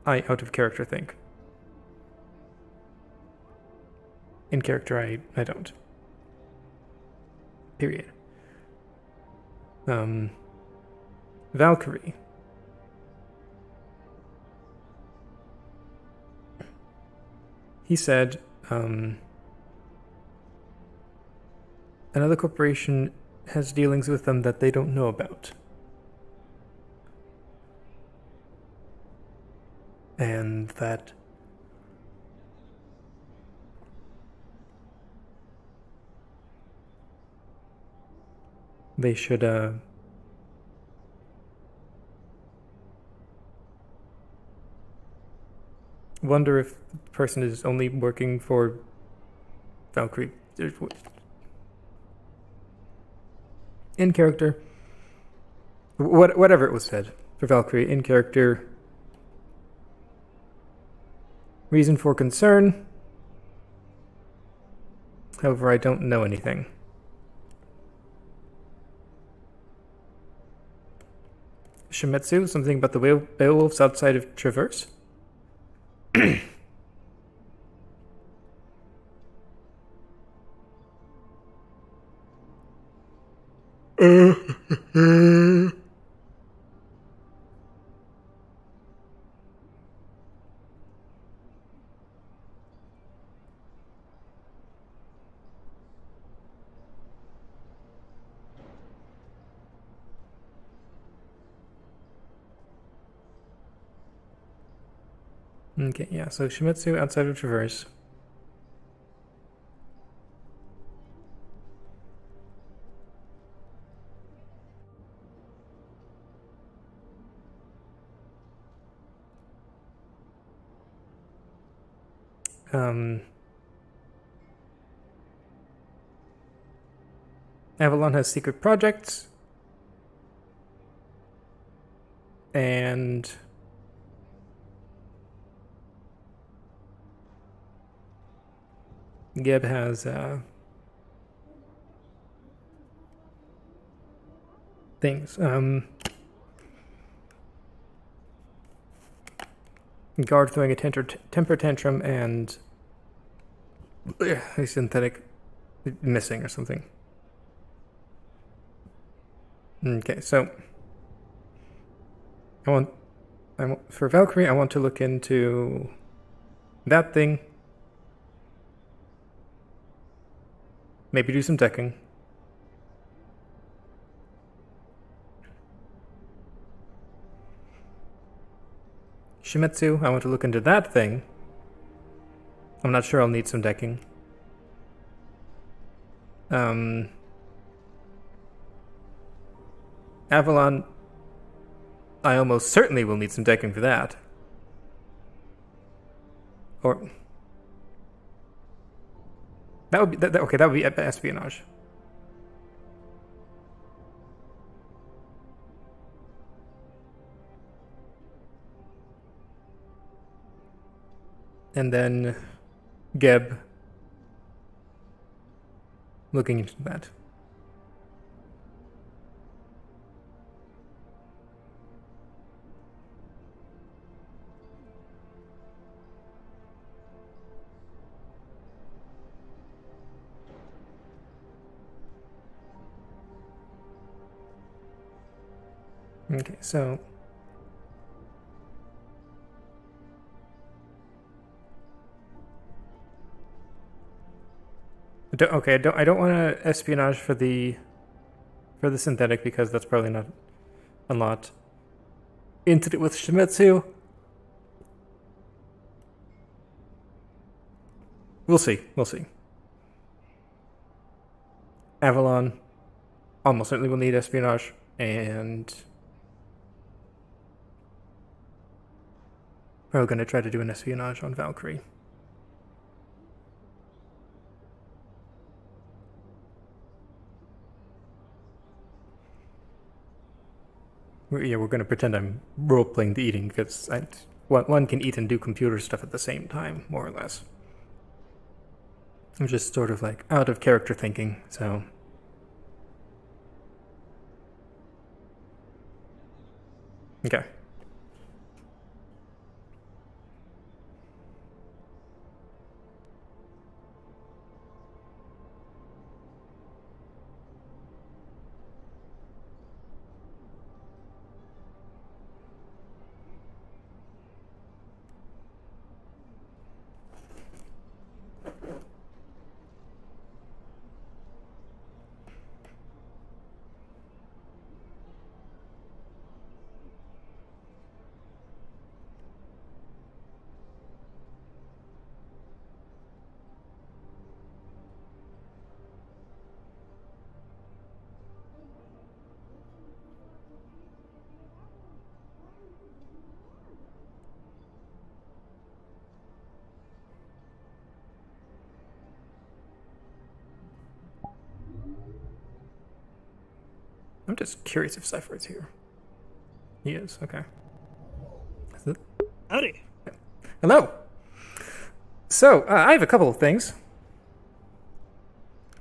I out of character think. In character, I don't. Period. Valkyrie. He said, another corporation has dealings with them that they don't know about. And that they should wonder if the person is only working for Valkyrie. In character, whatever it was said for Valkyrie, in character, reason for concern. However, I don't know anything. Shimetsu, something about the Beowulfs outside of Traverse? Okay, yeah, so Shimetsu outside of Traverse. Avalon has secret projects. And Geb has things. Guard throwing a temper tantrum and a synthetic missing or something. Okay, so I want for Valkyrie, I want to look into that thing. Maybe do some decking. Shimetsu, I want to look into that thing. I'm not sure I'll need some decking. Avalon, I almost certainly will need some decking for that. Or that would be okay. That would be espionage. And then Geb looking into that. Okay, so I don't want to espionage for the synthetic because that's probably not a lot. Incident with Shimetsu. We'll see. We'll see. Avalon almost certainly will need espionage, and we're going to try to do an espionage on Valkyrie. We're going to pretend I'm role-playing the eating, because one can eat and do computer stuff at the same time, more or less. I'm just sort of like out of character thinking, so... Okay. I'm just curious if Cypher is here. He is, okay. Is it? Howdy. Hello! So, I have a couple of things.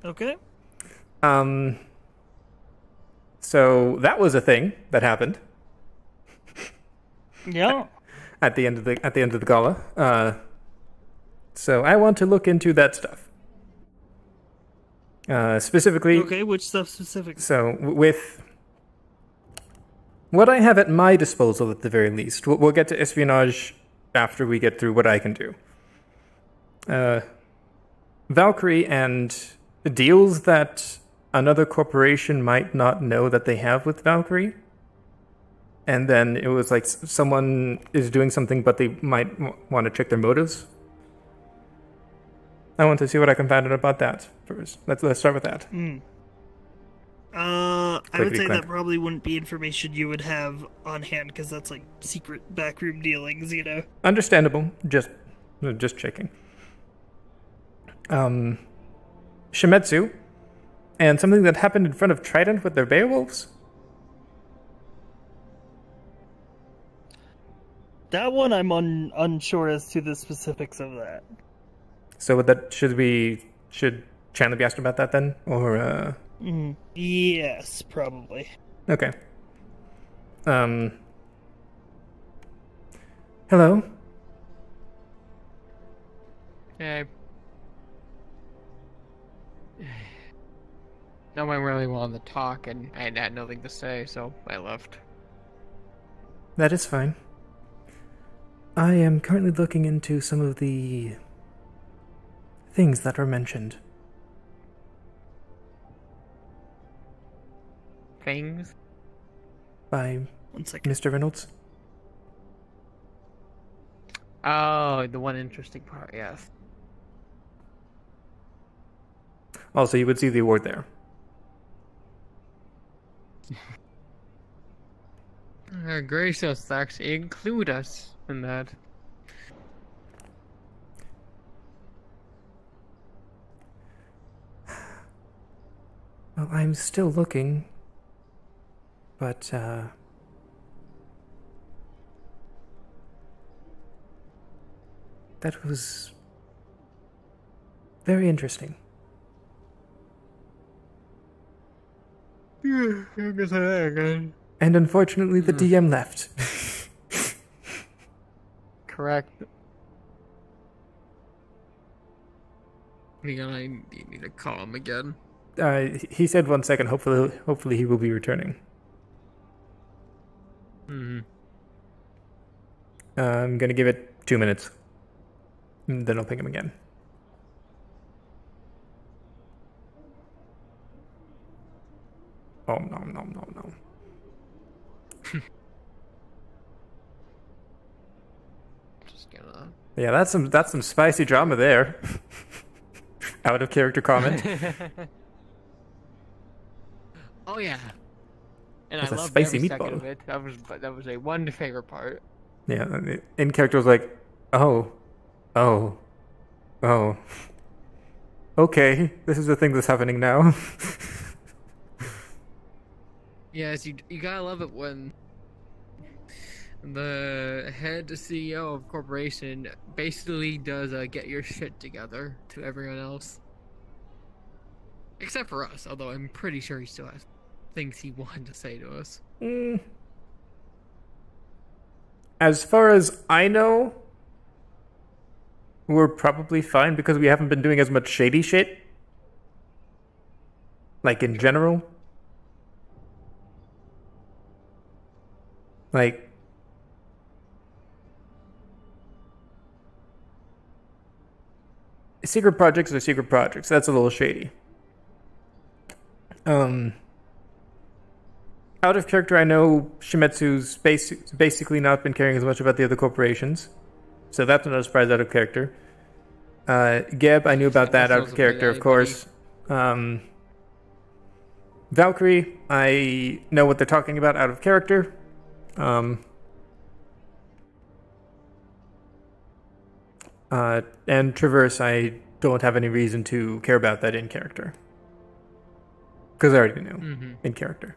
Okay. So, that was a thing that happened. Yeah. At the end of the gala. So, I want to look into that stuff. Specifically... Okay, which stuff specifically? So, with what I have at my disposal at the very least, we'll get to espionage after we get through what I can do. Valkyrie and deals that another corporation might not know that they have with Valkyrie. And then it was like someone is doing something, but they might want to check their motives. I want to see what I can find out about that first. Let's start with that. I would say that probably wouldn't be information you would have on hand, because that's like secret backroom dealings, you know? Understandable. Just checking. Shimetsu, and something that happened in front of Trident with their Beowulfs? That one I'm unsure as to the specifics of that. So should Chandler be asked about that then? Or, Yes, probably. Okay. Hello? Hey. No one really wanted to talk, and I had nothing to say, so I left. That is fine. I am currently looking into some of the things that were mentioned. Things? By Mr. Reynolds? Oh, the one interesting part, yes. Also, you would see the award there. Gracious, actually include us in that. Well, I'm still looking, but, that was very interesting. And unfortunately, the DM left. Correct. You're gonna need to call him again. He said 1 second. Hopefully he will be returning. I'm gonna give it 2 minutes. And then I'll ping him again. Oh no. Just gonna. Yeah, that's some spicy drama there. Out of character comment. Oh yeah. And That's I a loved spicy every second meatball. of it. That was a one favorite part. Yeah, in character was like, oh. Okay, this is the thing that's happening now. Yes, you gotta love it when the head CEO of corporation basically does get your shit together to everyone else. Except for us, although I'm pretty sure he still has things he wanted to say to us. As far as I know, we're probably fine because we haven't been doing as much shady shit. Like, in general. Like, secret projects are secret projects. That's a little shady. Out of character, I know Shimetsu's basically not been caring as much about the other corporations. So that's not a surprise out of character. Geb, I knew about that out of character, of course. Valkyrie, I know what they're talking about out of character. And Traverse, I don't have any reason to care about that in character. Because I already knew in character.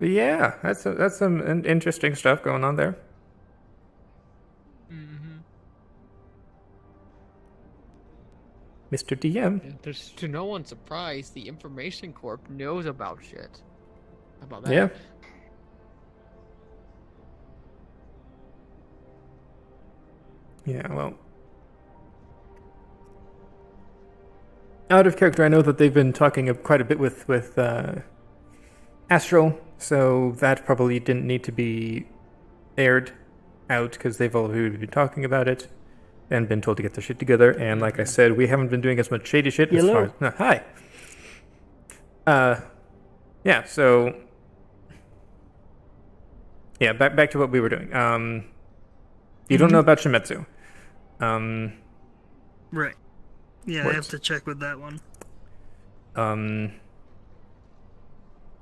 But yeah, that's some interesting stuff going on there. Mr. DM. There's to no one's surprise, the Information Corp knows about shit. How about that? Yeah. Yeah, well. Out of character, I know that they've been talking quite a bit with Astral, so that probably didn't need to be aired out because they've already been talking about it and been told to get their shit together. And like I said, we haven't been doing as much shady shit as far as... No, hi! Yeah, so... Yeah, back to what we were doing. You don't know about Shimetsu. Right. Yeah, I have to check with that one.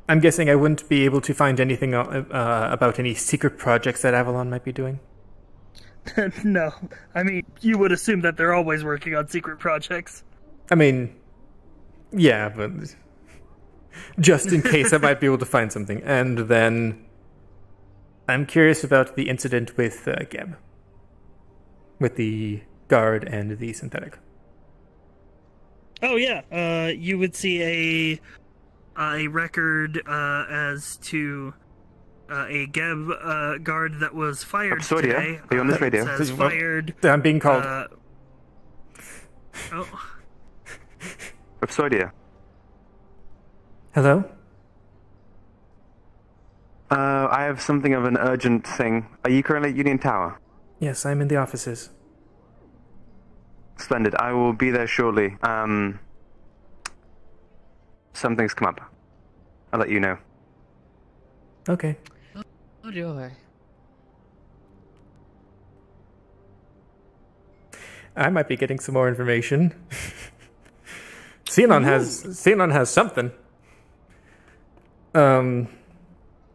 I'm guessing I wouldn't be able to find anything about any secret projects that Avalon might be doing. No. I mean, you would assume that they're always working on secret projects. I mean, yeah, but just in case I might be able to find something. And then I'm curious about the incident with Geb. With the guard and the synthetic. Oh yeah, you would see a record as to a Geb guard that was fired today. Are you on this radio? Says fired. I'm being called. Rhapsodia. Hello? I have something of an urgent thing. Are you currently at Union Tower? Yes, I'm in the offices. Splendid. I will be there shortly. Something's come up. I'll let you know. Okay. Oh, joy. I might be getting some more information. Xenon has something.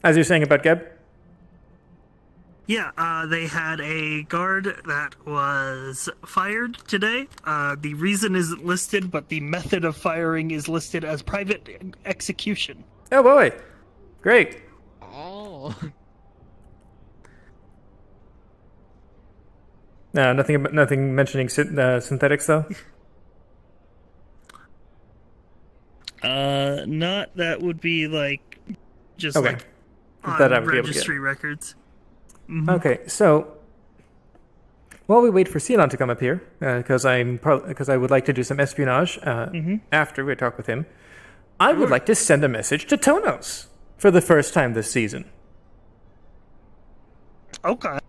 As you're saying about Geb? Yeah, they had a guard that was fired today. The reason isn't listed, but the method of firing is listed as private execution. Oh boy, great. Oh. Nothing mentioning synthetics though. Not that would be like just Okay. like on That I would be able to get. registry records. Mhm. Okay, so while we wait for Sinon to come up here, because I would like to do some espionage after we talk with him, I would like to send a message to Tonos for the first time this season. Okay.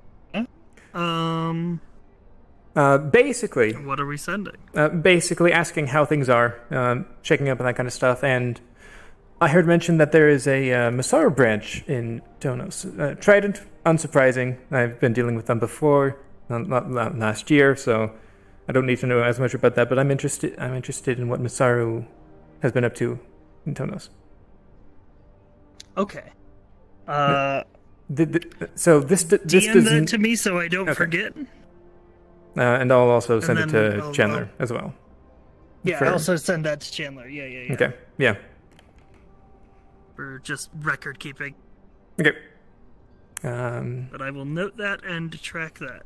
Basically, what are we sending? Basically asking how things are, checking up on that kind of stuff, and I heard mention that there is a Masaru branch in Tonos. Trident, unsurprising. I've been dealing with them before, not last year, so I don't need to know as much about that. But I'm interested in what Masaru has been up to in Tonos. Okay. So this DM doesn't that to me so I don't forget. And I'll also send it then to I'll- Chandler as well. Yeah, For- I also send that to Chandler. Yeah. Okay. Yeah. For just record keeping. Okay. But I will note that and track that.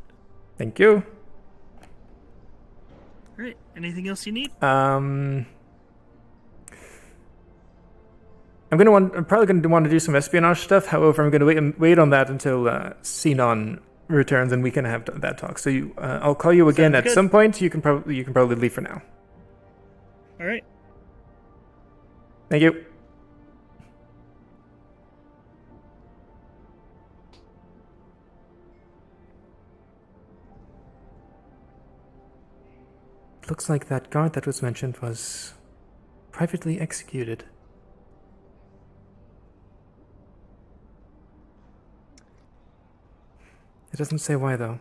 Thank you. All right. Anything else you need? I'm probably going to want to do some espionage stuff. However, I'm going to wait on that until Sinon returns and we can have that talk. So I'll call you again Sounds at good. some point. You can probably leave for now. All right. Thank you. Looks like that guard that was mentioned was privately executed. It doesn't say why, though.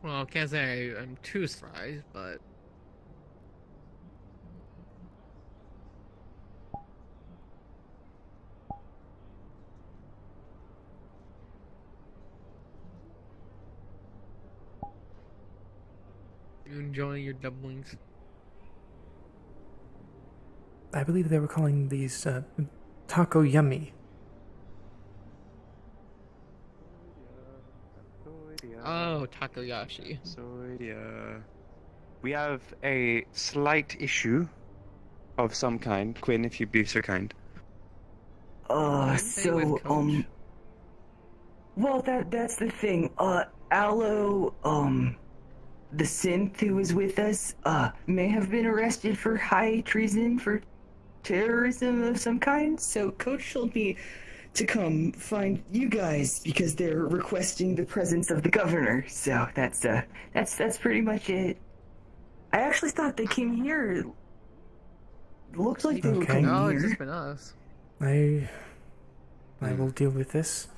Well, I can't say I'm too surprised, but you enjoying your dumplings? I believe they were calling these taco yummy. Oh, Takoyashi. So, we have a slight issue of some kind. Quinn, if you'd be so kind. Well, that's the thing. Aloe, the synth who was with us, may have been arrested for high treason for terrorism of some kind. So Coach told me to come find you guys because they're requesting the presence of the governor. So that's pretty much it. I actually thought they came here. It looked like they were Okay. coming No, here. it's just been us. I will deal with this.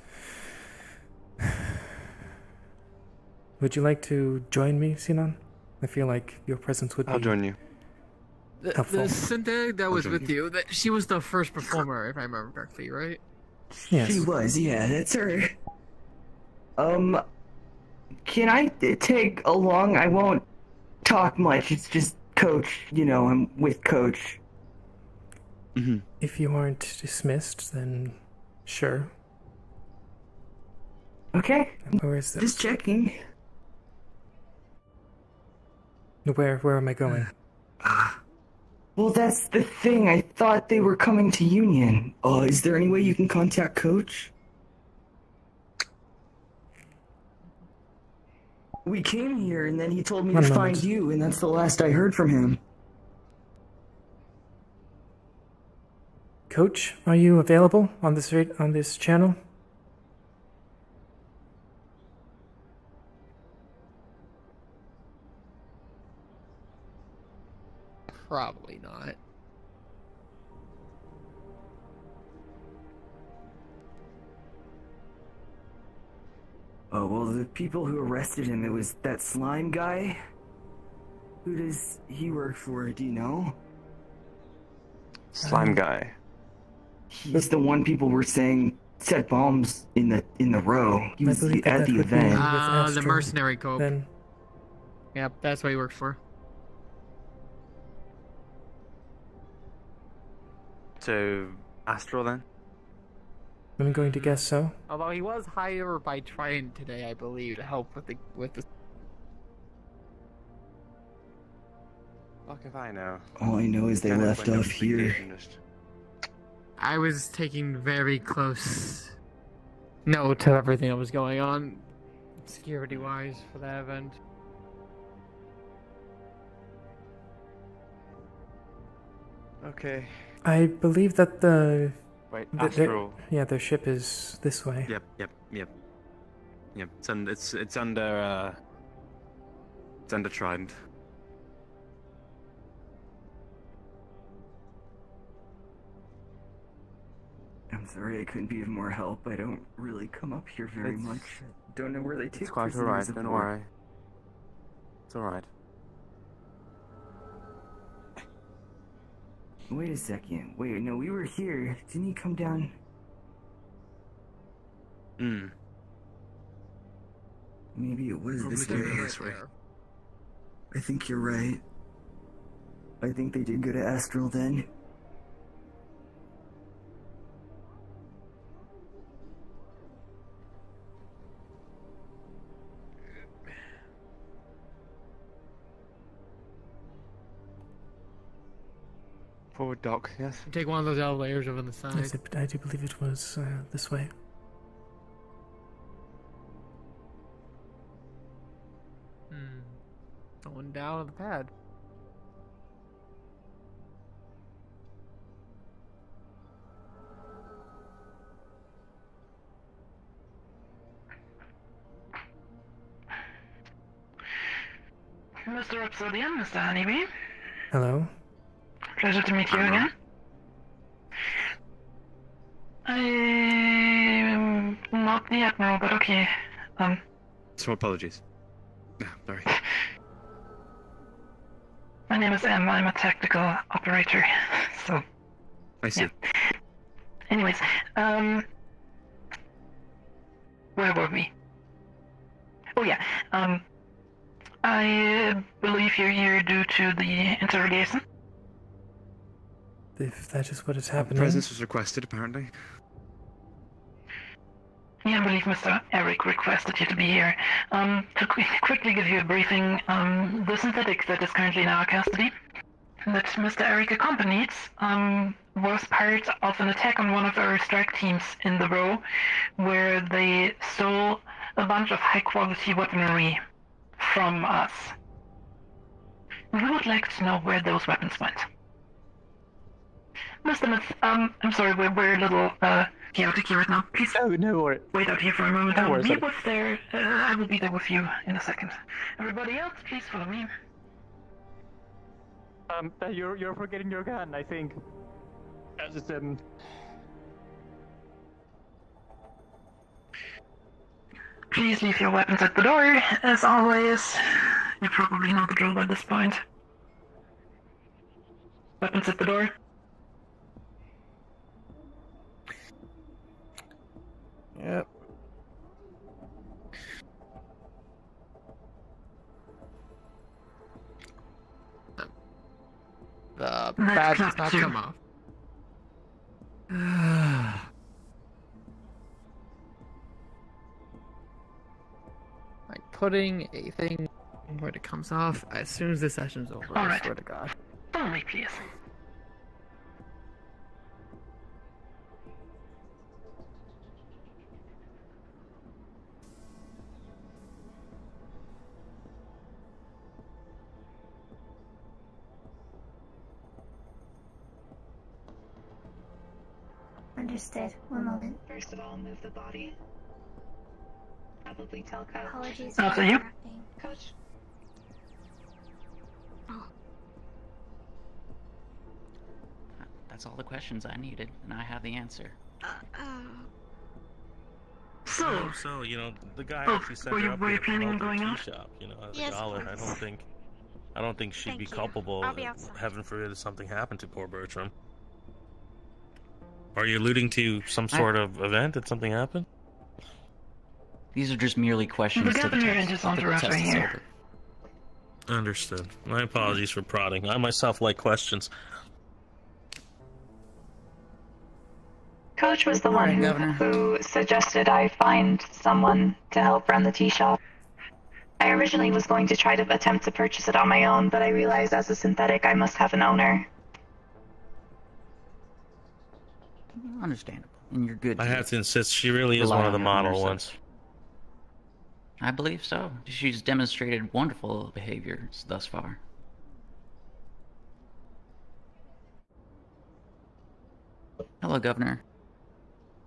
Would you like to join me, Sinon? I feel like your presence would be... I'll join you. The helpful. Syntheg that was join with you, that she was the first performer, if I remember correctly, right? Yes. She was, yeah, that's her. Can I tag along? I won't talk much. It's just Coach, I'm with Coach. If you aren't dismissed, then sure. Okay. Where is this? Just checking. Where am I going? Well, that's the thing. I thought they were coming to Union. Is there any way you can contact Coach? We came here, and then he told me One to moment. find you, and that's the last I heard from him. Coach, are you available on this channel? Probably not. Oh, well, the people who arrested him, it was that slime guy? Who does he work for, do you know? Slime guy. He's the one people were saying set bombs in the row. He was believe at that the would be event. with The Astro, mercenary cope. Then Yep, that's what he works for. So, Astral then? I'm going to guess so. Although he was hired by Trident today, I believe, to help with the. Fuck if I know. All I know is they Kind of left like off here. investigation, just I was taking very close note of everything that was going on, security-wise, for that event. Okay. I believe that the... Right, their Astral. their ship is this way. Yep. It's under Trident. I'm sorry I couldn't be of more help. I don't really come up here very much. Don't know where they take It's quite prisoners alright, of don't war. worry. It's alright. Wait a second. Wait, no, we were here. Didn't he come down? Maybe it was this way. I think you're right. I think they did go to Astral then. Forward dock, yes. Take one of those elevators over on the side. Yes, I do believe it was this way. Going down on the pad. Mr. Obsidian, Mr. Honeybee. Hello? Pleasure to meet you again. I'm not the Admiral, but okay. So apologies. Sorry. My name is Em. I'm a tactical operator, so... I see. Yeah. Anyways, where were we? Oh yeah, I believe you're here due to the interrogation. If that is what is happening. Presence was requested, apparently. Yeah, I believe Mr. Eric requested you to be here. To quickly give you a briefing, the synthetic that is currently in our custody, that Mr. Eric accompanied, was part of an attack on one of our strike teams in the row, where they stole a bunch of high-quality weaponry from us. We would like to know where those weapons went. Mr. Myth, I'm sorry, we're a little, chaotic here right now. Please wait out here for a moment. I will be there with you in a second. Everybody else, please follow me. You're forgetting your gun, I think. Please leave your weapons at the door, as always. You probably know the drill by this point. Weapons at the door. Yep. The badge does not come off. Like putting a thing where it comes off as soon as the session's over. All I right. swear to God. Follow me, please. Understood. One moment. First of all, move the body. Probably tell Coach. Apologies Oh, for so you? interrupting. Coach. That's all the questions I needed, and I have the answer. So, you know, the guy actually set her up were you here to planning on promote going the out? tea shop, you know, as Yes, a dollar. please. I don't think she'd Thank be you. culpable. I'll be outside. Heaven forbid if something happened to poor Bertram. Are you alluding to some sort of event? Did something happen? These are just merely questions The to the governor and test. his The entourage test are is here. over. Understood. My apologies for prodding. I myself like questions. Coach was the one Morning, Governor. who suggested I find someone to help run the tea shop. I originally was going to try to attempt to purchase it on my own, but I realized as a synthetic I must have an owner. understandable. And you're good. I have to insist, she really is one of the model ones. I believe so. She's demonstrated wonderful behaviors thus far. Hello, Governor.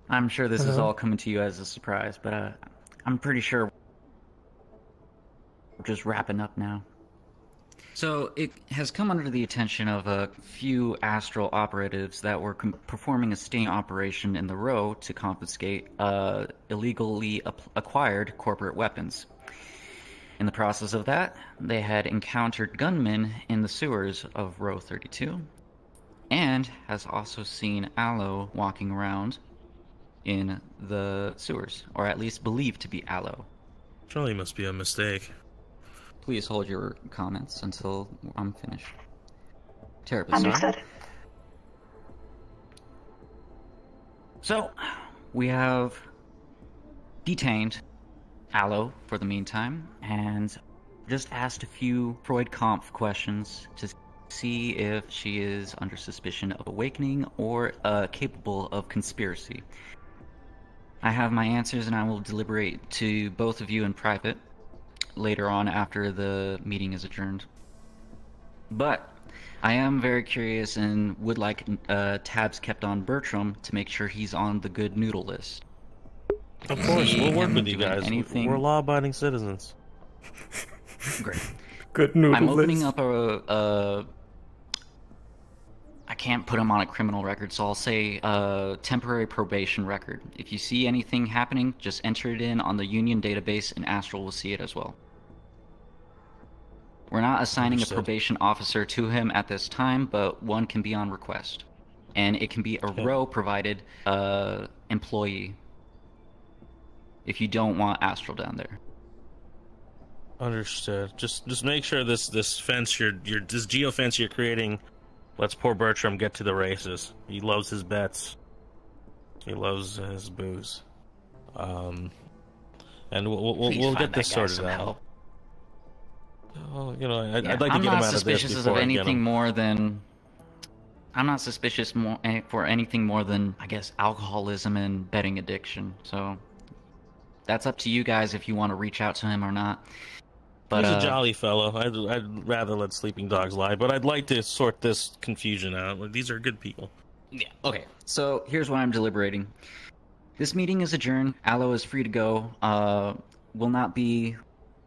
I'm sure this is all coming to you as a surprise, but I'm pretty sure we're just wrapping up now. So, it has come under the attention of a few Astral operatives that were performing a sting operation in the row to confiscate illegally acquired corporate weapons. In the process of that, they had encountered gunmen in the sewers of Row 32, and has also seen Aloe walking around in the sewers, or at least believed to be Aloe. Surely must be a mistake. Please hold your comments until I'm finished. Terribly Understood. sorry. So, we have detained Aloe for the meantime, and just asked a few Freud-Kampf questions to see if she is under suspicion of awakening or capable of conspiracy. I have my answers, and I will deliberate to both of you in private later on after the meeting is adjourned. But I am very curious and would like tabs kept on Bertram to make sure he's on the good noodle list. Of course, we'll work with you guys. Anything... We're law-abiding citizens. Great. Good noodle I'm opening list. up I can't put him on a criminal record, so I'll say temporary probation record. If you see anything happening, just enter it in on the Union database, and Astral will see it as well. We're not assigning a probation officer to him at this time, but one can be on request. And it can be a row-provided employee if you don't want Astral down there. Understood. Just make sure this fence this geofence you're creating lets poor Bertram get to the races. He loves his bets. He loves his booze. And we'll get this sorted out. Well, you know, I'd like to get him out of this before I get him. I'm not suspicious for anything more than, I guess, alcoholism and betting addiction. So that's up to you guys if you want to reach out to him or not. But, he's a jolly fellow. I'd rather let sleeping dogs lie, but I'd like to sort this confusion out. These are good people. Yeah. Okay. So here's what I'm deliberating. This meeting is adjourned. Aloe is free to go. Will not be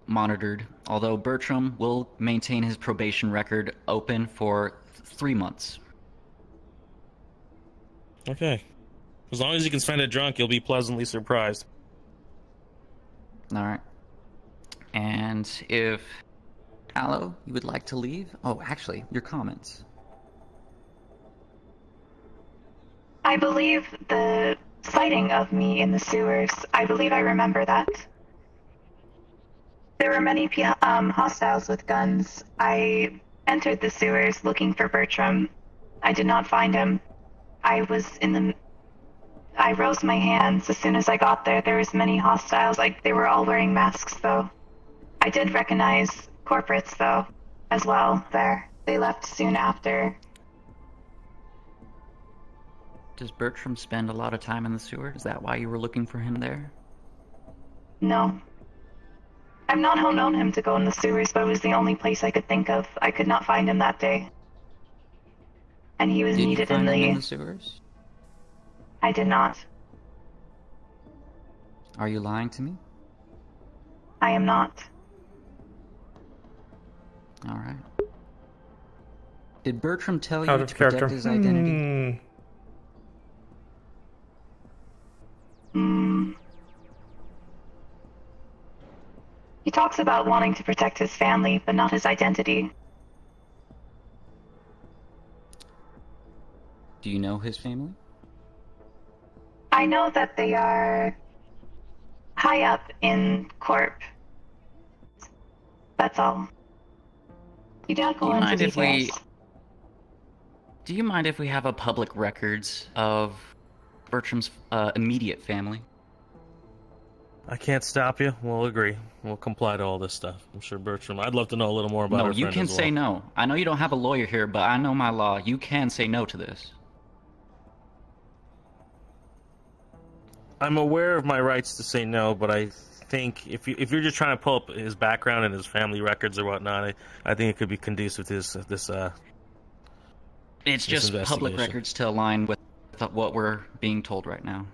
monitored, although Bertram will maintain his probation record open for 3 months. Okay. As long as you can spend it drunk, you'll be pleasantly surprised. Alright. And if Aloe, you would like to leave? Oh, actually, your comments. I believe the sighting of me in the sewers, I believe I remember that. There were many hostiles with guns. I entered the sewers looking for Bertram. I did not find him. I rose my hands as soon as I got there. There was many hostiles. They were all wearing masks, though. I did recognize corporates, though, as well, there. They left soon after. Does Bertram spend a lot of time in the sewer? Is that why you were looking for him there? No. I've not known him to go in the sewers, but it was the only place I could think of. I could not find him that day. And he was needed in the sewers? I did not. Are you lying to me? I am not. Alright. Did Bertram tell you to protect his identity? He talks about wanting to protect his family, but not his identity. Do you know his family? I know that they are high up in Corp. That's all. You don't go into details. Do you mind if we have a public records of Bertram's immediate family? I can't stop you. We'll agree. We'll comply to all this stuff. I'm sure Bertram... I'd love to know a little more about our friend as well. No, you can say no. I know you don't have a lawyer here, but I know my law. You can say no to this. I'm aware of my rights to say no, but I think if you're just trying to pull up his background and his family records or whatnot, I think it could be conducive to this It's just public investigation. records to align with what we're being told right now.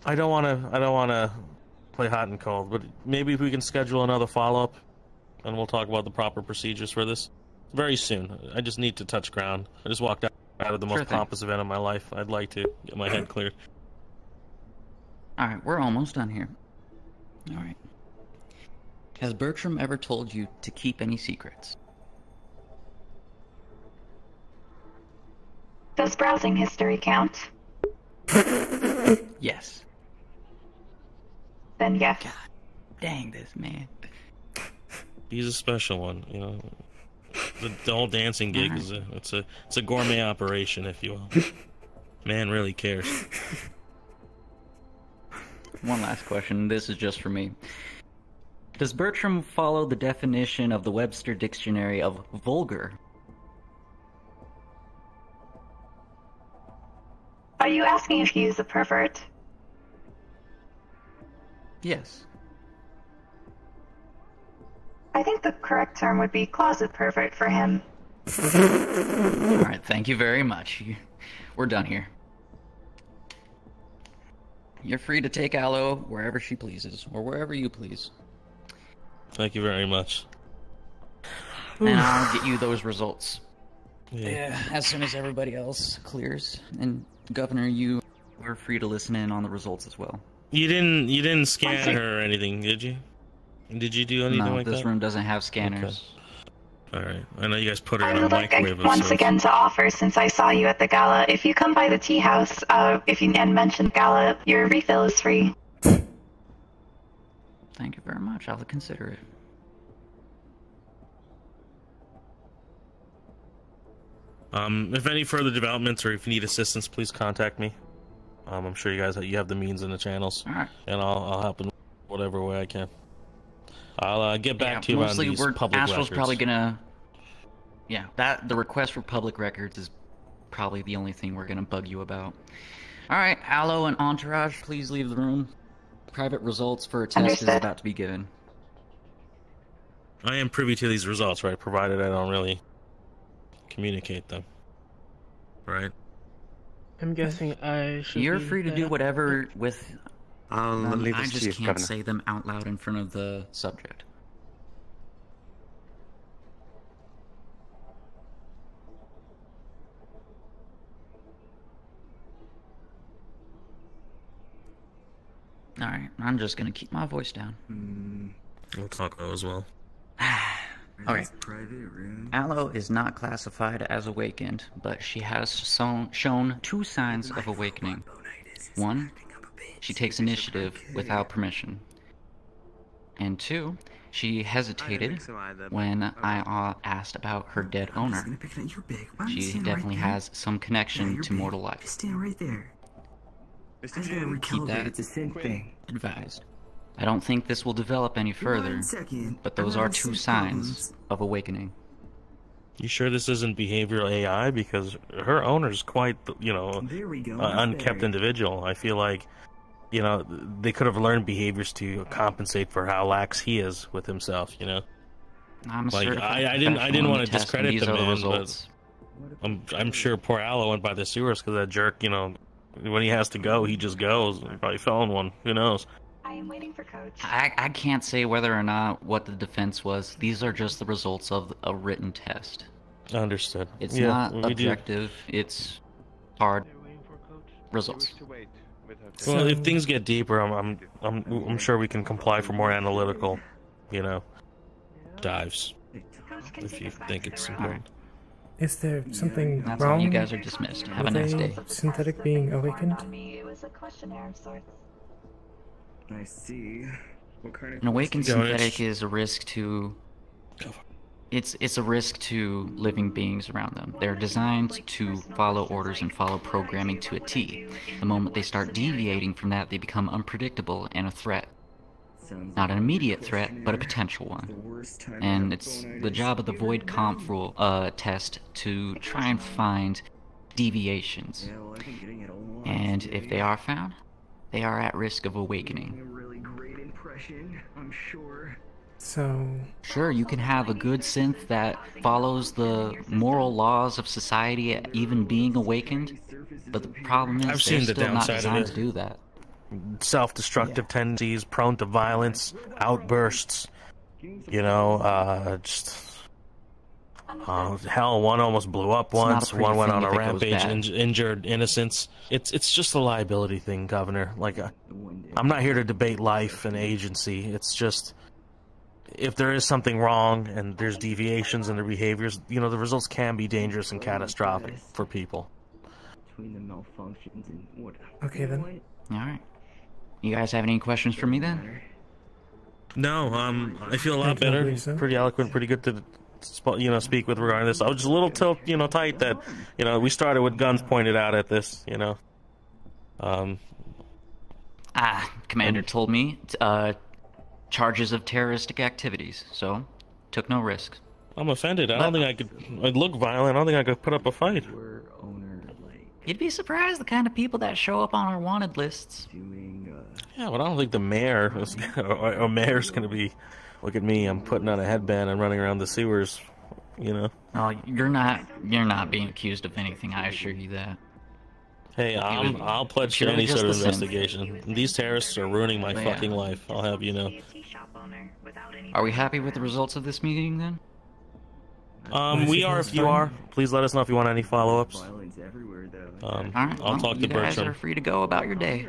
I don't want to play hot and cold, but maybe if we can schedule another follow-up, and we'll talk about the proper procedures for this very soon. I just need to touch ground. I just walked out of the most Sure thing. pompous event of my life. I'd like to get my head cleared. Alright, we're almost done here. Alright. Has Bertram ever told you to keep any secrets? Does browsing history count? Yes. Then yes. God dang this man. He's a special one, you know. The whole dancing gig is it's a gourmet operation, if you will. Man really cares. One last question. This is just for me. Does Bertram follow the definition of the Webster Dictionary of vulgar? Are you asking if he is a pervert? Yes. I think the correct term would be closet pervert for him. Alright, thank you very much. We're done here. You're free to take Aloe wherever she pleases, or wherever you please. Thank you very much. And I'll get you those results. Yeah. As soon as everybody else clears. And Governor, you are free to listen in on the results as well. You didn't scan her or anything, did you? Did you do anything like that? No, this room doesn't have scanners. Okay. Alright. I know you guys put her I in a would like microwave of once sorts. again to offer, since I saw you at the gala, if you come by the tea house, and mention gala, your refill is free. Thank you very much. I'll consider it. If any further developments or if you need assistance, please contact me. I'm sure you have the means and the channels. Alright. And I'll help in whatever way I can. I'll get back to you on mostly these we're, public Astral's records. probably gonna... Yeah, the request for public records is probably the only thing we're gonna bug you about. Alright, Aloe and Entourage, please leave the room. Private results for a test is about to be given. I am privy to these results, right? Provided I don't really communicate them. Right? I'm guessing I should. You're free to do whatever with... leave I this to just you, can't Governor. say them out loud in front of the subject. Alright, I'm just gonna keep my voice down. We'll talk though as well. Okay. Aloe is not classified as awakened, but she has shown two signs of awakening. One, she takes initiative without permission. And two, she hesitated when I asked about her dead owner. She definitely has some connection to mortal life. Stand right there. Mr. Jin, Keep that It's a sin thing. advised. I don't think this will develop any further, 1 second. but those I'm are having two some signs of awakening. You sure this isn't behavioral AI? Because her owner's quite, There we go. unkept individual. I feel like, they could have learned behaviors to compensate for how lax he is with himself. I'm a Like certified I didn't professional want in to the test, and discredit these the are the man, results. but I'm sure poor Aloe went by the sewers because that jerk, when he has to go, he just goes. He probably fell in one. Who knows? I am waiting for Coach. I can't say whether or not what the defense was. These are just the results of a written test. Understood. It's Yeah, not we do. objective. It's hard results. Well, if things get deeper, I'm sure we can comply for more analytical, dives. If you think it's important. Is there something That's all. wrong? You guys are dismissed. Have a with nice day. Synthetic being awakened? It was a questionnaire of sorts. I see. What kind of An awakened Go ahead. synthetic is a risk to... It's a risk to living beings around them. They're designed to follow orders and follow programming to a T. The moment they start deviating from that, they become unpredictable and a threat. Not an immediate threat, but a potential one. And it's the job of the Void Comp rule test to try and find deviations. And if they are found, they are at risk of awakening. I'm sure. So... Sure, you can have a good synth that follows the moral laws of society even being awakened, but the problem is I've seen the still not downside designed of to do that. Self-destructive tendencies, prone to violence, outbursts. You know, hell, one almost blew up once. One went on a rampage, injured innocents. It's just a liability thing, Governor. Like, I'm not here to debate life and agency. It's just, if there is something wrong and there's deviations in their behaviors, you know, the results can be dangerous and catastrophic for people. Okay then. All right. You guys have any questions for me then? No, I feel a lot better. Pretty eloquent, pretty good to, speak with regarding this. I was just a little tight that, we started with guns pointed out at this, Commander told me, charges of terroristic activities, so took no risks. I'm offended. I'd look violent. I don't think I could put up a fight. You'd be surprised the kind of people that show up on our wanted lists. Yeah, but I don't think the mayor or mayor's gonna be, look at me, I'm putting on a headband and running around the sewers, Oh, you're not being accused of anything, I assure you that. Hey, I'll pledge to any sort of investigation. These terrorists are ruining my fucking life, I'll have you know. Are we happy with the results of this meeting then? We are if you are. Please let us know if you want any follow-ups. Alright, I'll talk to you guys Bertram. are free to go about your day.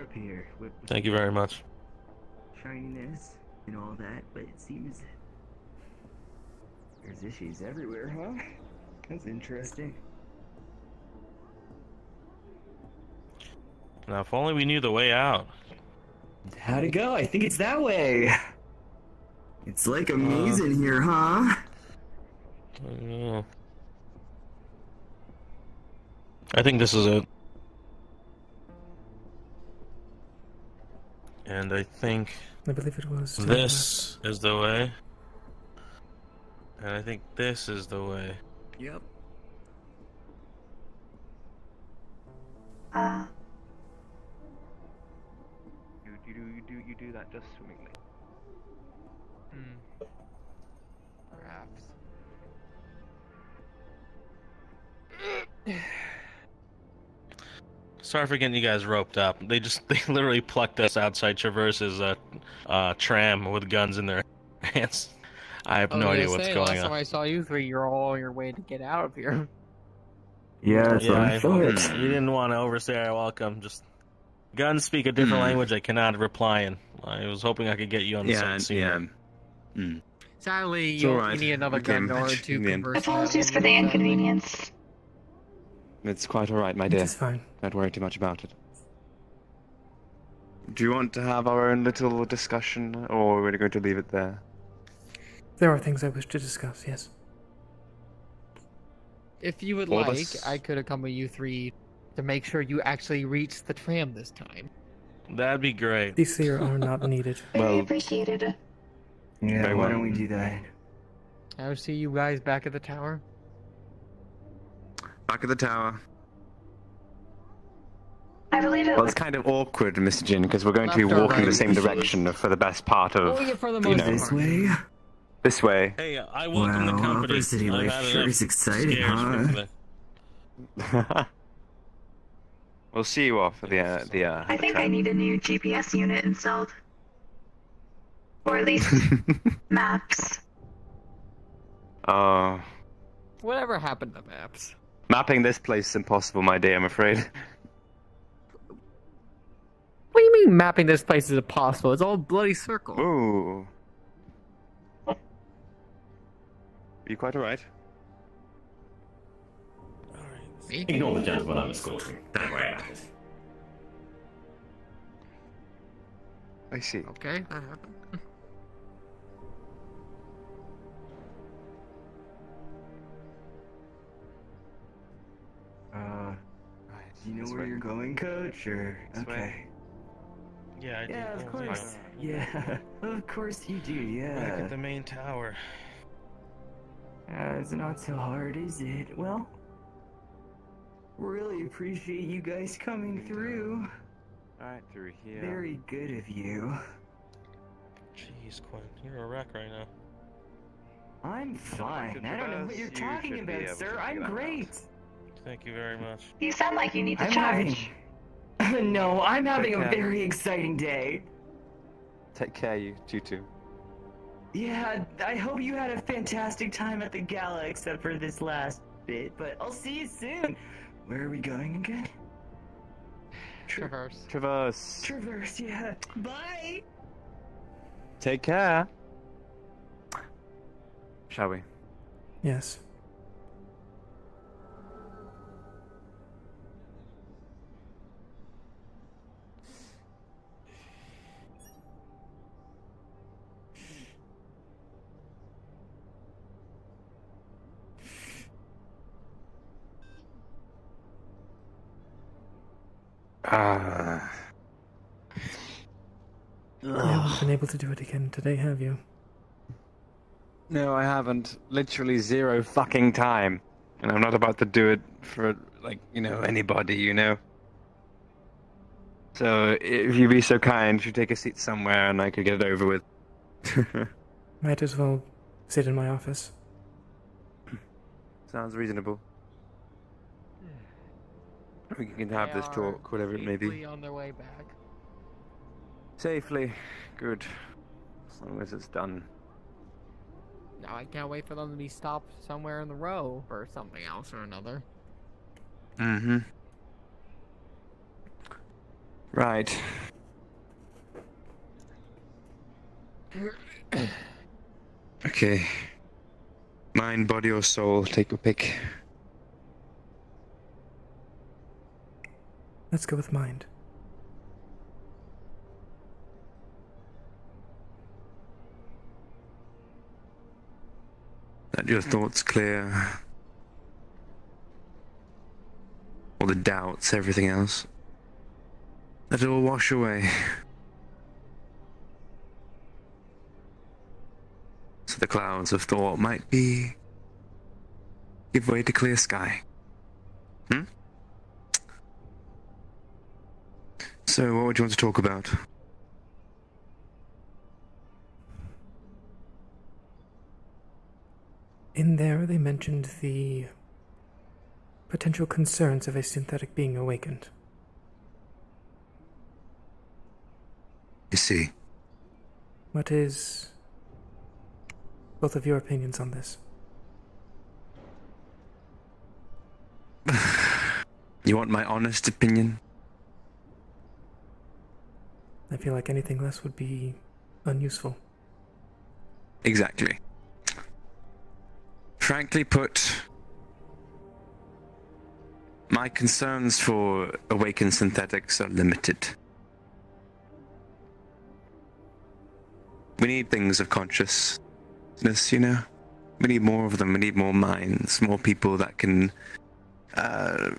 Thank you very much. Shininess and all that, but it seems there's issues everywhere, huh? That's interesting. Now, if only we knew the way out. How'd it go? I think it's that way. It's like a maze in here, huh? I don't know. I think this is it. And I think I believe it was. This is the way. And I think this is the way. Yep. You do that just swimmingly. Perhaps. Sorry for getting you guys roped up. They literally plucked us outside Traverse's tram with guns in their hands. I have no idea what's going last on. time I saw you three, you're all on your way to get out of here. Yeah, that's what I thought. We didn't want to overstay our welcome. Just guns speak a different language I cannot reply in. I was hoping I could get you on the same scene. Sadly, you need another gun in order to converse. Apologies for the inconvenience. It's quite alright, my dear. It's fine. Don't worry too much about it. Do you want to have our own little discussion, or are we going to leave it there? There are things I wish to discuss, yes. If you would like, I could accompany you three to make sure you actually reach the tram this time. That'd be great. These here are not needed. Very appreciated. Yeah, why don't we do that? I'll see you guys back at the tower. Back at the tower. I believe it Well, it's kind of awkward, Mr. Jin, because we're going to be Left or walking the right? same direction for the best part of, for the you most know, This way? this way. Hey, I welcome the company. Upper City I've life had sure enough is exciting, scares huh? We'll see you off at the I think I need a new GPS unit installed. Or at least maps. Oh. Whatever happened to maps? Mapping this place is impossible, my dear, I'm afraid. What do you mean mapping this place is impossible? It's all bloody circle. Ooh. Are you quite alright? Ignore the gentleman I'm escorting. Don't worry about it. I see. Okay, that happened. Do you know where you're going, Coach? Or okay. Yeah, I do. Yeah, of course. Yeah. Of course you do, Back yeah. at the main tower. It's not so hard, is it? Well, really appreciate you guys coming through. Right through here. Very good of you. Jeez, Quinn, you're a wreck right now. I'm fine. I don't know what you're talking about, sir. I'm great. Thank you very much. You sound like you need to I'm charge. No, I'm having a Okay. very exciting day. Take care, you two. Yeah, I hope you had a fantastic time at the gala, except for this last bit, but I'll see you soon. Where are we going again? Traverse. Traverse, yeah. Bye! Take care. Shall we? Yes. You haven't been able to do it again today, have you? No, I haven't. Literally 0 fucking time. And I'm not about to do it for, like, anybody, So, if you'd be so kind, you take a seat somewhere and I could get it over with. Might as well sit in my office. Sounds reasonable. We can have this talk, whatever it may be. Safely on their way back. Safely. Good. As long as it's done. Now I can't wait for them to be stopped somewhere in the row for something else or another. Mm-hmm. Right. Okay. Mind, body, or soul, take your pick. Let's go with mind. Let your thoughts clear. All the doubts, everything else. Let it all wash away. So the clouds of thought might give way to clear sky. So, what would you want to talk about? In there, they mentioned the potential concerns of a synthetic being awakened. You see. What is both of your opinions on this? You want my honest opinion? I feel like anything less would be unuseful. Exactly. Frankly put, my concerns for awakened synthetics are limited. We need things of consciousness, We need more of them. We need more minds, more people that can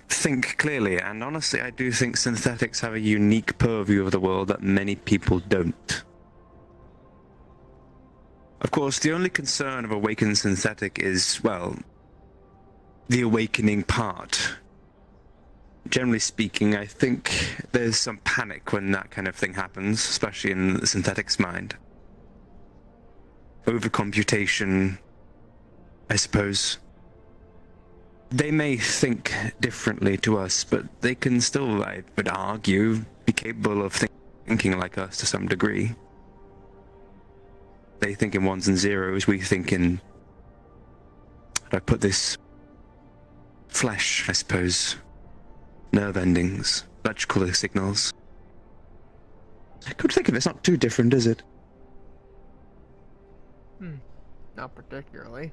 think clearly. And honestly, I do think synthetics have a unique purview of the world that many people don't. Of course, the only concern of awakened synthetic is, well, the awakening part. Generally speaking, I think there's some panic when that kind of thing happens, especially in the synthetic's mind. Overcomputation, I suppose. They may think differently to us, but they can still, I would argue, be capable of thinking like us to some degree. They think in ones and zeros, we think in, how do I put this, flesh, I suppose. Nerve endings, electrical signals. I could think of it, it's not too different, is it? Not particularly.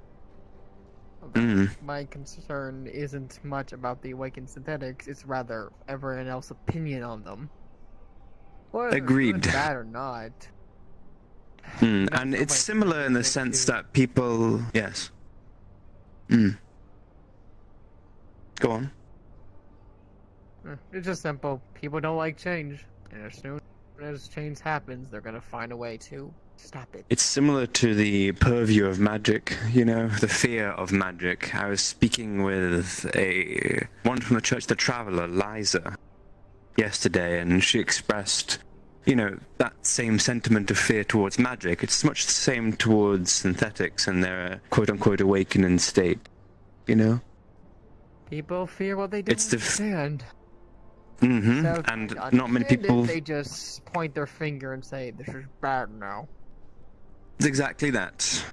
Mm. My concern isn't much about the awakened synthetics, it's rather everyone else's opinion on them. Whether Agreed. Good, bad or not. And it's similar in the sense that people... Yes. Go on. It's just simple. People don't like change. And as soon as change happens, they're gonna find a way to Stop it. It's similar to the purview of magic, you know, the fear of magic. I was speaking with one from the church, the Traveler, Liza, yesterday, and she expressed, you know, that same sentiment of fear towards magic. It's much the same towards synthetics and their quote-unquote awakening state, you know? People fear what they don't understand. Mm-hmm. So and not many people... They just point their finger and say, this is bad now. It's exactly that.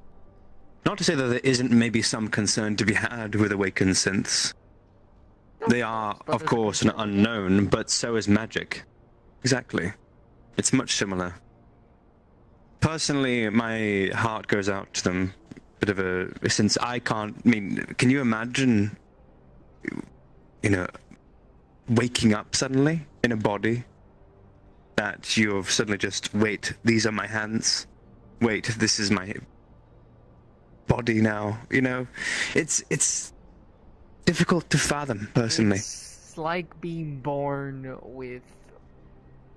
Not to say that there isn't maybe some concern to be had with awakened synths. They are, of course, an unknown, but so is magic. Exactly. It's much similar. Personally, my heart goes out to them. Bit of a... Since I can't... I mean, can you imagine... You know... waking up suddenly in a body that you've suddenly just, wait, these are my hands, wait, this is my body now, you know? It's difficult to fathom, personally. It's like being born with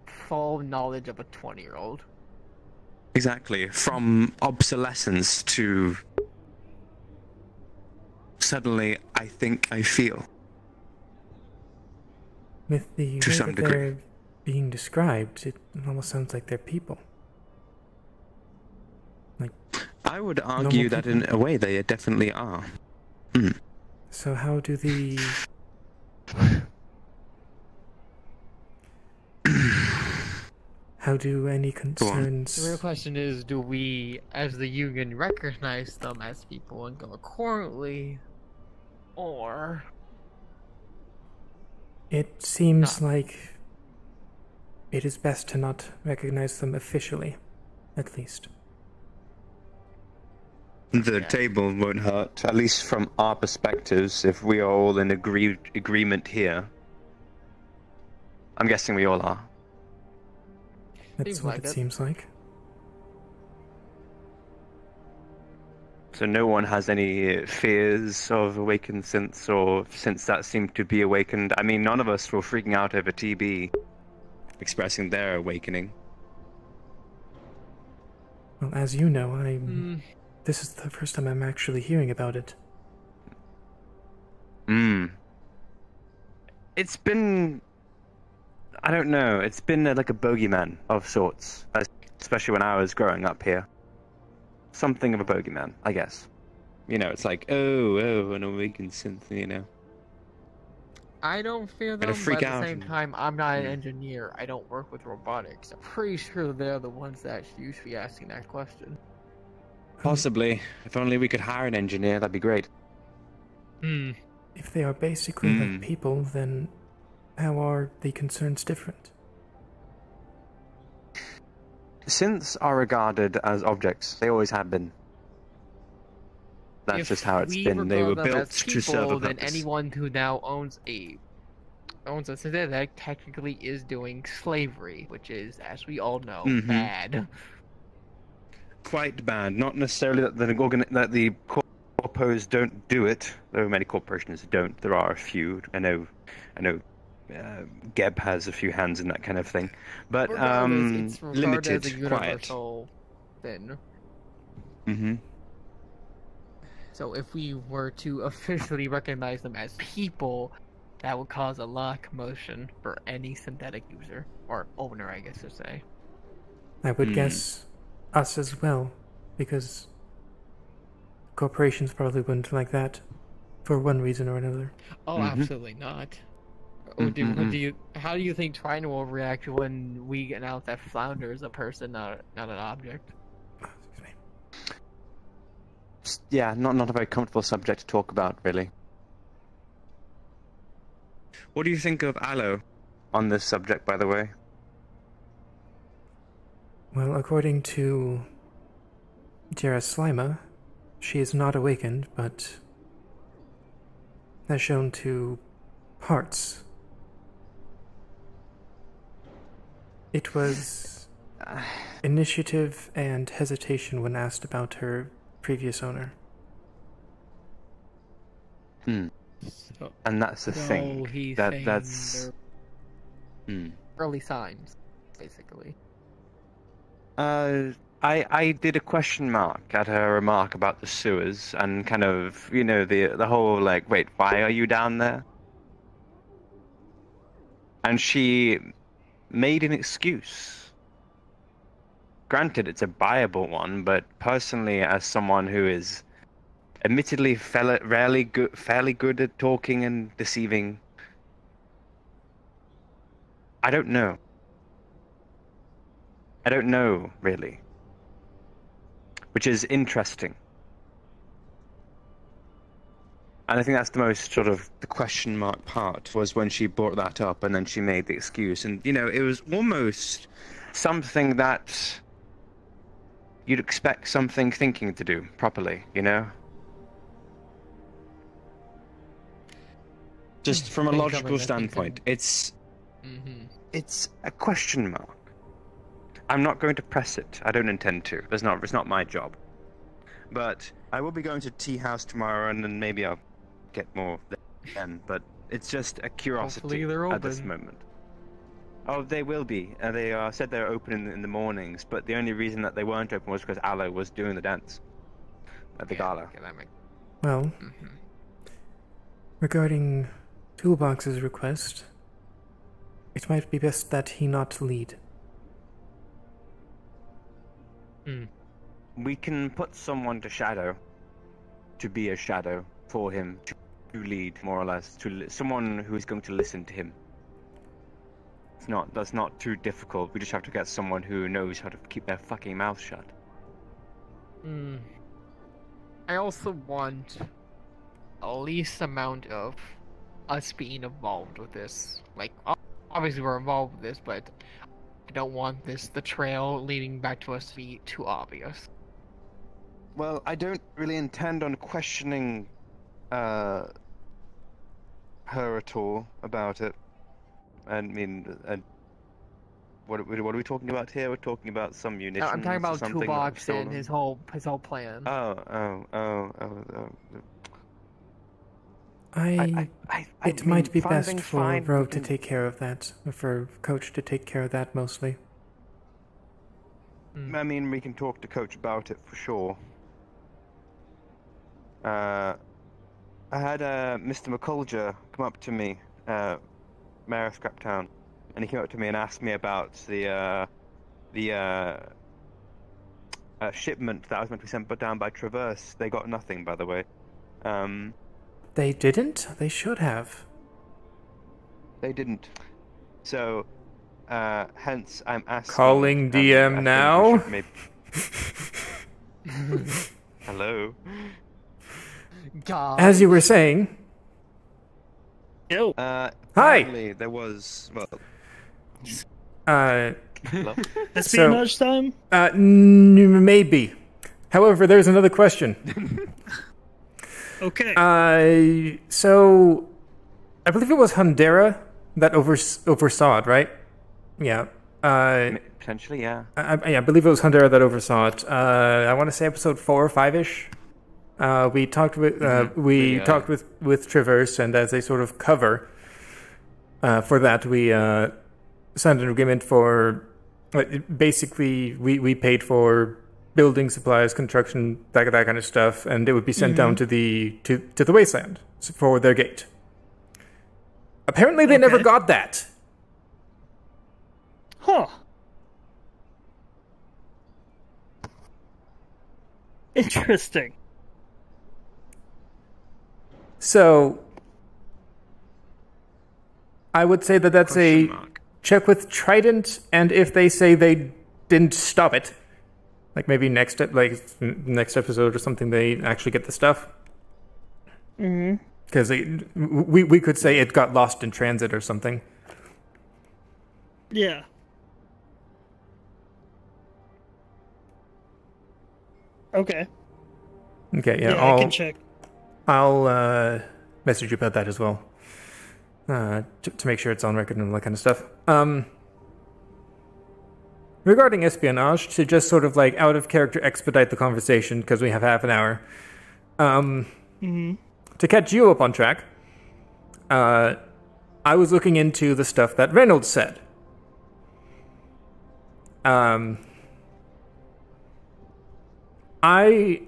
full knowledge of a 20-year-old. Exactly. From obsolescence to suddenly I think I feel. With the to way some that degree. they're being described, it almost sounds like they're people. Like I would argue that in a way they definitely are. Mm. So how do the... how do any concerns... The real question is, do we, as the Union, recognize them as people and go accordingly, or... It seems like it is best to not recognize them officially, at least. The table won't hurt, at least from our perspectives, if we are all in agreement here. I'm guessing we all are. That's what it seems like. So no one has any fears of awakened synths, or synths that seem to be awakened. I mean, none of us were freaking out over TB expressing their awakening. Well, as you know, this is the first time I'm actually hearing about it. It's been... I don't know, it's been like a bogeyman of sorts, especially when I was growing up here. Something of a bogeyman, I guess. You know, it's like, oh, an awakened synth, you know. I don't fear them, but at the same time, I'm not an engineer. I don't work with robotics. I'm pretty sure they're the ones that you should be asking that question. Possibly. If only we could hire an engineer, that'd be great. If they are basically like people, then how are the concerns different? Synths are regarded as objects. They always have been. That's just how it's been. They were built to serve a purpose. Then anyone who now owns a synthetic technically is doing slavery, which is, as we all know, bad. Quite bad. Not necessarily that the corpos don't do it, though many corporations don't. There are a few. I know. Geb has a few hands in that kind of thing, but it's limited, as a universal thing. So if we were to officially recognize them as people, that would cause a lot of commotion for any synthetic user or owner, I guess to say. I would guess us as well, because corporations probably wouldn't like that for one reason or another. Oh, absolutely not. How do you think Trina will react when we announce that Flounder is a person, not an object? Yeah, not a very comfortable subject to talk about, really. What do you think of Aloe on this subject, by the way? Well, according to Jaraslima, she is not awakened, but has shown to parts. It was initiative and hesitation when asked about her previous owner. And that's the thing. That's early signs, basically. I did a question mark at her remark about the sewers and kind of, you know, the whole like, wait, why are you down there? And she made an excuse. Granted, it's a viable one, but personally, as someone who is admittedly fairly good at talking and deceiving, I don't know. I don't know, really. Which is interesting. And I think that's the most sort of the question mark part, was when she brought that up and then she made the excuse. And, you know, it was almost something that you'd expect something thinking to do properly, you know? Just from a logical standpoint, it's a question mark. I'm not going to press it. I don't intend to. It's not my job. But I will be going to Tea House tomorrow, and then maybe I'll get more then. But it's just a curiosity at this moment. Oh, they will be. They said they're open in the mornings, but the only reason that they weren't open was because Aloe was doing the dance at the gala. Well, regarding Toolbox's request, it might be best that he not lead. We can put someone to be a shadow for him, to lead, more or less, someone who is going to listen to him. That's not too difficult. We just have to get someone who knows how to keep their fucking mouth shut. I also want a least amount of us being involved with this. Like, obviously we're involved with this, but I don't want the trail leading back to us to be too obvious. Well, I don't really intend on questioning her at all about it. I mean, what are we talking about here? We're talking about some munitions. I'm talking about Toolbox and stolen. his whole plan. It might be best for Ro to take care of that, or for Coach to take care of that mostly. I mean, we can talk to Coach about it for sure. I had Mr. McCulger come up to me, Mayor of Scraptown, and he came up to me and asked me about the shipment that was meant to be sent down by Traverse. They got nothing, by the way. They didn't? They should have. They didn't. So, hence I'm asking... Calling DM now? Hello? God. As you were saying... Yo. Hi! There was... Well... Hello? Espionage time? Maybe. However, there's another question. Okay. So, I believe it was Hundera that oversaw it, right? Yeah. Potentially, yeah. I believe it was Hundera that oversaw it. I want to say episode 4 or 5-ish. We talked with talked with Traverse, and as a sort of cover for that, we signed an agreement for basically we paid for building supplies, construction, that kind of stuff, and it would be sent down to the wasteland for their gate. Apparently, they never got that. Huh. Interesting. So, I would say that that's a check with Trident, and if they say they didn't stop it, like maybe next episode or something, they actually get the stuff. Because we could say it got lost in transit or something. Yeah. Okay. Okay, yeah, I can check. I'll message you about that as well. To make sure it's on record and all that kind of stuff. Regarding espionage, to just sort of like out of character expedite the conversation, because we have half an hour. To catch you up on track, I was looking into the stuff that Reynolds said. I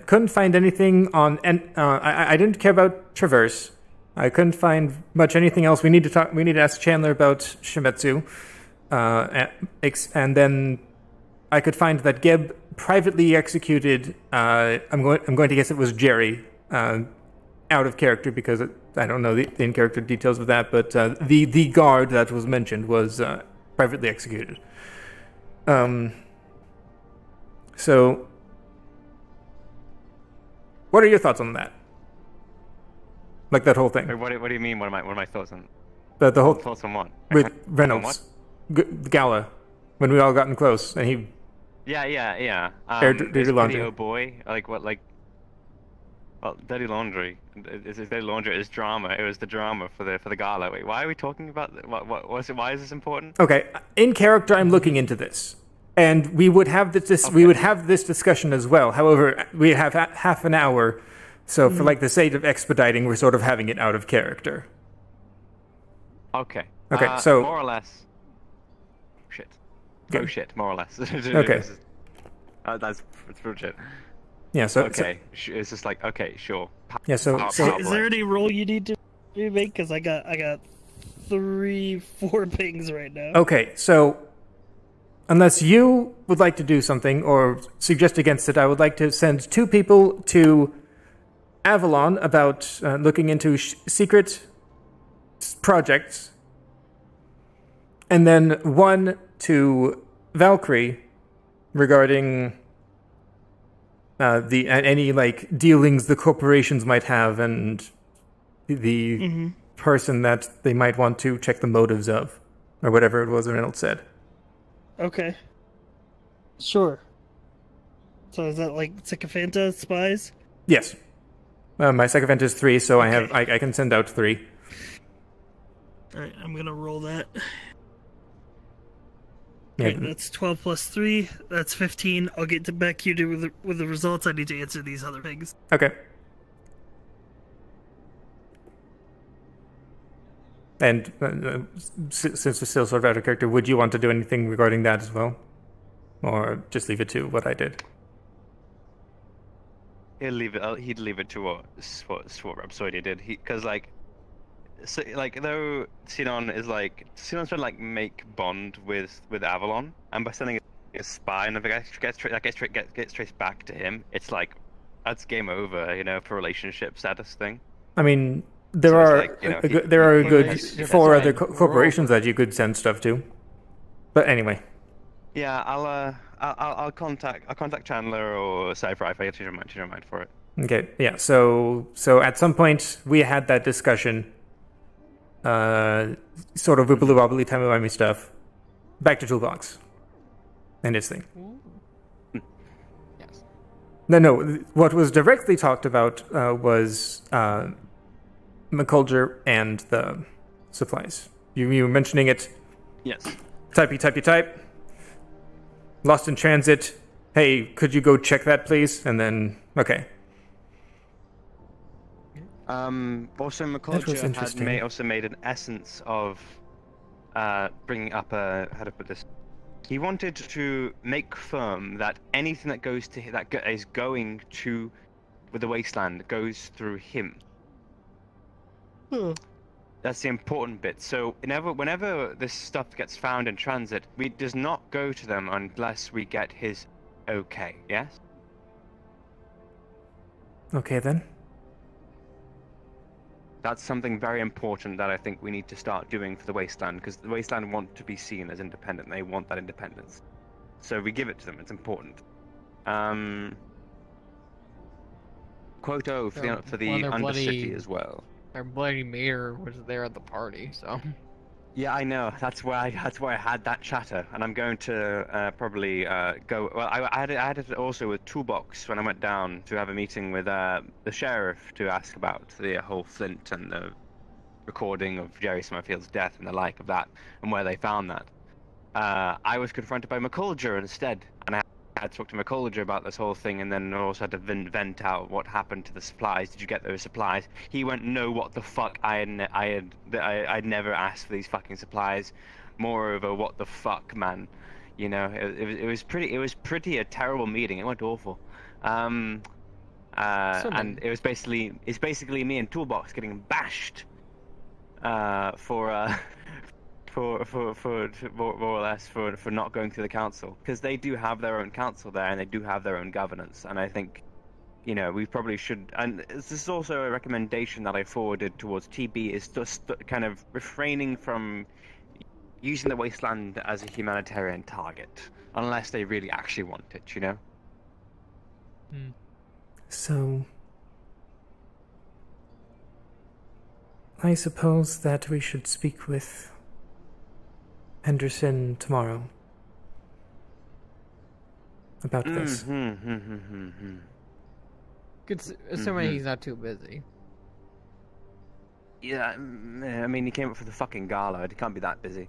couldn't find anything on, and I didn't care about Traverse. I couldn't find much anything else. We need to ask Chandler about Shimetsu, and then I could find that Geb privately executed. I'm going to guess it was Jerry, out of character because I don't know the in-character details of that, but the guard that was mentioned was privately executed. So, what are your thoughts on that? Like that whole thing. Wait, what do you mean? What are my thoughts on? The whole thoughts on what? With Reynolds, Gala, when we all gotten close, and he. Yeah. Dirty laundry. Oh boy, well, dirty laundry. Is dirty laundry? Is drama? It was the drama for the gala. Wait, why are we talking about what was it? Why is this important? Okay, in character, I'm looking into this, and we would have this. We would have this discussion as well. However, we have half an hour, so for like the sake of expediting, we're sort of having it out of character. Okay. Okay, so more or less. Shit. Okay. Oh shit, more or less. Okay. That's bullshit. Yeah, so... Okay, it's just like, okay, sure. Yeah, so is there any roll you need to make? Because I got 3-4 pings right now. Okay, so... Unless you would like to do something or suggest against it, I would like to send 2 people to Avalon about looking into secret projects, and then 1 to Valkyrie regarding any like dealings the corporations might have and the person that they might want to check the motives of, or whatever it was Reynolds said. Okay. Sure. So is that like Sycophanta spies? Yes. My Sycophant is 3, so okay. I can send out 3. Alright, I'm gonna roll that. Yeah. Okay, that's 12 plus 3. That's 15. I'll get back to you with the results. I need to answer these other things. Okay. And since we're still sort of out of character, would you want to do anything regarding that as well? Or just leave it to what I did? He'd leave it to what Rhapsody did. Because though Sinon trying to make bond with Avalon, and by sending a spy and if it gets traced back to him, it's like that's game over, for relationship status thing. I mean, there are a good 4 other corporations that you could send stuff to. But anyway. Yeah, I'll contact Chandler or Cypher if I get change your mind for it. Okay, yeah. So at some point we had that discussion. Sort of wibbly wobbly timey-wimey stuff. Back to Toolbox and his thing. Yes. No. What was directly talked about was McCulger and the supplies. You were mentioning it. Yes. Type. Lost in transit. Hey, could you go check that, please? And then, okay. Also, McCulger had also made an essence of bringing up how to put this. He wanted to make firm that anything that goes to that is going to with the wasteland goes through him. That's the important bit. So whenever this stuff gets found in transit, it does not go to them unless we get his okay. Yes. Okay then. That's something very important that I think we need to start doing for the Wasteland, because the Wasteland want to be seen as independent. They want that independence. So we give it to them. It's important. Quoto for the Undercity as well. Their bloody mayor was there at the party, so... Yeah, I know. That's why I had that chatter, and I'm going to probably go. Well, I had it also with Toolbox when I went down to have a meeting with the sheriff to ask about the whole Flint and the recording of Jerry Summerfield's death and the like of that, and where they found that. I was confronted by McCulger instead, and I had to talk to McCulger about this whole thing, and then also had to vent out what happened to the supplies. Did you get those supplies? He went, no, what the fuck? I'd never asked for these fucking supplies. Moreover, what the fuck, man? You know, it was pretty a terrible meeting. It went awful. And it's basically me and Toolbox getting bashed for more or less for not going through the council, because they do have their own council there and they do have their own governance. And I think, you know, we probably should. And this is also a recommendation that I forwarded towards TB, is just kind of refraining from using the wasteland as a humanitarian target unless they really actually want it, you know. So, I suppose that we should speak with Henderson tomorrow about this. Assuming he's not too busy. Yeah, I mean, he came up for the fucking gala. He can't be that busy.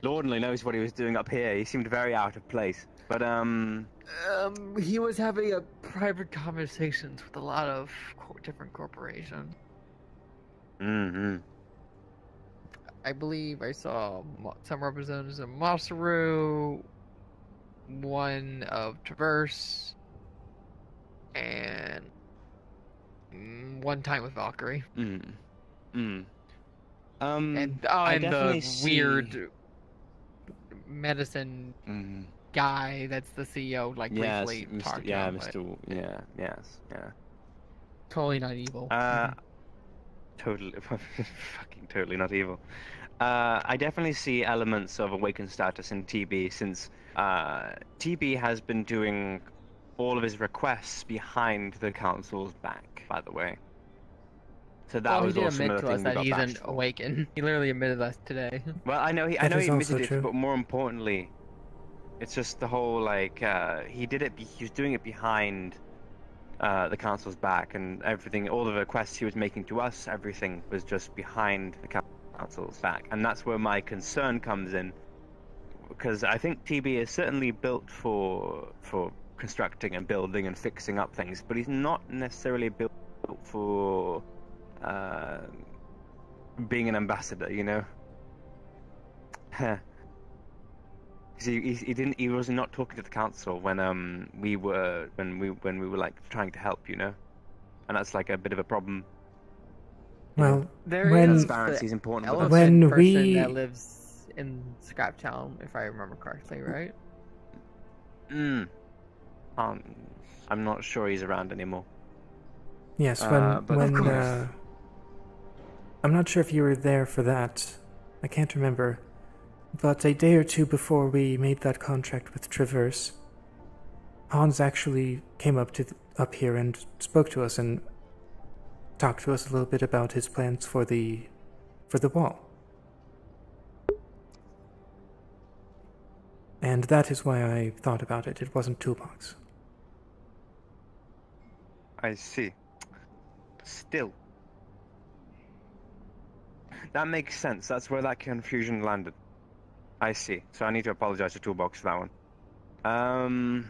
Lord only knows what he was doing up here. He seemed very out of place. But, he was having a private conversations with a lot of different corporations. I believe I saw some representatives of Masaru, one of Traverse, and one time with Valkyrie. And the weird medicine guy that's the CEO, like, briefly talked yeah, about Mr. it. Yeah. Totally not evil. Totally, fucking totally not evil. I definitely see elements of awakened status in TB, since TB has been doing all of his requests behind the council's back, by the way. So that was also another thing we got he's bashed for. awakened. He literally admitted us today. Well, I know he admitted it, but more importantly, it's just the whole, like, he was doing it behind the council's back, and everything, all the requests he was making to us, everything was just behind the council's back. And that's where my concern comes in, because I think TB is certainly built for constructing and building and fixing up things, but he's not necessarily built for being an ambassador, you know. He was not talking to the council when we were like trying to help, you know, and that's like a bit of a problem. Well, transparency is important. When person that lives in Scraptown, if I remember correctly, right? I'm not sure he's around anymore. Yes, I'm not sure if you were there for that. I can't remember. But a day or two before we made that contract with Traverse, Hans actually came up here and spoke to us and talked to us a little bit about his plans for the wall. And that is why I thought about it. It wasn't Toolbox. I see. Still. That makes sense. That's where that confusion landed. I see. So I need to apologize to Toolbox for that one.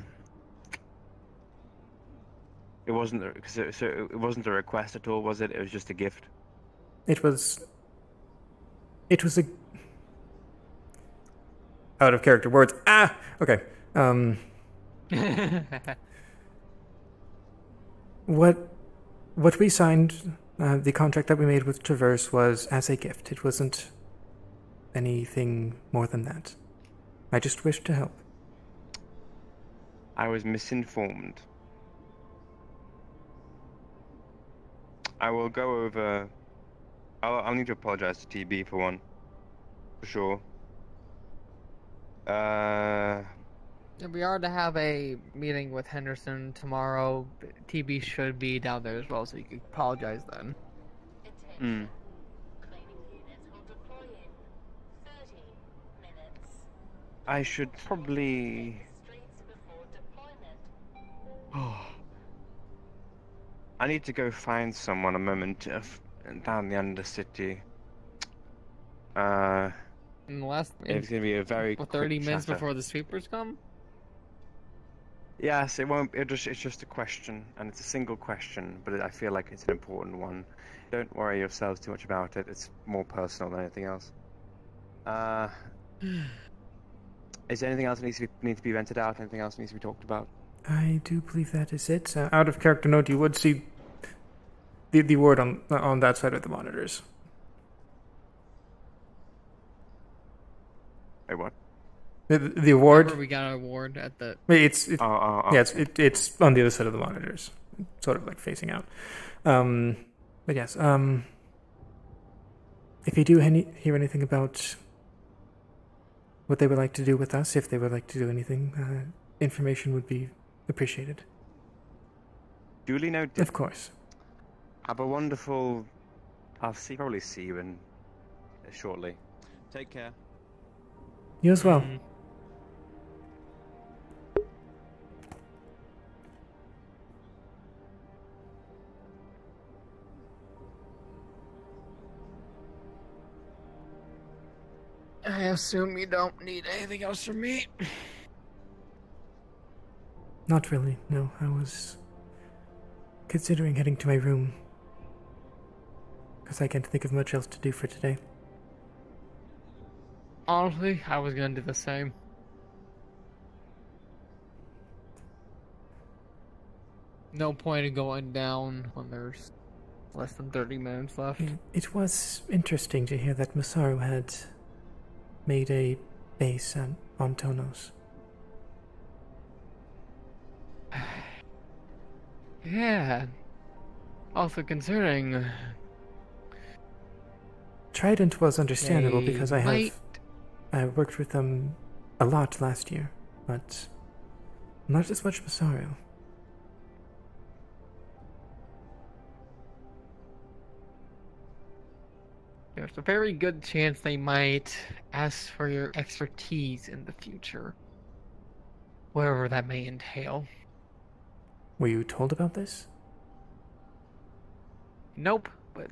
It wasn't it wasn't a request at all, was it? It was just a gift. It was a out of character words. Okay. What we signed, the contract that we made with Traverse was as a gift. It wasn't anything more than that. I just wished to help. I was misinformed. I will go over... I'll need to apologize to TB for one. For sure. If we are to have a meeting with Henderson tomorrow, TB should be down there as well, so you can apologize then. I should probably... I need to go find someone a moment down the Undercity. It's gonna be a very quick 30 minutes chatter. before the sweepers come? Yes, it won't. It's just a question, and it's a single question, but I feel like it's an important one. Don't worry yourselves too much about it. It's more personal than anything else. Is there anything else that needs to be vented out? Anything else needs to be talked about? I do believe that is it. Out of character note, you would see the word on that side of the monitors. Wait, what? The award. Remember we got our award at the. It's it's on the other side of the monitors, sort of like facing out. But yes, if you do hear anything about what they would like to do with us, if they would like to do anything, information would be appreciated. Duly noted. Of course. Have a wonderful. I'll probably see you in shortly. Take care. You as well. I assume you don't need anything else from me. Not really, no. I was considering heading to my room, because I can't think of much else to do for today. Honestly, I was gonna do the same. No point in going down when there's less than 30 minutes left. It was interesting to hear that Masaru had made a base on Tonos. Yeah. Also considering... Trident was understandable because I might... worked with them a lot last year, but not as much Masaru. There's a very good chance they might ask for your expertise in the future. Wherever that may entail. Were you told about this? Nope, but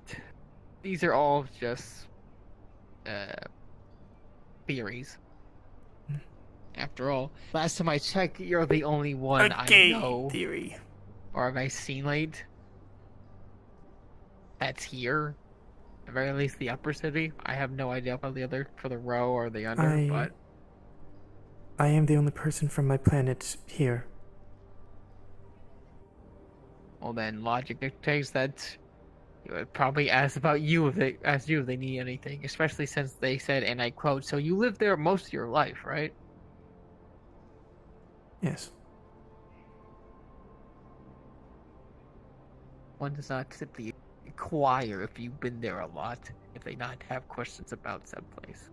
these are all just theories. After all, last time I checked, you're the only one I know. Theory. Or have I seen late? That's here. At the very least, the upper city. I have no idea about the other for the row or the under, but I am the only person from my planet here. Well, then logic dictates that they would probably ask about you if they need anything, especially since they said, and I quote, "So you lived there most of your life, right?" Yes. One does not simply inquire if you've been there a lot if they not have questions about said place.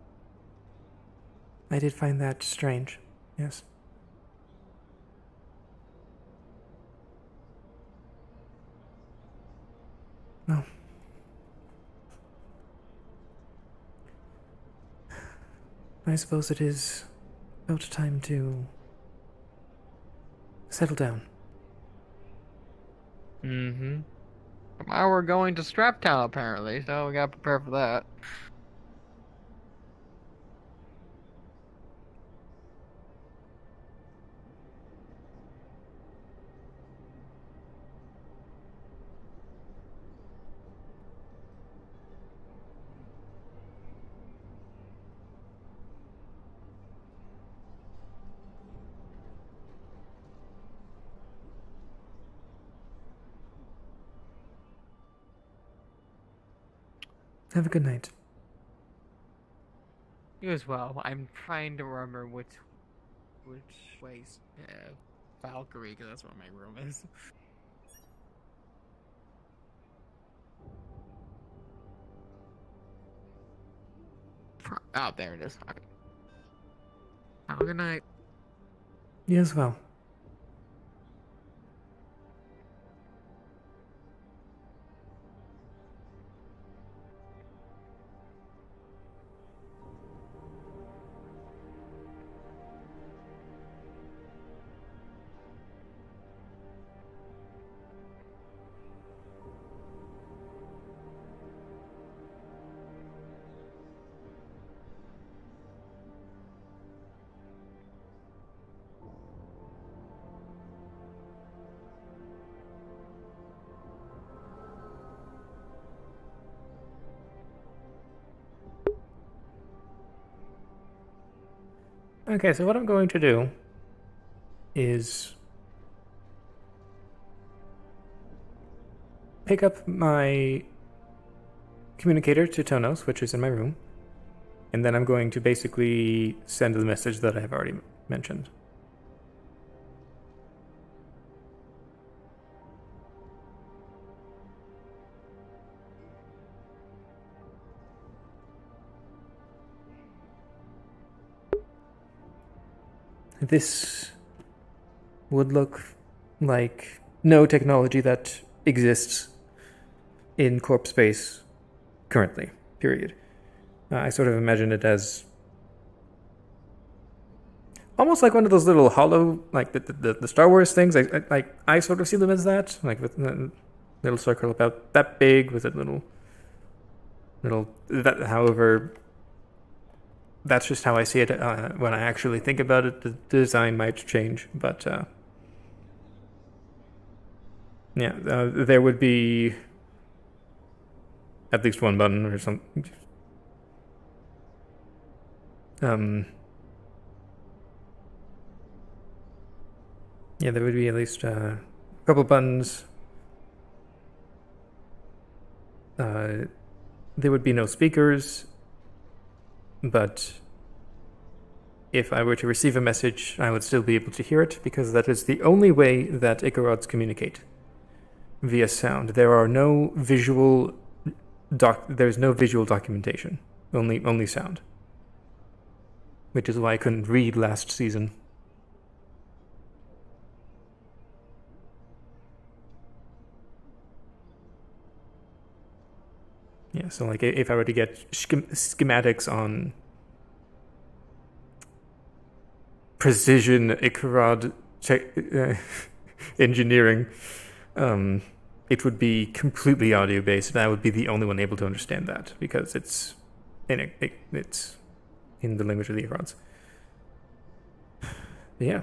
I did find that strange, yes. No. I suppose it is about time to settle down. Mm-hmm. Tomorrow we're going to Straptown, apparently, so we gotta prepare for that. Have a good night. You as well. I'm trying to remember which ways. Valkyrie, because that's where my room is. Oh, there it is. Okay. Have a good night. You as well. Okay, so what I'm going to do is pick up my communicator to Tonos, which is in my room, and then I'm going to basically send the message that I have already mentioned. This would look like no technology that exists in corp space currently, period. I sort of imagine it as almost like one of those little hollow, like the Star Wars things. I sort of see them as that, like with a little circle about that big with a little that. However, that's just how I see it. When I actually think about it, the design might change, but yeah, there would be at least one button or something. Yeah, there would be at least a couple buttons. There would be no speakers, but if I were to receive a message, I would still be able to hear it, because that is the only way that Ikarods communicate, via sound. There are no visual there's no visual documentation, only sound. Which is why I couldn't read last season. Yeah, so like if I were to get schematics on precision Ikarod engineering, it would be completely audio based, and I would be the only one able to understand that, because it's in the language of the Ikarods. Yeah,